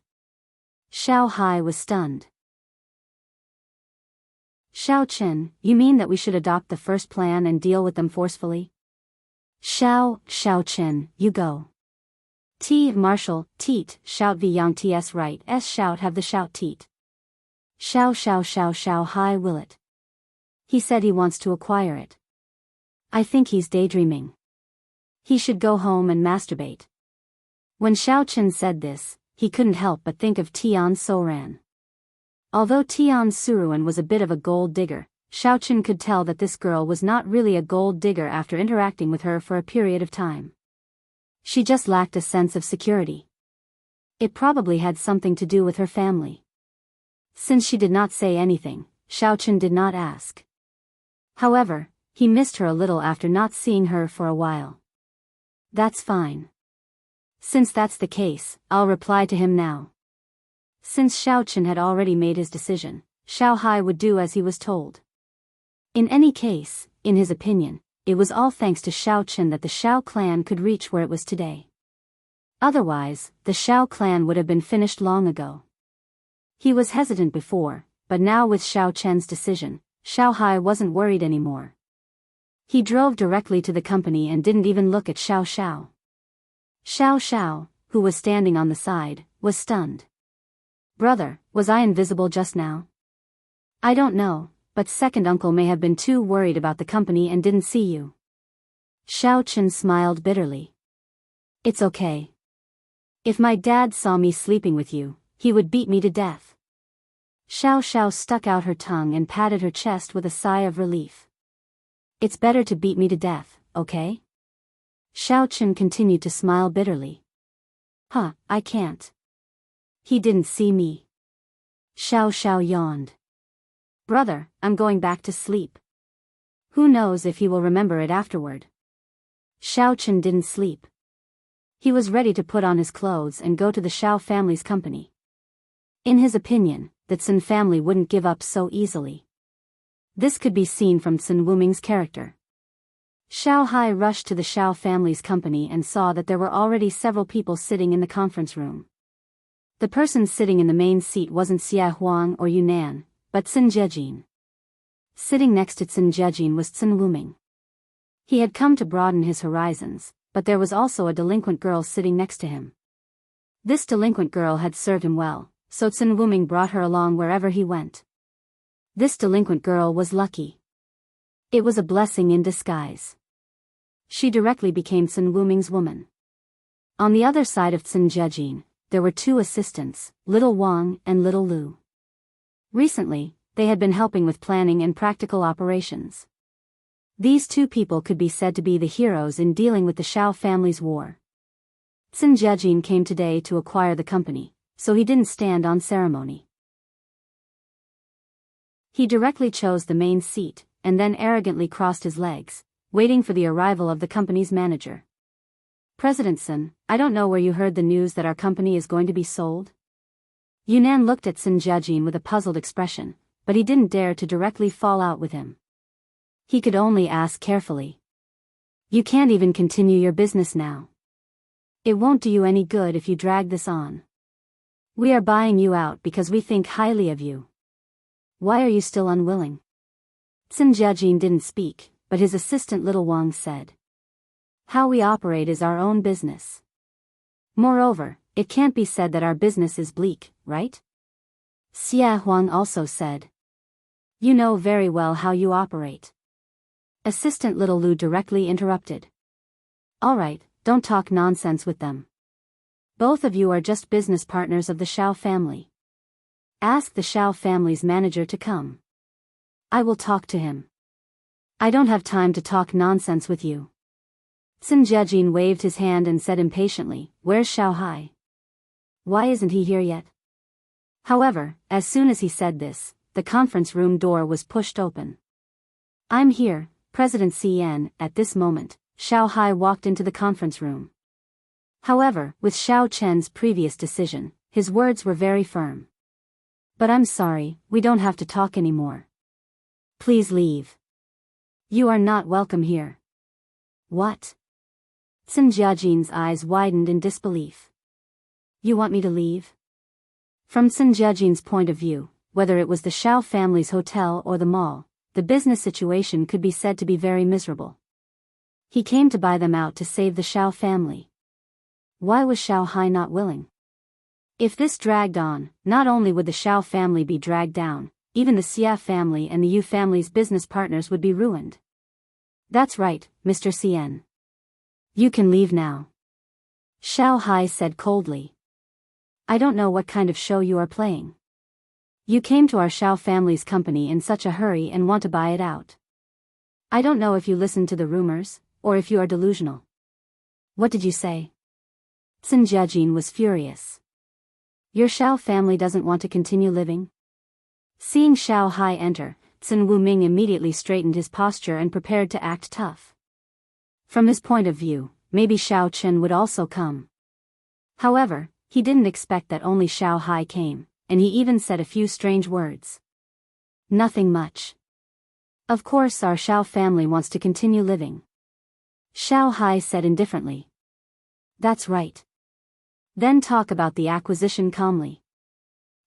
Shao Hai was stunned. Shao Chen, you mean that we should adopt the first plan and deal with them forcefully? Shao Chen, you go. T. Marshal, teat, shout v yang ts right s shout have the shout teat. Shao Hai will it. He said he wants to acquire it. I think he's daydreaming. He should go home and masturbate. When Shao Chen said this, he couldn't help but think of Tian Soran. Although Tian Suruan was a bit of a gold digger, Shao Chen could tell that this girl was not really a gold digger after interacting with her for a period of time. She just lacked a sense of security. It probably had something to do with her family. Since she did not say anything, Shao Chen did not ask. However, he missed her a little after not seeing her for a while. That's fine. Since that's the case, I'll reply to him now. Since Shao Chen had already made his decision, Shao Hai would do as he was told. In any case, in his opinion, it was all thanks to Shao Chen that the Shao clan could reach where it was today. Otherwise, the Shao clan would have been finished long ago. He was hesitant before, but now with Shao Chen's decision, Shao Hai wasn't worried anymore. He drove directly to the company and didn't even look at Xiao Xiao. Xiao Xiao, who was standing on the side, was stunned. Brother, was I invisible just now? I don't know, but second uncle may have been too worried about the company and didn't see you. Shao Chen smiled bitterly. It's okay. If my dad saw me sleeping with you, he would beat me to death. Xiao Xiao stuck out her tongue and patted her chest with a sigh of relief. It's better to beat me to death, okay? Shao Chen continued to smile bitterly. Huh, I can't. He didn't see me. Xiao Xiao yawned. Brother, I'm going back to sleep. Who knows if he will remember it afterward. Shao Chen didn't sleep. He was ready to put on his clothes and go to the Shao family's company. In his opinion, the Tsin family wouldn't give up so easily. This could be seen from Tsin Wuming's character. Shao Hai rushed to the Shao family's company and saw that there were already several people sitting in the conference room. The person sitting in the main seat wasn't Xia Huang or Yunnan, but Tsin Jejin. Sitting next to Tsin Jejin was Tsin Wuming. He had come to broaden his horizons, but there was also a delinquent girl sitting next to him. This delinquent girl had served him well, so Tsin Wuming brought her along wherever he went. This delinquent girl was lucky. It was a blessing in disguise. She directly became Sun Wuming's woman. On the other side of Sun Jejin, there were two assistants, Little Wang and Little Lu. Recently, they had been helping with planning and practical operations. These two people could be said to be the heroes in dealing with the Shao family's war. Sun Jejin came today to acquire the company, so he didn't stand on ceremony. He directly chose the main seat, and then arrogantly crossed his legs, waiting for the arrival of the company's manager. President Sun, I don't know where you heard the news that our company is going to be sold. Yunnan looked at Sun Jejin with a puzzled expression, but he didn't dare to directly fall out with him. He could only ask carefully. You can't even continue your business now. It won't do you any good if you drag this on. We are buying you out because we think highly of you. Why are you still unwilling? Sun Jejin didn't speak, but his assistant Little Wang said. How we operate is our own business. Moreover, it can't be said that our business is bleak, right? Xia Huang also said. You know very well how you operate. Assistant Little Lu directly interrupted. Alright, don't talk nonsense with them. Both of you are just business partners of the Shao family. Ask the Shao family's manager to come. I will talk to him. I don't have time to talk nonsense with you. Sun Jejin waved his hand and said impatiently, Where's Shao Hai? Why isn't he here yet? However, as soon as he said this, the conference room door was pushed open. I'm here, President Cn. At this moment, Shao Hai walked into the conference room. However, with Xiao Chen's previous decision, his words were very firm. But I'm sorry, we don't have to talk anymore. Please leave. You are not welcome here. What? Sun Jejin's eyes widened in disbelief. You want me to leave? From Sun Jejin's point of view, whether it was the Shao family's hotel or the mall, the business situation could be said to be very miserable. He came to buy them out to save the Shao family. Why was Shao Hai not willing? If this dragged on, not only would the Shao family be dragged down, even the Xia family and the Yu family's business partners would be ruined. That's right, Mr. Cn. You can leave now. Shao Hai said coldly. I don't know what kind of show you are playing. You came to our Shao family's company in such a hurry and want to buy it out. I don't know if you listened to the rumors, or if you are delusional. What did you say? Sun Jejin was furious. Your Shao family doesn't want to continue living? Seeing Shao Hai enter, Sun Wuming immediately straightened his posture and prepared to act tough. From his point of view, maybe Xiao Chen would also come. However, he didn't expect that only Shao Hai came, and he even said a few strange words. Nothing much. Of course our Shao family wants to continue living. Shao Hai said indifferently. That's right. Then talk about the acquisition calmly.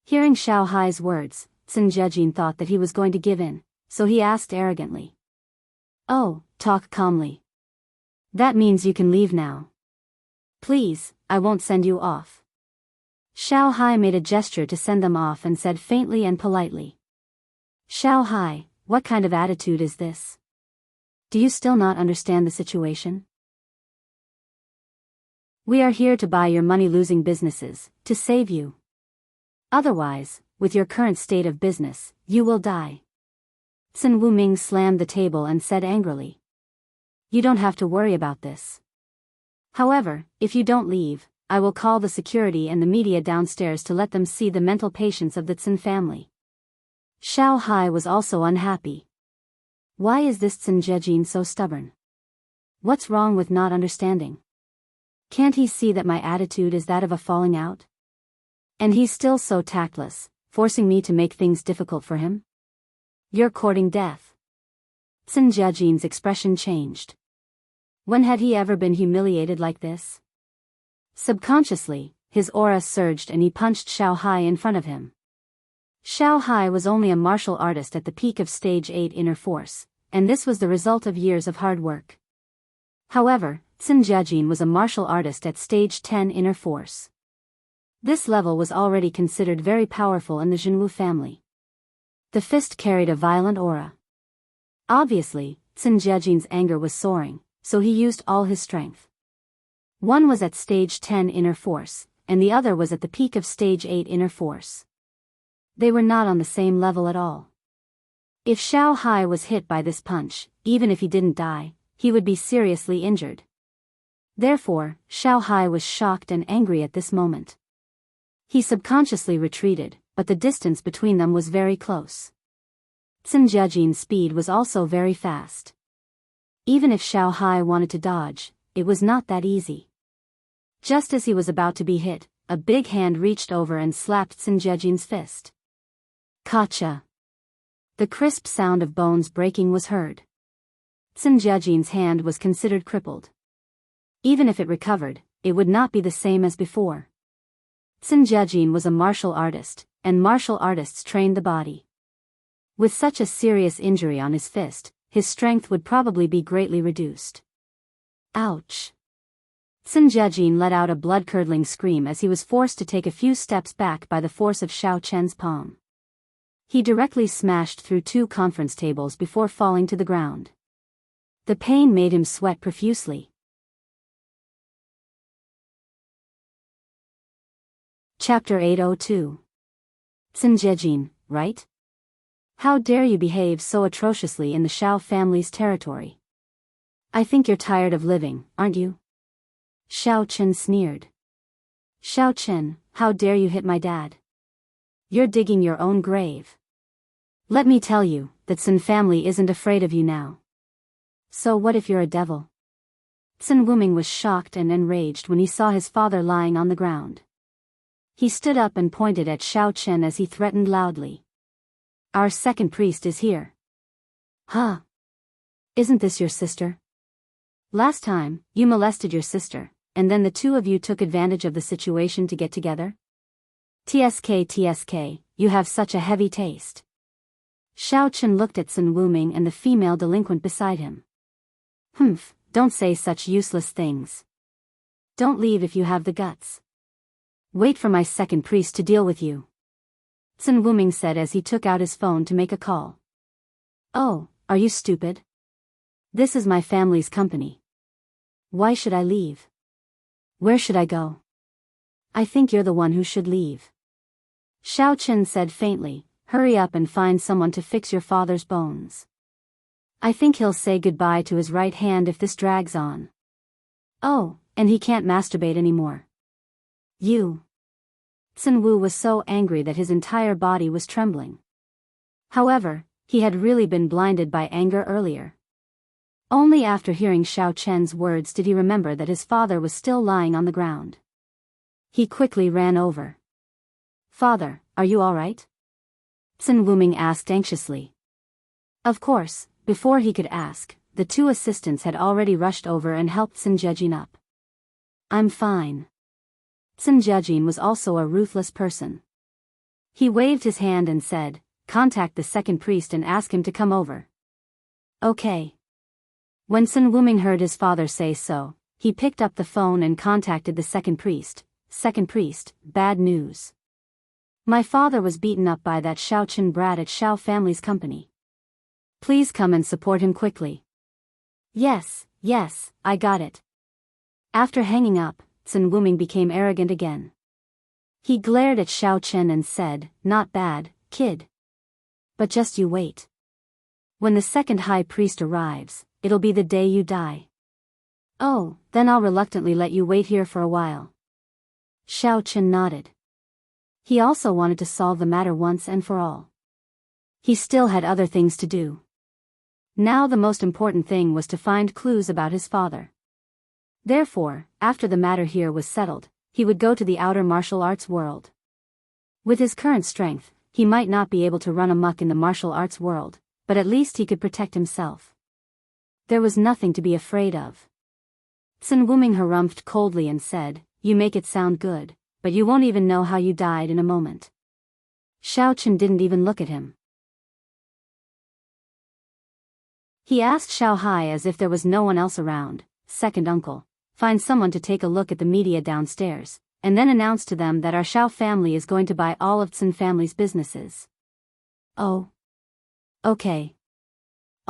Hearing Shao Hai's words, Sun Jejin thought that he was going to give in, so he asked arrogantly. Oh, talk calmly. That means you can leave now. Please, I won't send you off. Shao Hai made a gesture to send them off and said faintly and politely. Shao Hai, what kind of attitude is this? Do you still not understand the situation? We are here to buy your money-losing businesses, to save you. Otherwise, with your current state of business, you will die. Sun Wuming slammed the table and said angrily. You don't have to worry about this. However, if you don't leave, I will call the security and the media downstairs to let them see the mental patients of the Sun family. Shao Hai was also unhappy. Why is this Sun Jejin so stubborn? What's wrong with not understanding? Can't he see that my attitude is that of a falling out? And he's still so tactless, forcing me to make things difficult for him? You're courting death. Sun Jejin's expression changed. When had he ever been humiliated like this? Subconsciously, his aura surged and he punched Shao Hai in front of him. Shao Hai was only a martial artist at the peak of Stage 8 inner force, and this was the result of years of hard work. However, Sun Jejin was a martial artist at Stage 10 inner force. This level was already considered very powerful in the Jinwu family. The fist carried a violent aura. Obviously, Sun Jiejin's anger was soaring, so he used all his strength. One was at stage 10 inner force, and the other was at the peak of stage 8 inner force. They were not on the same level at all. If Xiao Hai was hit by this punch, even if he didn't die, he would be seriously injured. Therefore, Xiao Hai was shocked and angry at this moment. He subconsciously retreated, but the distance between them was very close. Sun Jiejin's speed was also very fast. Even if Xiao Hai wanted to dodge, it was not that easy. Just as he was about to be hit, a big hand reached over and slapped Sun Jiejin's fist. Kacha! The crisp sound of bones breaking was heard. Sun Jiejin's hand was considered crippled. Even if it recovered, it would not be the same as before. Sun Jiejin was a martial artist, and martial artists trained the body. With such a serious injury on his fist, his strength would probably be greatly reduced. Ouch! Sun Jiejin let out a blood-curdling scream as he was forced to take a few steps back by the force of Xiao Chen's palm. He directly smashed through 2 conference tables before falling to the ground. The pain made him sweat profusely. Chapter 802. Sun Jiejin, right? How dare you behave so atrociously in the Xiao family's territory? I think you're tired of living, aren't you? Xiao Chen sneered. Xiao Chen, how dare you hit my dad? You're digging your own grave. Let me tell you, that Sun family isn't afraid of you now. So what if you're a devil? Sun Wuming was shocked and enraged when he saw his father lying on the ground. He stood up and pointed at Xiao Chen as he threatened loudly. Our second priest is here. Huh? Isn't this your sister? Last time, you molested your sister, and then the 2 of you took advantage of the situation to get together? TSK, you have such a heavy taste. Xiao Chen looked at Sun Wuming and the female delinquent beside him. Humph, don't say such useless things. Don't leave if you have the guts. Wait for my second priest to deal with you. Sun Wuming said as he took out his phone to make a call. Oh, are you stupid? This is my family's company. Why should I leave? Where should I go? I think you're the one who should leave. Xiao Chen said faintly, hurry up and find someone to fix your father's bones. I think he'll say goodbye to his right hand if this drags on. Oh, and he can't masturbate anymore. You. Sun Wu was so angry that his entire body was trembling. However, he had really been blinded by anger earlier. Only after hearing Xiao Chen's words did he remember that his father was still lying on the ground. He quickly ran over. Father, are you all right? Sun Wuming asked anxiously. Of course, before he could ask, the 2 assistants had already rushed over and helped Sun Jiejin up. I'm fine. Sun Jiejin was also a ruthless person. He waved his hand and said, contact the second priest and ask him to come over. Okay. When Sun Wuming heard his father say so, he picked up the phone and contacted the second priest. Second priest, bad news. My father was beaten up by that Xiao Chen brat at Xiao family's company. Please come and support him quickly. Yes, I got it. After hanging up, Sun Wuming became arrogant again. He glared at Xiao Chen and said, not bad, kid. But just you wait. When the second high priest arrives, it'll be the day you die. Oh, then I'll reluctantly let you wait here for a while. Xiao Chen nodded. He also wanted to solve the matter once and for all. He still had other things to do. Now the most important thing was to find clues about his father. Therefore, after the matter here was settled, he would go to the outer martial arts world. With his current strength, he might not be able to run amok in the martial arts world, but at least he could protect himself. There was nothing to be afraid of. Sun Wuming harumphed coldly and said, you make it sound good, but you won't even know how you died in a moment. Xiao Chen didn't even look at him. He asked Xiao Hai as if there was no one else around, second uncle, find someone to take a look at the media downstairs, and then announce to them that our Xiao family is going to buy all of Sun family's businesses. Oh. Okay.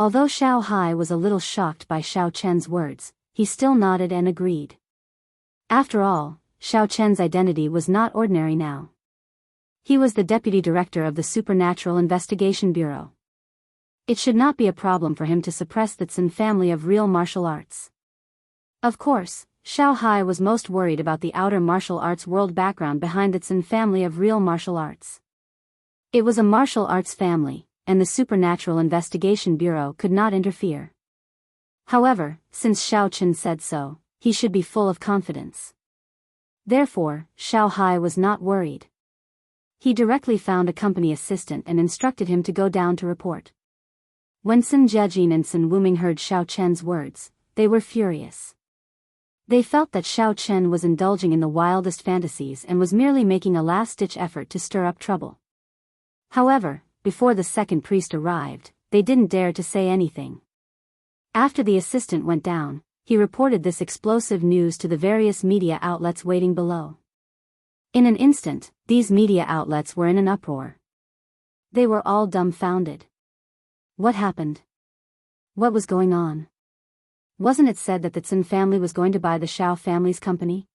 Although Xiao Hai was a little shocked by Xiao Chen's words, he still nodded and agreed. After all, Xiao Chen's identity was not ordinary now. He was the deputy director of the Supernatural Investigation Bureau. It should not be a problem for him to suppress the Tsin family of real martial arts. Of course, Xiao Hai was most worried about the outer martial arts world background behind the Tsin family of real martial arts. It was a martial arts family, and the Supernatural Investigation Bureau could not interfere. However, since Xiao Chen said so, he should be full of confidence. Therefore, Xiao Hai was not worried. He directly found a company assistant and instructed him to go down to report. When Sun Jiajin and Sun Wuming heard Xiao Chen's words, they were furious. They felt that Xiao Chen was indulging in the wildest fantasies and was merely making a last-ditch effort to stir up trouble. However, before the second priest arrived, they didn't dare to say anything. After the assistant went down, he reported this explosive news to the various media outlets waiting below. In an instant, these media outlets were in an uproar. They were all dumbfounded. What happened? What was going on? Wasn't it said that the Tsin family was going to buy the Xiao family's company?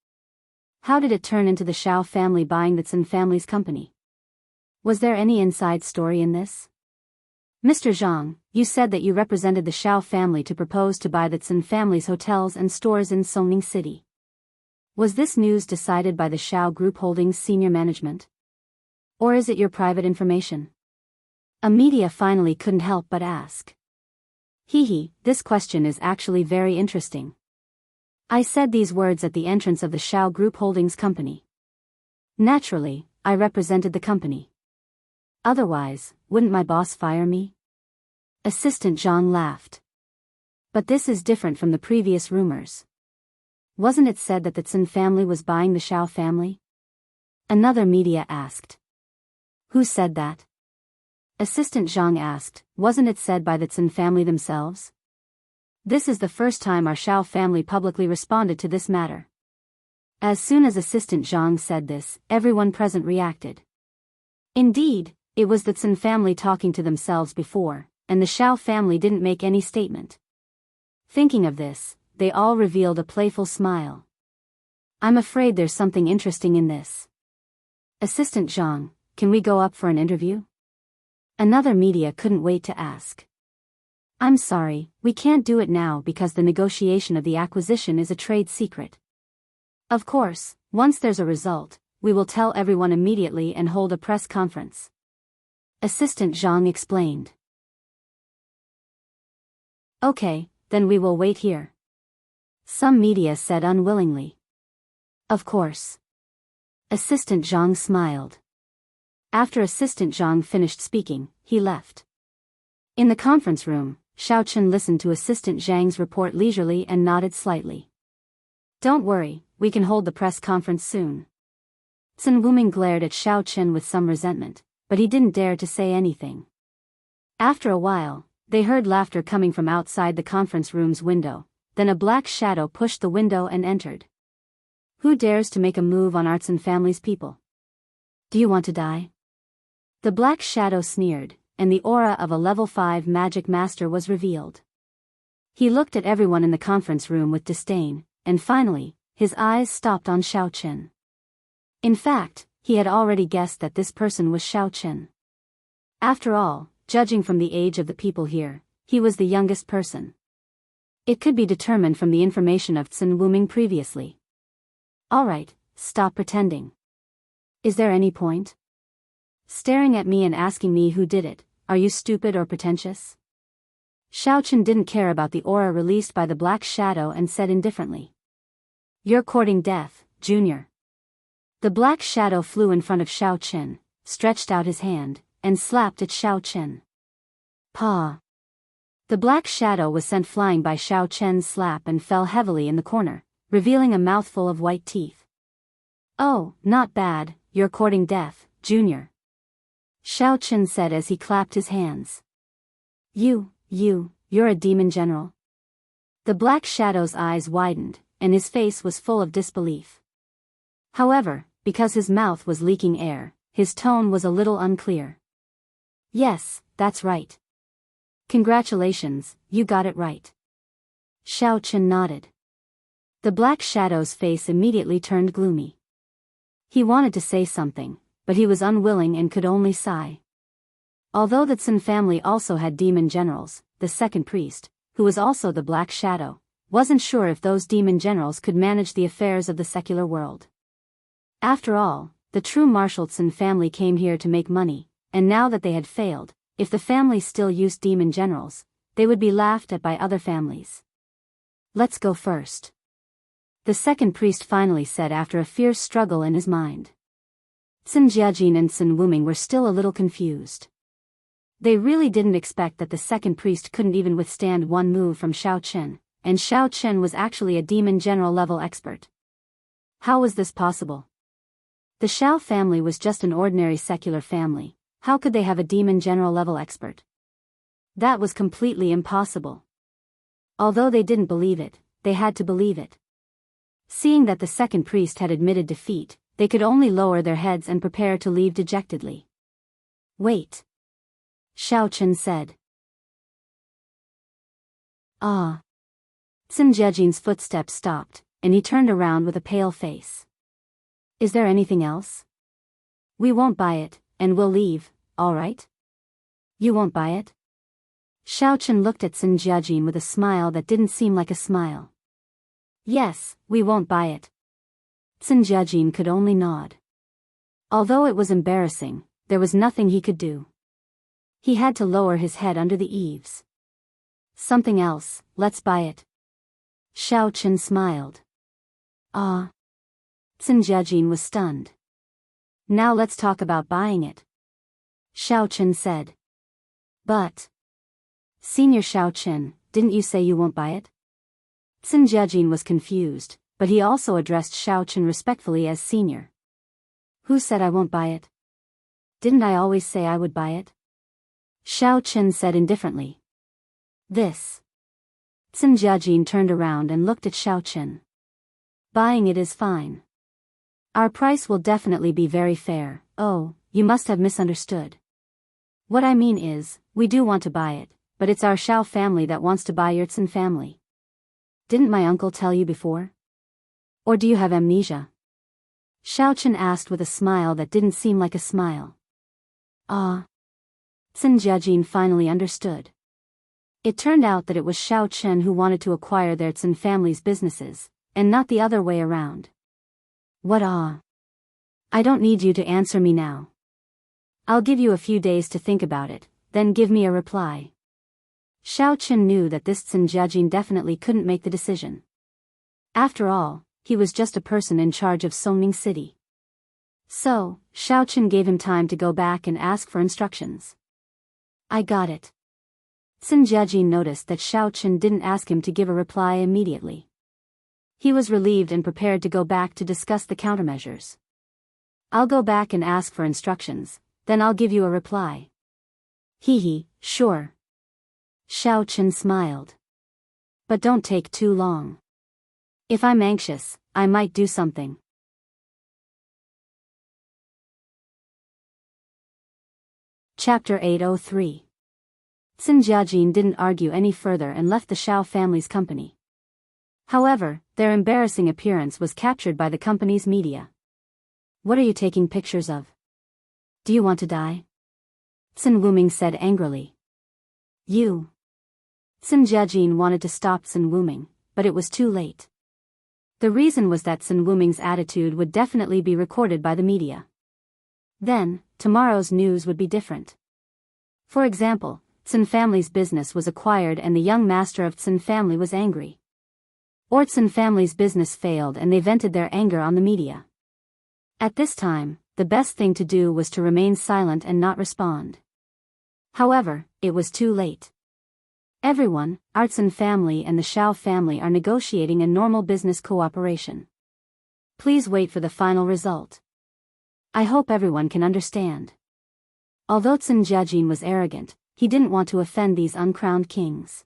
How did it turn into the Xiao family buying the Tsin family's company? Was there any inside story in this? Mr. Zhang, you said that you represented the Xiao family to propose to buy the Tsin family's hotels and stores in Songning City. Was this news decided by the Xiao Group Holdings senior management? Or is it your private information? A media finally couldn't help but ask. This question is actually very interesting. I said these words at the entrance of the Xiao Group Holdings company. Naturally, I represented the company. Otherwise, wouldn't my boss fire me? Assistant Zhang laughed. But this is different from the previous rumors. Wasn't it said that the Tsin family was buying the Xiao family? Another media asked. Who said that? Assistant Zhang asked, wasn't it said by the Tsin family themselves? This is the first time our Xiao family publicly responded to this matter. As soon as Assistant Zhang said this, everyone present reacted. Indeed, it was the Tsin family talking to themselves before, and the Xiao family didn't make any statement. Thinking of this, they all revealed a playful smile. I'm afraid there's something interesting in this. Assistant Zhang, can we go up for an interview? Another media couldn't wait to ask. I'm sorry, we can't do it now because the negotiation of the acquisition is a trade secret. Of course, once there's a result, we will tell everyone immediately and hold a press conference. Assistant Zhang explained. Okay, then we will wait here. Some media said unwillingly. Of course. Assistant Zhang smiled. After Assistant Zhang finished speaking, he left. In the conference room, Xiao Chen listened to Assistant Zhang's report leisurely and nodded slightly. Don't worry, we can hold the press conference soon. Sun Wuming glared at Xiao Chen with some resentment, but he didn't dare to say anything. After a while, they heard laughter coming from outside the conference room's window, then a black shadow pushed the window and entered. Who dares to make a move on Arts and Family's people? Do you want to die? The black shadow sneered, and the aura of a level 5 magic master was revealed. He looked at everyone in the conference room with disdain, and finally, his eyes stopped on Xiao Chen. In fact, he had already guessed that this person was Xiao Chen. After all, judging from the age of the people here, he was the youngest person. It could be determined from the information of Sun Wuming previously. Alright, stop pretending. Is there any point? Staring at me and asking me who did it, are you stupid or pretentious? Xiao Chen didn't care about the aura released by the black shadow and said indifferently. You're courting death, Junior. The black shadow flew in front of Xiao Chen, stretched out his hand, and slapped at Xiao Chen. Paw. The black shadow was sent flying by Xiao Chen's slap and fell heavily in the corner, revealing a mouthful of white teeth. Oh, not bad, you're courting death, Junior. Xiao Chen said as he clapped his hands. You're a demon general? The black shadow's eyes widened, and his face was full of disbelief. However, because his mouth was leaking air, his tone was a little unclear. Yes, that's right. Congratulations, you got it right. Xiao Chen nodded. The Black Shadow's face immediately turned gloomy. He wanted to say something, but he was unwilling and could only sigh. Although the Tsin family also had demon generals, the second priest, who was also the Black Shadow, wasn't sure if those demon generals could manage the affairs of the secular world. After all, the true martial Tsin family came here to make money, and now that they had failed, if the family still used demon generals, they would be laughed at by other families. Let's go first. The second priest finally said after a fierce struggle in his mind. Tsin Jiajin and Tsin Wuming were still a little confused. They really didn't expect that the second priest couldn't even withstand one move from Xiao Chen, and Xiao Chen was actually a demon general level expert. How was this possible? The Xiao family was just an ordinary secular family. How could they have a demon general level expert? That was completely impossible. Although they didn't believe it, they had to believe it. Seeing that the second priest had admitted defeat, they could only lower their heads and prepare to leave dejectedly. Wait. Xiao Chen said. Ah. Tsin Jiajin's footsteps stopped, and he turned around with a pale face. Is there anything else? We won't buy it, and we'll leave, all right? You won't buy it? Xiao Chen looked at Tsin Jiajin with a smile that didn't seem like a smile. Yes, we won't buy it. Tsin Jiajin could only nod. Although it was embarrassing, there was nothing he could do. He had to lower his head under the eaves. Something else, let's buy it. Xiao Chen smiled. Ah. Tsin Jiajin was stunned. Now let's talk about buying it. Xiao Chen said. But. Senior Xiao Chen, didn't you say you won't buy it? Tsin Jiajin was confused, but he also addressed Xiao Chen respectfully as senior. Who said I won't buy it? Didn't I always say I would buy it? Xiao Chen said indifferently. This. Tsin Jiajin turned around and looked at Xiao Chen. Buying it is fine. Our price will definitely be very fair. Oh, you must have misunderstood. What I mean is, we do want to buy it, but it's our Xiao family that wants to buy your Tsin family. Didn't my uncle tell you before? Or do you have amnesia? Xiao Chen asked with a smile that didn't seem like a smile. Ah. Tsin Jiajin finally understood. It turned out that it was Xiao Chen who wanted to acquire their Tsin family's businesses, and not the other way around. What ah? I don't need you to answer me now. I'll give you a few days to think about it, then give me a reply. Xiao Chen knew that this Tsin Jiajin definitely couldn't make the decision. After all, he was just a person in charge of Songning City. So, Xiao Chen gave him time to go back and ask for instructions. I got it. Tsin Jiajin noticed that Xiao Chen didn't ask him to give a reply immediately. He was relieved and prepared to go back to discuss the countermeasures. I'll go back and ask for instructions, then I'll give you a reply. Hee, sure. Xiao Chen smiled. But don't take too long. If I'm anxious, I might do something. Chapter 803. Tsin Jiajin didn't argue any further and left the Xiao family's company. However, their embarrassing appearance was captured by the company's media. What are you taking pictures of? Do you want to die? Tsin Wuming said angrily. You. Tsin Jiajin wanted to stop Tsin Wuming, but it was too late. The reason was that Tsin Wuming's attitude would definitely be recorded by the media. Then, tomorrow's news would be different. For example, Tsin family's business was acquired and the young master of Tsin family was angry. Or Tsin family's business failed and they vented their anger on the media. At this time, the best thing to do was to remain silent and not respond. However, it was too late. Everyone, our Tsin family and the Xiao family are negotiating a normal business cooperation. Please wait for the final result. I hope everyone can understand. Although Tsin Jiajin was arrogant, he didn't want to offend these uncrowned kings.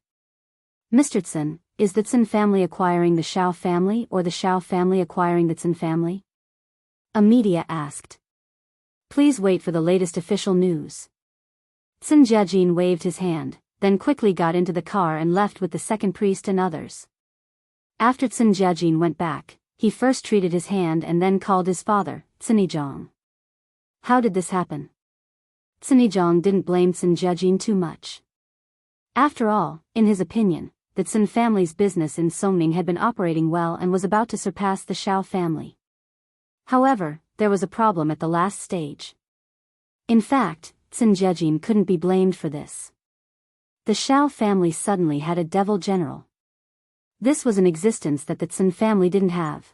Mr. Tsin, is the Tsin family acquiring the Xiao family or the Xiao family acquiring the Tsin family? A media asked. Please wait for the latest official news. Tsin Jiajin waved his hand, then quickly got into the car and left with the second priest and others. After Cin Jiajin went back, he first treated his hand and then called his father, Cinijong. How did this happen? Cinijong didn't blame Cin Jiajin too much. After all, in his opinion, the Cin family's business in Songning had been operating well and was about to surpass the Shao family. However, there was a problem at the last stage. In fact, Cin Jiajin couldn't be blamed for this. The Shao family suddenly had a devil general. This was an existence that the Cin family didn't have.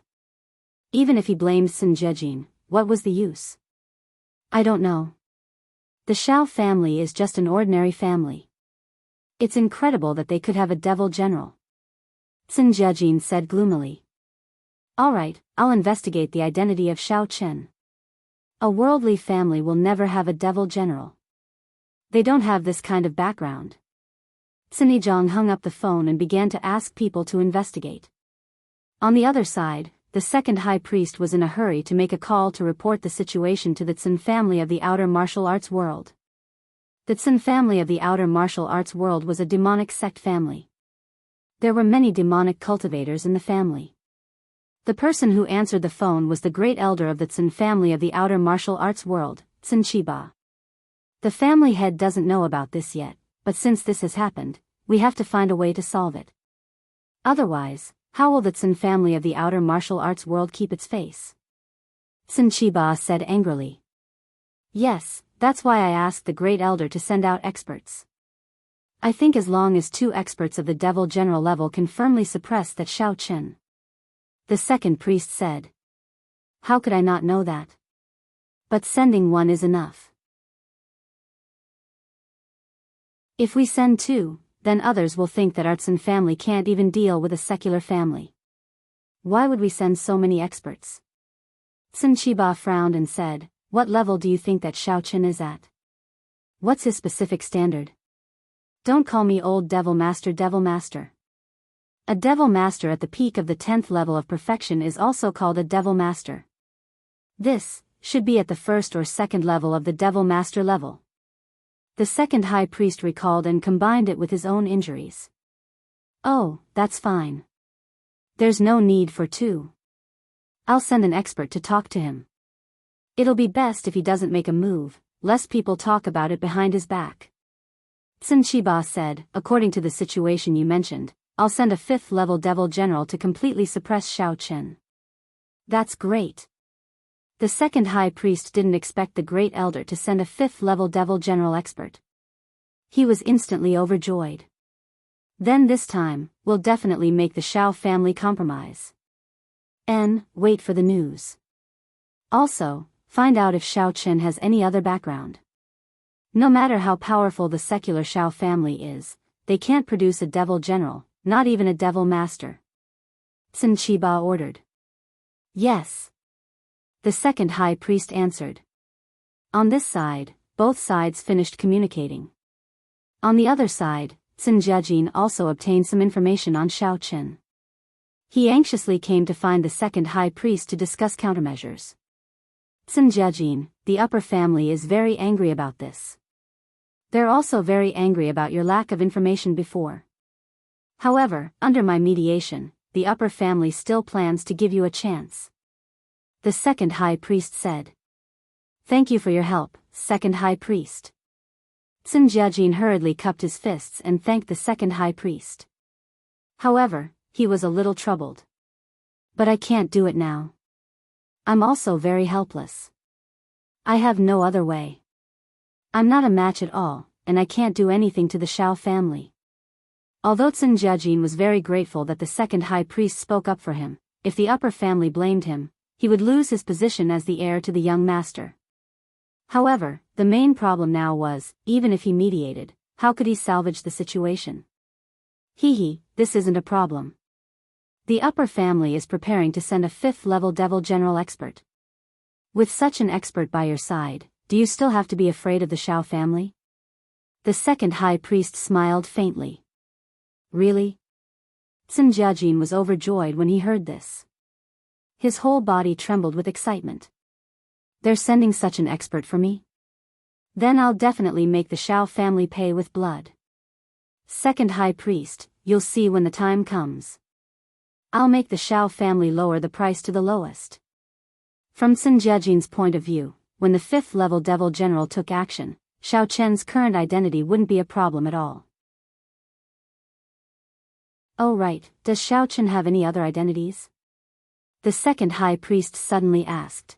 Even if he blamed Cin Jiajin, what was the use? I don't know. The Shao family is just an ordinary family. It's incredible that they could have a devil general. Cin Jiajin said gloomily. Alright, I'll investigate the identity of Shao Chen. A worldly family will never have a devil general. They don't have this kind of background. Cinijong hung up the phone and began to ask people to investigate. On the other side, the second high priest was in a hurry to make a call to report the situation to the Cin family of the outer martial arts world. The Cin family of the outer martial arts world was a demonic sect family. There were many demonic cultivators in the family. The person who answered the phone was the great elder of the Cin family of the outer martial arts world, Cin Chiba. The family head doesn't know about this yet, but since this has happened, we have to find a way to solve it. Otherwise, how will the Cin family of the outer martial arts world keep its face? Cin Chiba said angrily. Yes, that's why I asked the great elder to send out experts. I think as long as 2 experts of the devil general level can firmly suppress that Shao Chen. The second priest said. How could I not know that? But sending 1 is enough. If we send 2, then others will think that our Cin family can't even deal with a secular family. Why would we send so many experts? Cin Chiba frowned and said, what level do you think that Shao Chen is at? What's his specific standard? Don't call me old devil master devil master. A devil master at the peak of the 10th level of perfection is also called a devil master. This should be at the 1st or 2nd level of the devil master level. The second high priest recalled and combined it with his own injuries. Oh, that's fine. There's no need for 2. I'll send an expert to talk to him. It'll be best if he doesn't make a move, lest people talk about it behind his back. Cin Chiba said, according to the situation you mentioned, I'll send a 5th level devil general to completely suppress Shao Chen. That's great. The second high priest didn't expect the great elder to send a 5th level devil general expert. He was instantly overjoyed. Then this time, we'll definitely make the Shao family compromise. Wait for the news. Also, find out if Shao Chen has any other background. No matter how powerful the secular Shao family is, they can't produce a devil general, not even a devil master. Cin Chiba ordered. Yes. The second high priest answered. On this side, both sides finished communicating. On the other side, Cin Jiajin also obtained some information on Shao Chen. He anxiously came to find the second high priest to discuss countermeasures. Cin Jiajin, the upper family is very angry about this. They're also very angry about your lack of information before. However, under my mediation, the upper family still plans to give you a chance. The second high priest said. Thank you for your help, second high priest. Cin Jiajin hurriedly cupped his fists and thanked the second high priest. However, he was a little troubled. But I can't do it now. I'm also very helpless. I have no other way. I'm not a match at all, and I can't do anything to the Shao family. Although Cin Jiajin was very grateful that the second high priest spoke up for him, if the upper family blamed him, he would lose his position as the heir to the young master. However, the main problem now was, even if he mediated, how could he salvage the situation? This isn't a problem. The upper family is preparing to send a 5th level devil general expert. With such an expert by your side, do you still have to be afraid of the Shao family? The second high priest smiled faintly. Really? Cin Jiajin was overjoyed when he heard this. His whole body trembled with excitement. They're sending such an expert for me? Then I'll definitely make the Shao family pay with blood. Second High Priest, you'll see when the time comes. I'll make the Shao family lower the price to the lowest. From Sun Jiejin's point of view, when the 5th-level Devil General took action, Shao Chen's current identity wouldn't be a problem at all. Oh right, does Shao Chen have any other identities? The Second High Priest suddenly asked.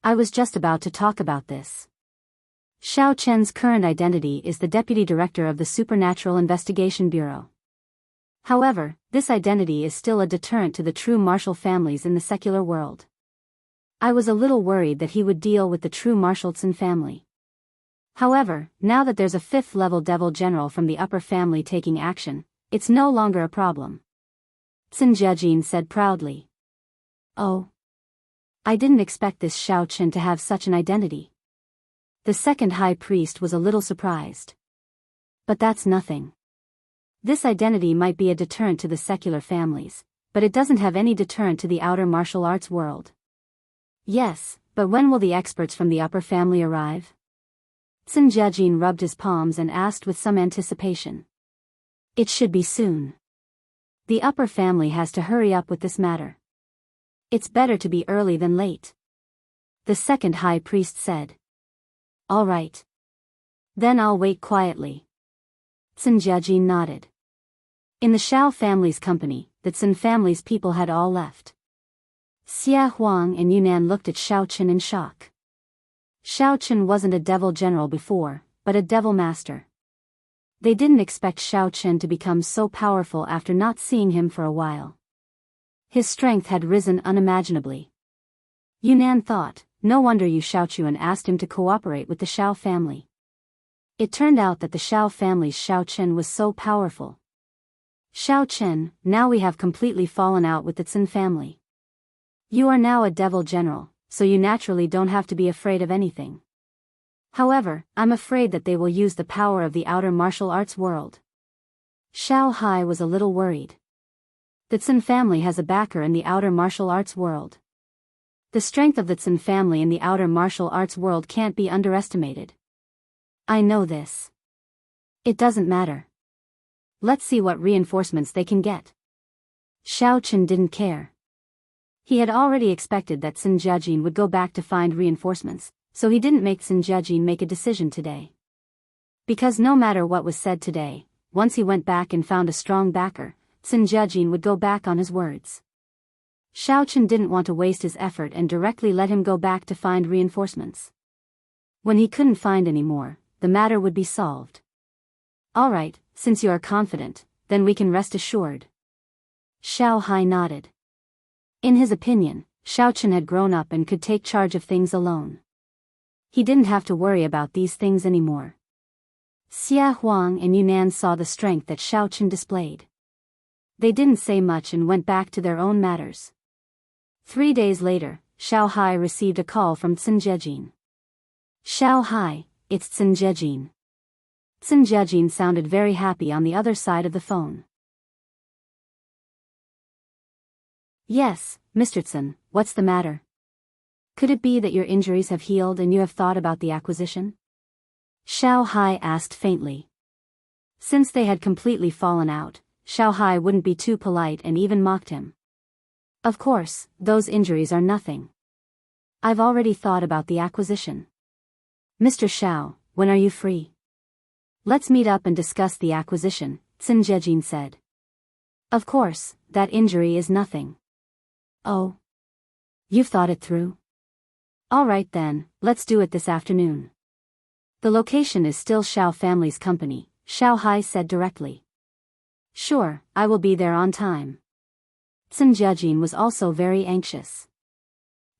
I was just about to talk about this. Shao Chen's current identity is the Deputy Director of the Supernatural Investigation Bureau. However, this identity is still a deterrent to the true martial families in the secular world. I was a little worried that he would deal with the true martial Sun family. However, now that there's a 5th-level Devil General from the upper family taking action, it's no longer a problem. Sun Jiejin said proudly. Oh. I didn't expect this Shao Chen to have such an identity. The Second High Priest was a little surprised. But that's nothing. This identity might be a deterrent to the secular families, but it doesn't have any deterrent to the outer martial arts world. Yes, but when will the experts from the upper family arrive? Sun Jiejin rubbed his palms and asked with some anticipation. It should be soon. The upper family has to hurry up with this matter. It's better to be early than late. The Second High Priest said. All right. Then I'll wait quietly. Sun Jiejin nodded. In the Shao family's company, the Sun family's people had all left. Xia Huang and Yunnan looked at Shao Chen in shock. Shao Chen wasn't a devil general before, but a devil master. They didn't expect Shao Chen to become so powerful after not seeing him for a while. His strength had risen unimaginably. Yunnan thought, no wonder Yu Shaochuan asked him to cooperate with the Shao family. It turned out that the Shao family's Shao Chen was so powerful. Shao Chen, now we have completely fallen out with the Sun family. You are now a devil general, so you naturally don't have to be afraid of anything. However, I'm afraid that they will use the power of the outer martial arts world. Shao Hai was a little worried. The Sun family has a backer in the outer martial arts world. The strength of the Sun family in the outer martial arts world can't be underestimated. I know this. It doesn't matter. Let's see what reinforcements they can get. Shao Chen didn't care. He had already expected that Sun Jiejin would go back to find reinforcements, so he didn't make Sun Jiejin make a decision today. Because no matter what was said today, once he went back and found a strong backer, Sun Jiejin would go back on his words. Shao Chen didn't want to waste his effort and directly let him go back to find reinforcements. When he couldn't find any more, the matter would be solved. All right, since you are confident, then we can rest assured. Shao Hai nodded. In his opinion, Shao Chen had grown up and could take charge of things alone. He didn't have to worry about these things anymore. Xia Huang and Yunnan saw the strength that Shao Chen displayed. They didn't say much and went back to their own matters. 3 days later, Shao Hai received a call from Sun Jiejin. Shao Hai, it's Sun Jiejin. Sun Jiejin sounded very happy on the other side of the phone. Yes, Mr. Sun, what's the matter? Could it be that your injuries have healed and you have thought about the acquisition? Shao Hai asked faintly. Since they had completely fallen out, Shao Hai wouldn't be too polite and even mocked him. Of course, those injuries are nothing. I've already thought about the acquisition. Mr. Shao, when are you free? Let's meet up and discuss the acquisition, Sun Jiejin said. Of course, that injury is nothing. Oh. You've thought it through? All right then, let's do it this afternoon. The location is still Shao family's company, Shao Hai said directly. Sure, I will be there on time. Sun Jiejin was also very anxious.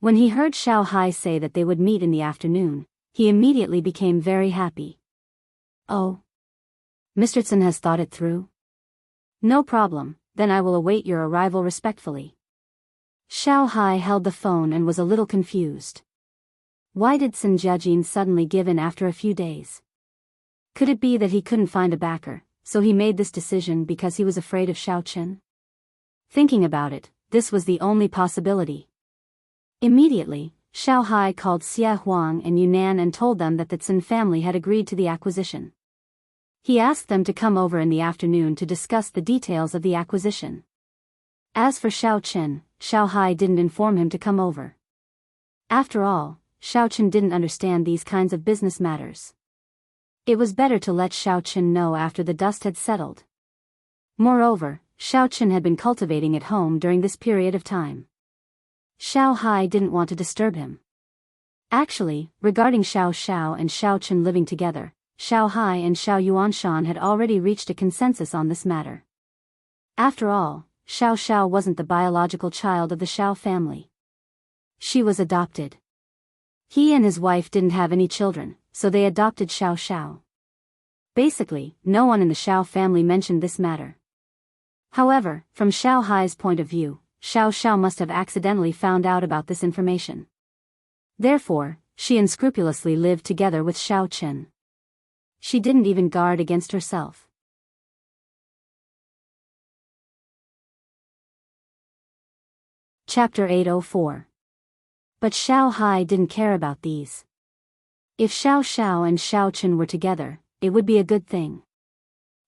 When he heard Shao Hai say that they would meet in the afternoon, he immediately became very happy. Oh. Mr. Sun has thought it through? No problem, then I will await your arrival respectfully. Shao Hai held the phone and was a little confused. Why did Sun Jiejin suddenly give in after a few days? Could it be that he couldn't find a backer, so he made this decision because he was afraid of Shao Chen? Thinking about it, this was the only possibility. Immediately, Shao Hai called Xia Huang and Yunnan and told them that the Sun family had agreed to the acquisition. He asked them to come over in the afternoon to discuss the details of the acquisition. As for Xiao Chen, Xiao Hai didn't inform him to come over. After all, Xiao Chen didn't understand these kinds of business matters. It was better to let Xiao Chen know after the dust had settled. Moreover, Xiao Chen had been cultivating at home during this period of time. Xiao Hai didn't want to disturb him. Actually, regarding Xiao Xiao and Xiao Chen living together, Xiao Hai and Xiao Yuanshan had already reached a consensus on this matter. After all, Xiao Xiao wasn't the biological child of the Xiao family. She was adopted. He and his wife didn't have any children, so they adopted Xiao Xiao. Basically, no one in the Xiao family mentioned this matter. However, from Xiao Hai's point of view, Xiao Xiao must have accidentally found out about this information. Therefore, she unscrupulously lived together with Xiao Chen. She didn't even guard against herself. Chapter 804. But Xiao Hai didn't care about these. If Xiao Xiao and Xiao Chen were together, it would be a good thing.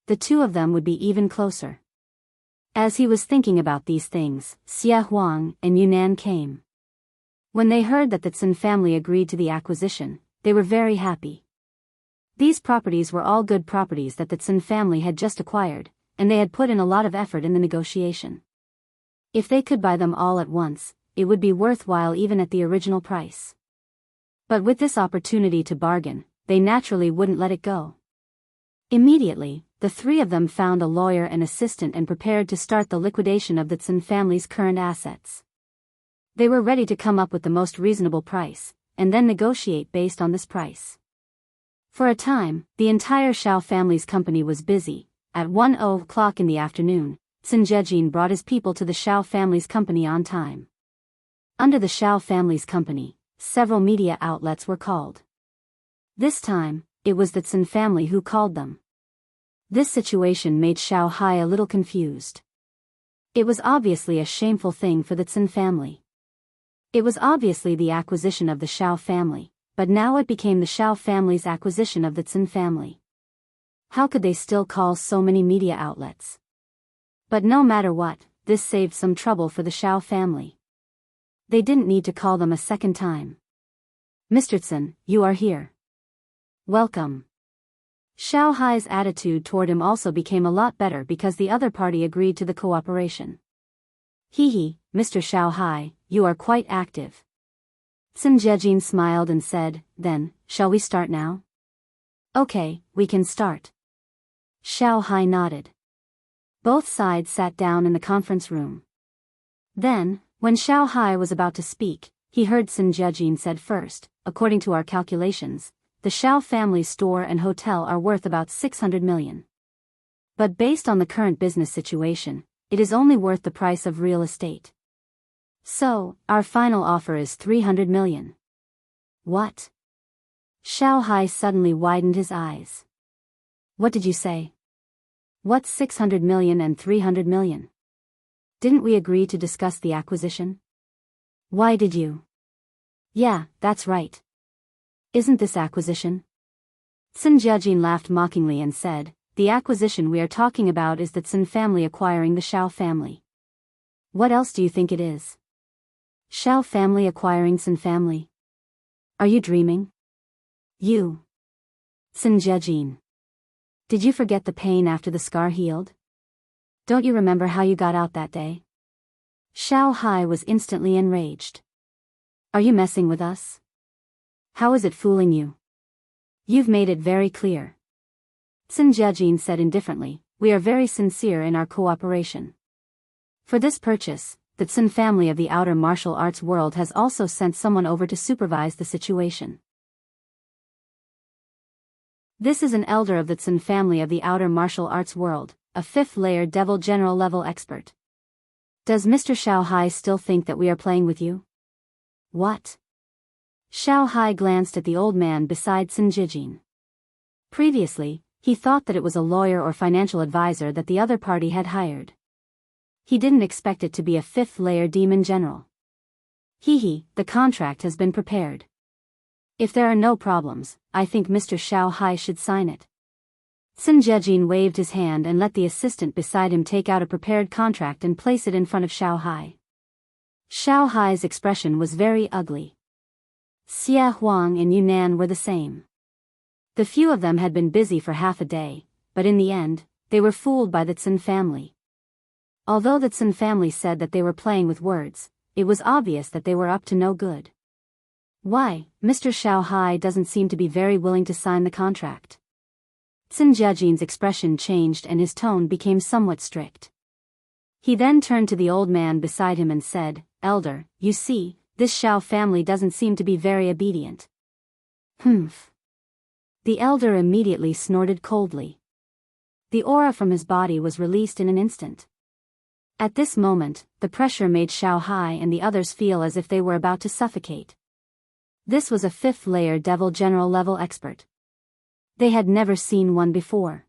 The two of them would be even closer. As he was thinking about these things, Xie Huang and Yunnan came. When they heard that the Tsin family agreed to the acquisition, they were very happy. These properties were all good properties that the Tsin family had just acquired, and they had put in a lot of effort in the negotiation. If they could buy them all at once, it would be worthwhile even at the original price. But with this opportunity to bargain, they naturally wouldn't let it go. Immediately, the three of them found a lawyer and assistant and prepared to start the liquidation of the Tsin family's current assets. They were ready to come up with the most reasonable price, and then negotiate based on this price. For a time, the entire Xiao family's company was busy. At 1:00 in the afternoon, Tsin Zhejin brought his people to the Xiao family's company on time. Under the Xiao family's company, several media outlets were called. This time, it was the Tsin family who called them. This situation made Xiao Hai a little confused. It was obviously a shameful thing for the Tsin family. It was obviously the acquisition of the Xiao family, but now it became the Xiao family's acquisition of the Tsin family. How could they still call so many media outlets? But no matter what, this saved some trouble for the Xiao family. They didn't need to call them a second time. Mr. Tsin, you are here. Welcome. Xiao Hai's attitude toward him also became a lot better because the other party agreed to the cooperation. He, Mr. Xiao Hai, you are quite active. Tsin Zhejin smiled and said, then, shall we start now? Okay, we can start. Xiao Hai nodded. Both sides sat down in the conference room. Then, when Xiao Hai was about to speak, he heard Tsin Zhejin said first, according to our calculations, the Xiao family store and hotel are worth about 600 million. But based on the current business situation, it is only worth the price of real estate. So, our final offer is 300 million. What? Xiao Hai suddenly widened his eyes. What did you say? What's 600 million and 300 million? Didn't we agree to discuss the acquisition? Why did you? Yeah, that's right. Isn't this acquisition? Tsin Zhejin laughed mockingly and said, the acquisition we are talking about is the Tsin family acquiring the Xiao family. What else do you think it is? Xiao family acquiring Tsin family? Are you dreaming? You. Tsin Zhejin. Did you forget the pain after the scar healed? Don't you remember how you got out that day? Xiao Hai was instantly enraged. Are you messing with us? How is it fooling you? You've made it very clear. Tsin Zhejin said indifferently, we are very sincere in our cooperation. For this purchase, the Tsin family of the outer martial arts world has also sent someone over to supervise the situation. This is an elder of the Tsin family of the outer martial arts world, a fifth-layer devil general level expert. Does Mr. Xiao Hai still think that we are playing with you? What? Xiao Hai glanced at the old man beside Tsin Zhejin. Previously, he thought that it was a lawyer or financial advisor that the other party had hired. He didn't expect it to be a fifth-layer demon general. The contract has been prepared. If there are no problems, I think Mr. Xiao Hai should sign it. Sun Jejin waved his hand and let the assistant beside him take out a prepared contract and place it in front of Xiao Hai. Xiao Hai's expression was very ugly. Xia Huang and Yunnan were the same. The few of them had been busy for half a day, but in the end, they were fooled by the Tsun family. Although the Tsun family said that they were playing with words, it was obvious that they were up to no good. Why, Mr. Xiao Hai doesn't seem to be very willing to sign the contract. Sun Jejin's expression changed and his tone became somewhat strict. He then turned to the old man beside him and said, "Elder, you see, this Xiao family doesn't seem to be very obedient." "Humph." The elder immediately snorted coldly. The aura from his body was released in an instant. At this moment, the pressure made Xiao Hai and the others feel as if they were about to suffocate. This was a fifth-layer devil general level expert. They had never seen one before.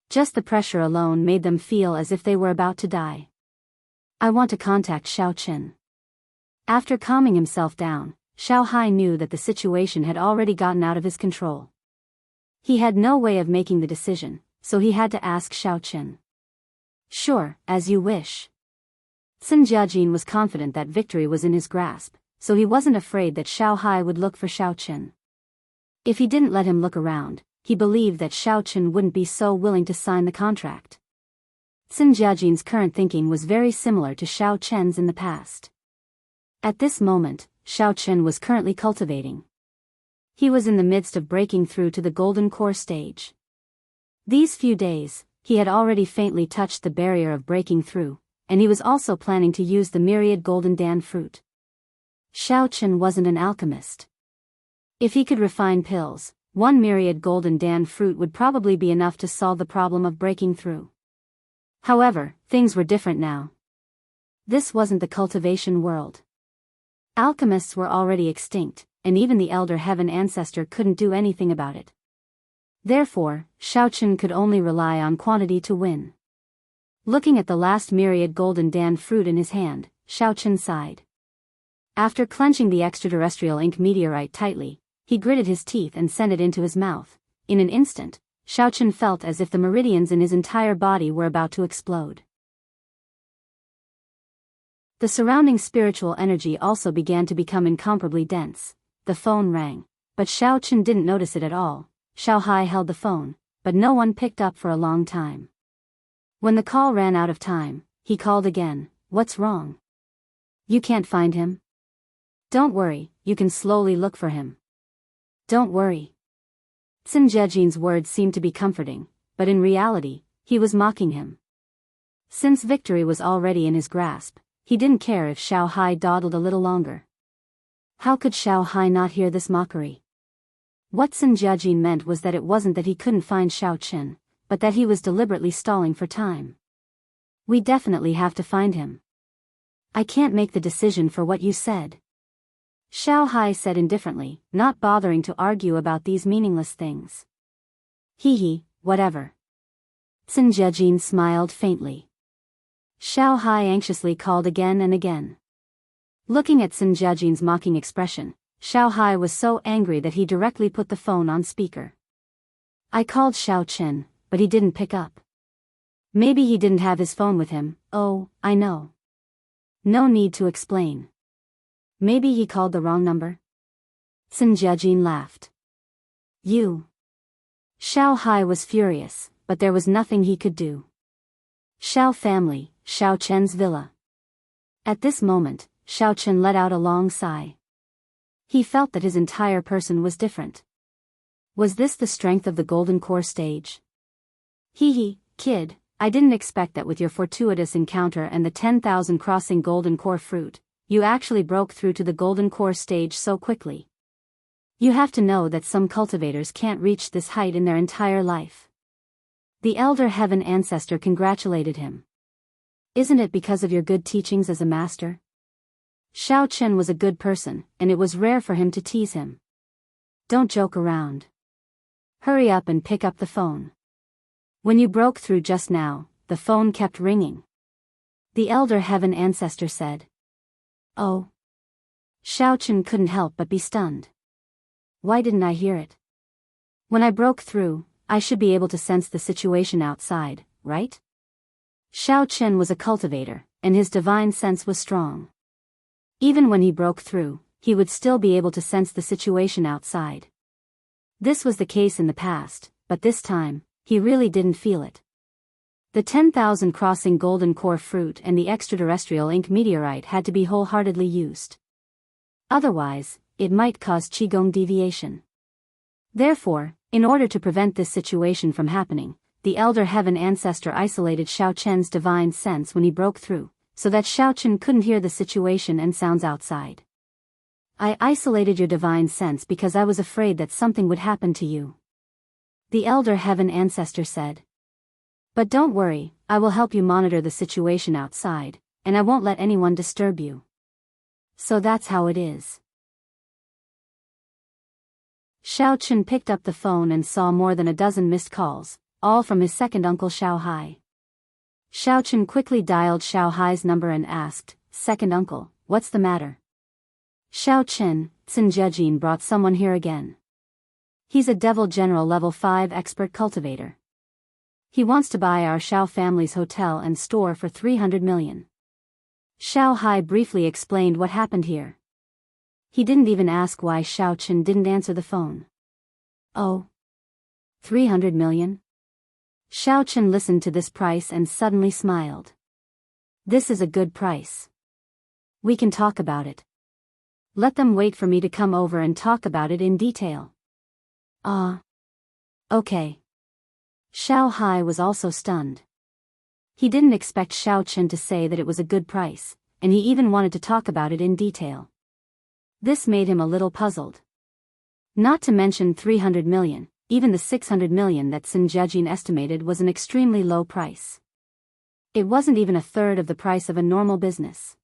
Just the pressure alone made them feel as if they were about to die. "I want to contact Xiao Qin." After calming himself down, Xiao Hai knew that the situation had already gotten out of his control. He had no way of making the decision, so he had to ask Xiao Qin. "Sure, as you wish." Sun Jejin was confident that victory was in his grasp, so he wasn't afraid that Xiao Hai would look for Xiao Qin. If he didn't let him look around, he believed that Xiao Qin wouldn't be so willing to sign the contract. Sun Jejin's current thinking was very similar to Xiao Chen's in the past. At this moment, Xiao Chen was currently cultivating. He was in the midst of breaking through to the golden core stage. These few days, he had already faintly touched the barrier of breaking through, and he was also planning to use the myriad golden dan fruit. Xiao Chen wasn't an alchemist. If he could refine pills, one myriad golden dan fruit would probably be enough to solve the problem of breaking through. However, things were different now. This wasn't the cultivation world. Alchemists were already extinct, and even the elder heaven ancestor couldn't do anything about it. Therefore, Xiao Chen could only rely on quantity to win. Looking at the last myriad golden dan fruit in his hand, Xiao Chen sighed. After clenching the extraterrestrial ink meteorite tightly, he gritted his teeth and sent it into his mouth. In an instant, Xiao Chen felt as if the meridians in his entire body were about to explode. The surrounding spiritual energy also began to become incomparably dense. The phone rang, but Xiao Chen didn't notice it at all. Xiao Hai held the phone, but no one picked up for a long time. When the call ran out of time, he called again. "What's wrong? You can't find him?" "Don't worry, you can slowly look for him." "Don't worry." Sun Jejin's words seemed to be comforting, but in reality, he was mocking him. Since victory was already in his grasp, he didn't care if Xiao Hai dawdled a little longer. How could Xiao Hai not hear this mockery? What Sun Jejin meant was that it wasn't that he couldn't find Xiao Qin, but that he was deliberately stalling for time. "We definitely have to find him." "I can't make the decision for what you said," Xiao Hai said indifferently, not bothering to argue about these meaningless things. "Hee, whatever." Sun Jejin smiled faintly. Xiao Hai anxiously called again and again. Looking at Sun Jejin's mocking expression, Xiao Hai was so angry that he directly put the phone on speaker. "I called Xiao Qin, but he didn't pick up. Maybe he didn't have his phone with him." "Oh, I know. No need to explain. Maybe he called the wrong number." Sun Jejin laughed. "You." Xiao Hai was furious, but there was nothing he could do. Xiao family, Xiao Chen's villa. At this moment, Xiao Chen let out a long sigh. He felt that his entire person was different. Was this the strength of the golden core stage? Kid, I didn't expect that with your fortuitous encounter and the 10,000 crossing golden core fruit, you actually broke through to the golden core stage so quickly. You have to know that some cultivators can't reach this height in their entire life." The elder heaven ancestor congratulated him. "Isn't it because of your good teachings as a master?" Xiao Chen was a good person, and it was rare for him to tease him. "Don't joke around. Hurry up and pick up the phone. When you broke through just now, the phone kept ringing." The elder heaven ancestor said. "Oh." Xiao Chen couldn't help but be stunned. "Why didn't I hear it? When I broke through, I should be able to sense the situation outside, right? Xiao Chen was a cultivator, and his divine sense was strong. Even when he broke through, he would still be able to sense the situation outside. This was the case in the past, but this time, he really didn't feel it. The 10,000 crossing golden core fruit and the extraterrestrial ink meteorite had to be wholeheartedly used. Otherwise, it might cause Qigong deviation. Therefore, in order to prevent this situation from happening, the Elder Heaven Ancestor isolated Xiao Chen's divine sense when he broke through, so that Xiao Chen couldn't hear the situation and sounds outside. I isolated your divine sense because I was afraid that something would happen to you, the Elder Heaven Ancestor said. But don't worry, I will help you monitor the situation outside, and I won't let anyone disturb you. So that's how it is. Xiao Chen picked up the phone and saw more than a dozen missed calls, all from his second uncle Xiao Hai. Xiao Chen quickly dialed Xiao Hai's number and asked, "Second uncle, what's the matter?" "Xiao Chen, Xin Jejin brought someone here again. He's a Devil General Level 5 expert cultivator. He wants to buy our Xiao family's hotel and store for 300 million. Xiao Hai briefly explained what happened here. He didn't even ask why Xiao Chen didn't answer the phone. Oh. 300 million? Xiao Chen listened to this price and suddenly smiled. This is a good price. We can talk about it. Let them wait for me to come over and talk about it in detail. Okay. Xiao Hai was also stunned. He didn't expect Xiao Chen to say that it was a good price, and he even wanted to talk about it in detail. This made him a little puzzled. Not to mention 300 million, even the 600 million that Xin Jejin estimated was an extremely low price. It wasn't even a third of the price of a normal business.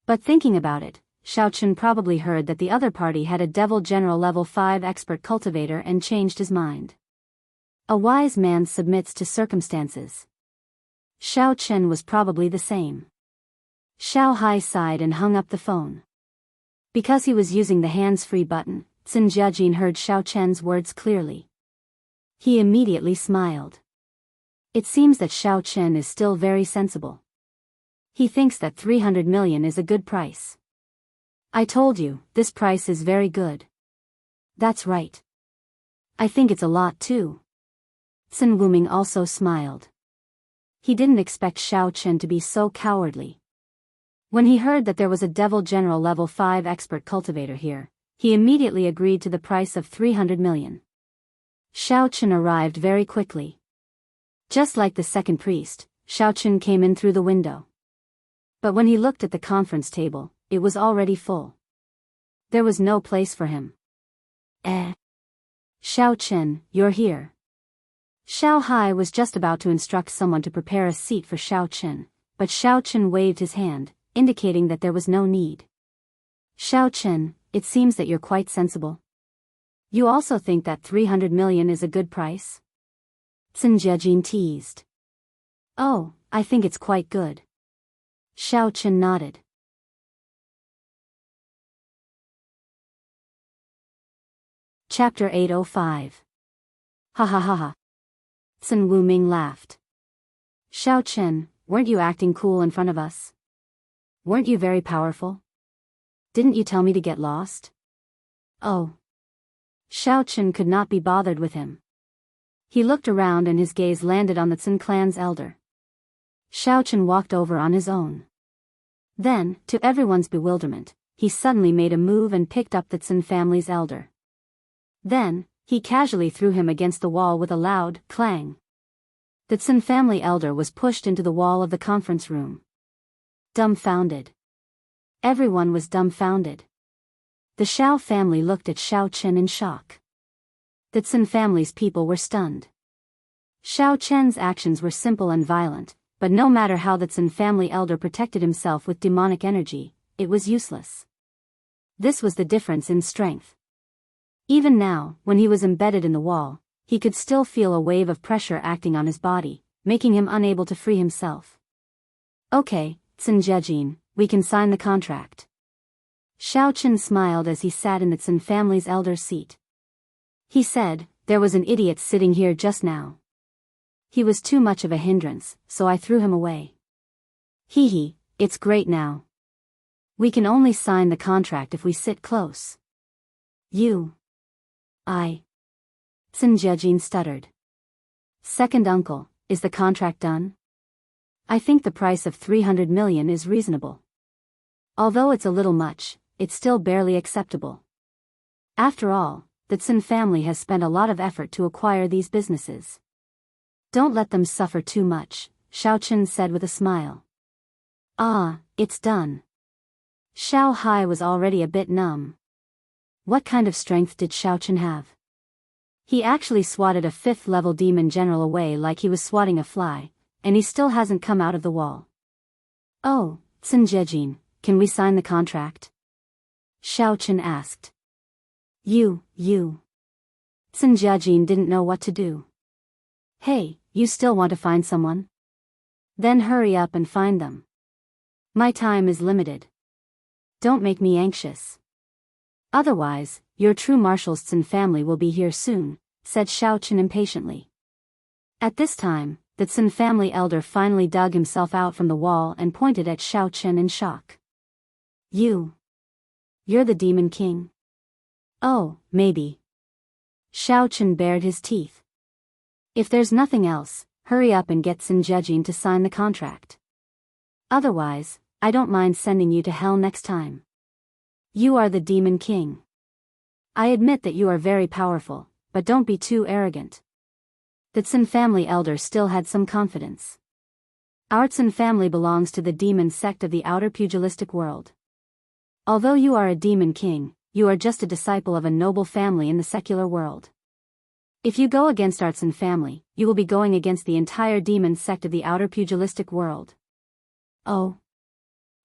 But thinking about it, Xiao Chen probably heard that the other party had a Devil General Level 5 expert cultivator and changed his mind. A wise man submits to circumstances. Xiao Chen was probably the same. Xiao Hai sighed and hung up the phone. Because he was using the hands-free button, Xin Jejin heard Xiao Chen's words clearly. He immediately smiled. It seems that Xiao Chen is still very sensible. He thinks that 300 million is a good price. I told you, this price is very good. That's right. I think it's a lot too. Xin Wuming also smiled. He didn't expect Xiao Chen to be so cowardly. When he heard that there was a Devil General Level 5 expert cultivator here, he immediately agreed to the price of 300 million. Xiao Chen arrived very quickly. Just like the second priest, Xiao Chen came in through the window. But when he looked at the conference table, it was already full. There was no place for him. Xiao Chen, you're here. Xiao Hai was just about to instruct someone to prepare a seat for Xiao Chen, but Xiao Chen waved his hand, indicating that there was no need. Xiao Chen, it seems that you're quite sensible. You also think that 300 million is a good price? Xin Jejin teased. Oh, I think it's quite good. Xiao Chen nodded. Chapter 805. Ha ha ha ha. Xin Wuming laughed. Xiao Chen, weren't you acting cool in front of us? Weren't you very powerful? Didn't you tell me to get lost? Oh. Xiao Chen could not be bothered with him. He looked around and his gaze landed on the Xin clan's elder. Xiao Chen walked over on his own. Then, to everyone's bewilderment, he suddenly made a move and picked up the Xin family's elder. Then, he casually threw him against the wall with a loud clang. The Xin family elder was pushed into the wall of the conference room. Dumbfounded. Everyone was dumbfounded. The Xiao family looked at Xiao Chen in shock. The Xin family's people were stunned. Xiao Chen's actions were simple and violent, but no matter how the Xin family elder protected himself with demonic energy, it was useless. This was the difference in strength. Even now, when he was embedded in the wall, he could still feel a wave of pressure acting on his body, making him unable to free himself. Okay, Xin Jejin, we can sign the contract. Xiao Chen smiled as he sat in the Xin family's elder's seat. He said, there was an idiot sitting here just now. He was too much of a hindrance, so I threw him away. Hee hee, it's great now. We can only sign the contract if we sit close. Sinjejin stuttered. Second uncle, is the contract done? I think the price of 300 million is reasonable. Although it's a little much, it's still barely acceptable. After all, the Tsin family has spent a lot of effort to acquire these businesses. Don't let them suffer too much, Xiaochen said with a smile. Ah, it's done. Xiao Hai was already a bit numb. What kind of strength did Xiaochen have? He actually swatted a 5th-level demon general away like he was swatting a fly, and he still hasn't come out of the wall. Oh, Sinjejin, can we sign the contract? Xiaochen asked. Sinjejin didn't know what to do. Hey, you still want to find someone? Then hurry up and find them. My time is limited. Don't make me anxious. Otherwise, your true Marshall's Tsin family will be here soon, said Xiaochen impatiently. At this time, the Tsin family elder finally dug himself out from the wall and pointed at Xiaochen in shock. You're the Demon King? Oh, maybe. Xiaochen bared his teeth. If there's nothing else, hurry up and get Sinjejin to sign the contract. Otherwise, I don't mind sending you to hell next time. You are the Demon King. I admit that you are very powerful, but don't be too arrogant. The Tsin family elder still had some confidence. Our Tsin family belongs to the demon sect of the outer pugilistic world. Although you are a Demon King, you are just a disciple of a noble family in the secular world. If you go against our Tsin family, you will be going against the entire demon sect of the outer pugilistic world. Oh.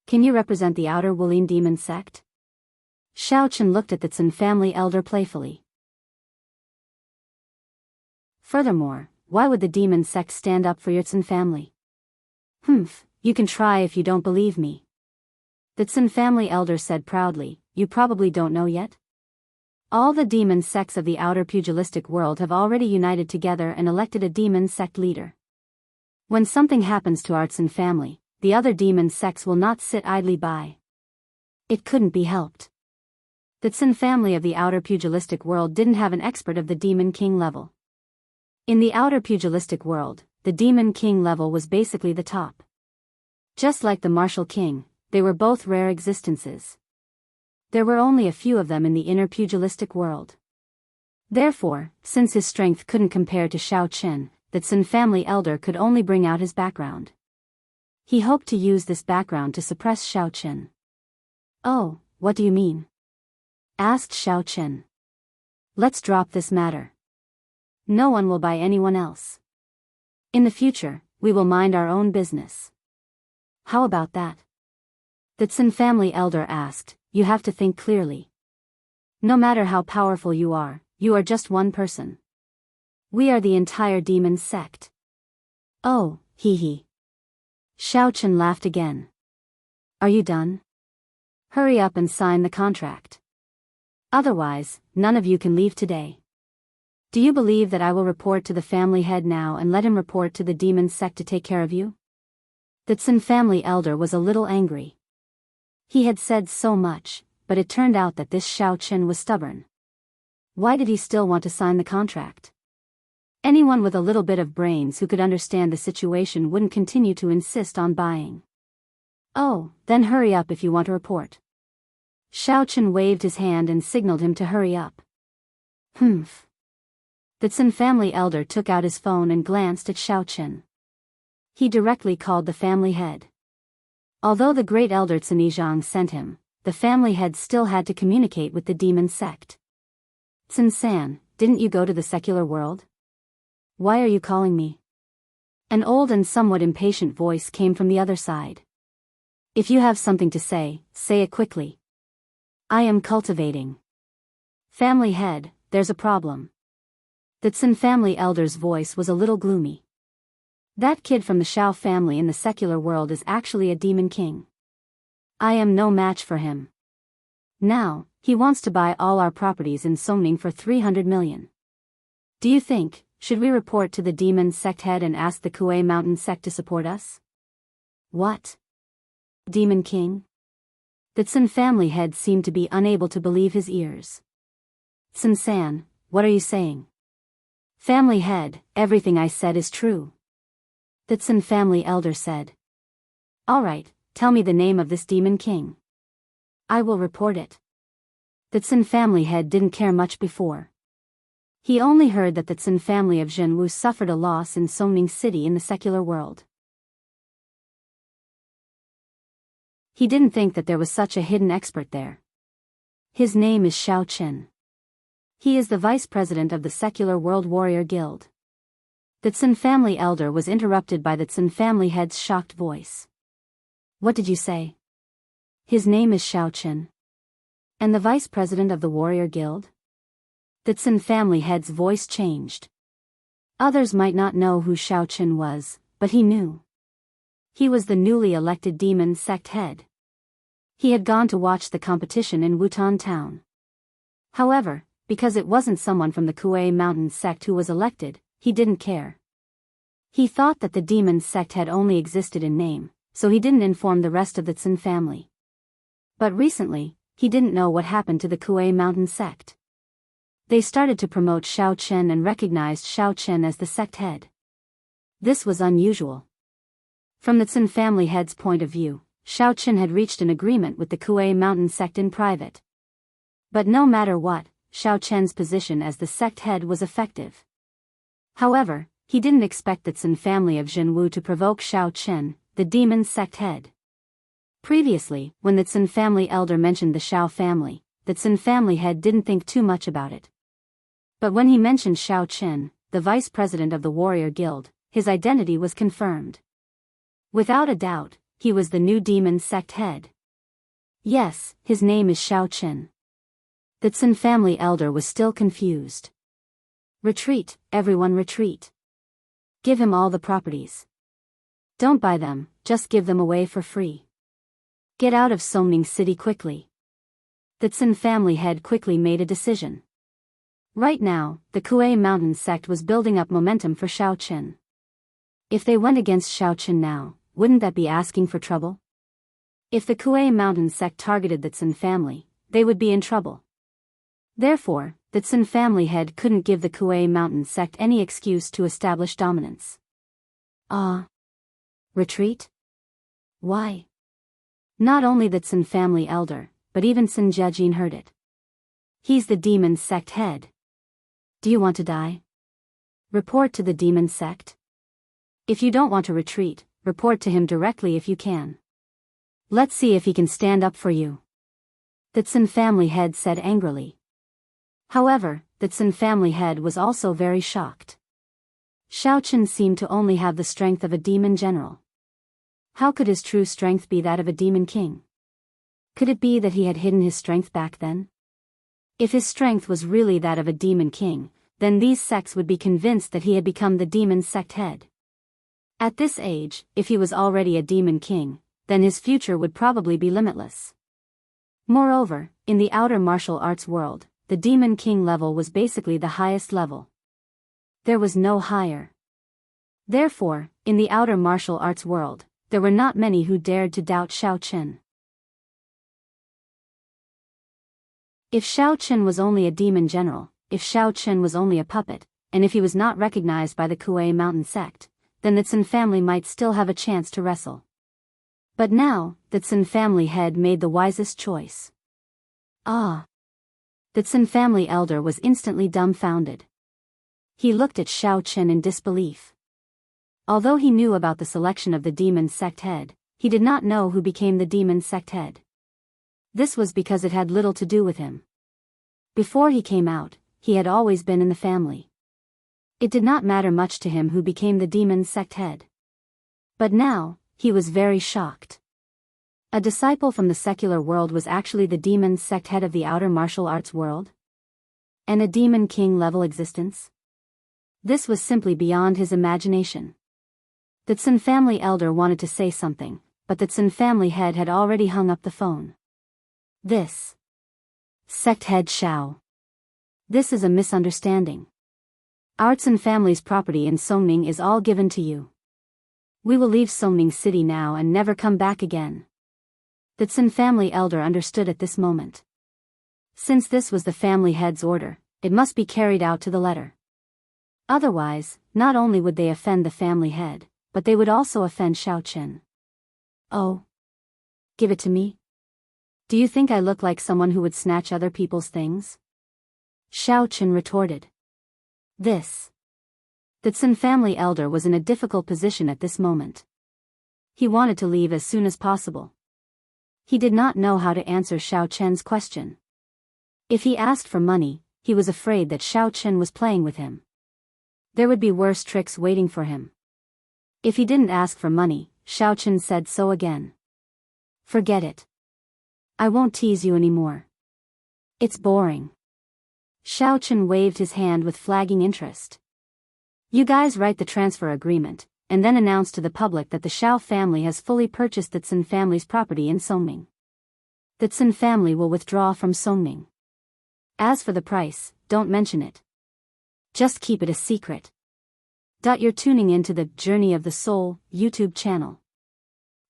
Can you represent the outer Wulin demon sect? Xiaochen looked at the Tsin family elder playfully. Furthermore, why would the demon sect stand up for your Tsin family? You can try if you don't believe me. The Tsin family elder said proudly, you probably don't know yet? All the demon sects of the outer pugilistic world have already united together and elected a demon sect leader. When something happens to our Tsin family, the other demon sects will not sit idly by. It couldn't be helped. The Tsin family of the outer pugilistic world didn't have an expert of the Demon King level. In the outer pugilistic world, the Demon King level was basically the top. Just like the Martial King, they were both rare existences. There were only a few of them in the inner pugilistic world. Therefore, since his strength couldn't compare to Xiaochen, the Tsin family elder could only bring out his background. He hoped to use this background to suppress Xiaochen. Oh, what do you mean? Asked Xiaochen. Let's drop this matter. No one will buy anyone else. In the future, we will mind our own business. How about that? The Tsin family elder asked, you have to think clearly. No matter how powerful you are just one person. We are the entire demon sect. Oh, hee hee. Xiaochen laughed again. Are you done? Hurry up and sign the contract. Otherwise, none of you can leave today. Do you believe that I will report to the family head now and let him report to the demon sect to take care of you? The Tsin family elder was a little angry. He had said so much, but it turned out that this Xiaochen was stubborn. Why did he still want to sign the contract? Anyone with a little bit of brains who could understand the situation wouldn't continue to insist on buying. Oh, then hurry up if you want to report. Xiaochen waved his hand and signaled him to hurry up. The Tsin family elder took out his phone and glanced at Xiaochen. He directly called the family head. Although the great elder Tsinizhang sent him, the family head still had to communicate with the demon sect. Tsin-san, didn't you go to the secular world? Why are you calling me? An old and somewhat impatient voice came from the other side. If you have something to say it quickly. I am cultivating. Family head, there's a problem. The Tsin family elder's voice was a little gloomy. That kid from the Shao family in the secular world is actually a demon king. I am no match for him. Now, he wants to buy all our properties in Songning for 300 million. Do you think, should we report to the demon sect head and ask the Kuei Mountain sect to support us? What? Demon King? The Tsun family head seemed to be unable to believe his ears. Tsun-san, what are you saying? Family head, everything I said is true. The Tsun family elder said. Alright, tell me the name of this demon king. I will report it. The Tsun family head didn't care much before. He only heard that the Tsun family of Zhenwu suffered a loss in Songning City in the secular world. He didn't think that there was such a hidden expert there. His name is Xiao Qin. He is the vice president of the Secular World Warrior Guild. The Tsun family elder was interrupted by the Tsun family head's shocked voice. What did you say? His name is Xiao Qin. And the vice president of the Warrior Guild? The Tsun family head's voice changed. Others might not know who Xiao Qin was, but he knew. He was the newly elected demon sect head. He had gone to watch the competition in Wutan town. However, because it wasn't someone from the Kuei Mountain sect who was elected, he didn't care. He thought that the demon sect had only existed in name, so he didn't inform the rest of the Tsun family. But recently, he didn't know what happened to the Kuei Mountain sect. They started to promote Xiao Qin and recognized Xiao Qin as the sect head. This was unusual. From the Tsun family head's point of view, Xiao Qin had reached an agreement with the Kuei Mountain sect in private. But no matter what, Xiao Qin's position as the sect head was effective. However, he didn't expect the Tsun family of Zhenwu to provoke Xiao Qin, the demon sect head. Previously, when the Tsun family elder mentioned the Xiao family, the Tsun family head didn't think too much about it. But when he mentioned Xiao Qin, the vice president of the Warrior Guild, his identity was confirmed. Without a doubt, he was the new demon sect head. Yes, his name is Xiao Qin. The Tsun family elder was still confused. Retreat, everyone retreat. Give him all the properties. Don't buy them, just give them away for free. Get out of Songning City quickly. The Tsun family head quickly made a decision. Right now, the Kuei Mountain sect was building up momentum for Xiao Qin. If they went against Xiao Qin now, wouldn't that be asking for trouble? If the Kuei Mountain sect targeted the Tsun family, they would be in trouble. Therefore, the Tsun family head couldn't give the Kuei Mountain sect any excuse to establish dominance. Retreat? Why? Not only the Tsun family elder, but even Tsun Jiajin heard it. He's the demon sect head. Do you want to die? Report to the demon sect. If you don't want to retreat, report to him directly if you can. Let's see if he can stand up for you. The Tsun family head said angrily. However, the Tsun family head was also very shocked. Xiao Qin seemed to only have the strength of a demon general. How could his true strength be that of a demon king? Could it be that he had hidden his strength back then? If his strength was really that of a demon king, then these sects would be convinced that he had become the demon sect head. At this age, if he was already a demon king, then his future would probably be limitless. Moreover, in the outer martial arts world, the demon king level was basically the highest level. There was no higher. Therefore, in the outer martial arts world, there were not many who dared to doubt Xiao Qin. If Xiao Qin was only a demon general, if Xiao Qin was only a puppet, and if he was not recognized by the Kuei Mountain sect, then the Tsun family might still have a chance to wrestle. But now, the Tsun family head made the wisest choice. The Tsun family elder was instantly dumbfounded. He looked at Xiao Qin in disbelief. Although he knew about the selection of the demon sect head, he did not know who became the demon sect head. This was because it had little to do with him. Before he came out, he had always been in the family. It did not matter much to him who became the demon sect head. But now, he was very shocked. A disciple from the secular world was actually the demon sect head of the outer martial arts world? And a demon king level existence? This was simply beyond his imagination. The Tsun family elder wanted to say something, but the Tsun family head had already hung up the phone. This sect head Xiao. This is a misunderstanding. Our Tsin family's property in Songning is all given to you. We will leave Songning City now and never come back again. The Tsin family elder understood at this moment. Since this was the family head's order, it must be carried out to the letter. Otherwise, not only would they offend the family head, but they would also offend Xiaochen. Oh. Give it to me? Do you think I look like someone who would snatch other people's things? Xiaochen retorted. The Tsin family elder was in a difficult position at this moment. He wanted to leave as soon as possible. He did not know how to answer Xiaochen's question. If he asked for money, he was afraid that Xiaochen was playing with him. There would be worse tricks waiting for him. If he didn't ask for money, Xiaochen said so again. Forget it. I won't tease you anymore. It's boring. Xiaochen waved his hand with flagging interest. You guys write the transfer agreement, and then announce to the public that the Xiao family has fully purchased the Tsin family's property in Songning. The Tsin family will withdraw from Songning. As for the price, don't mention it. Just keep it a secret. You're tuning into the Journey of the Soul YouTube channel.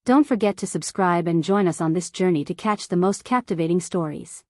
Don't forget to subscribe and join us on this journey to catch the most captivating stories.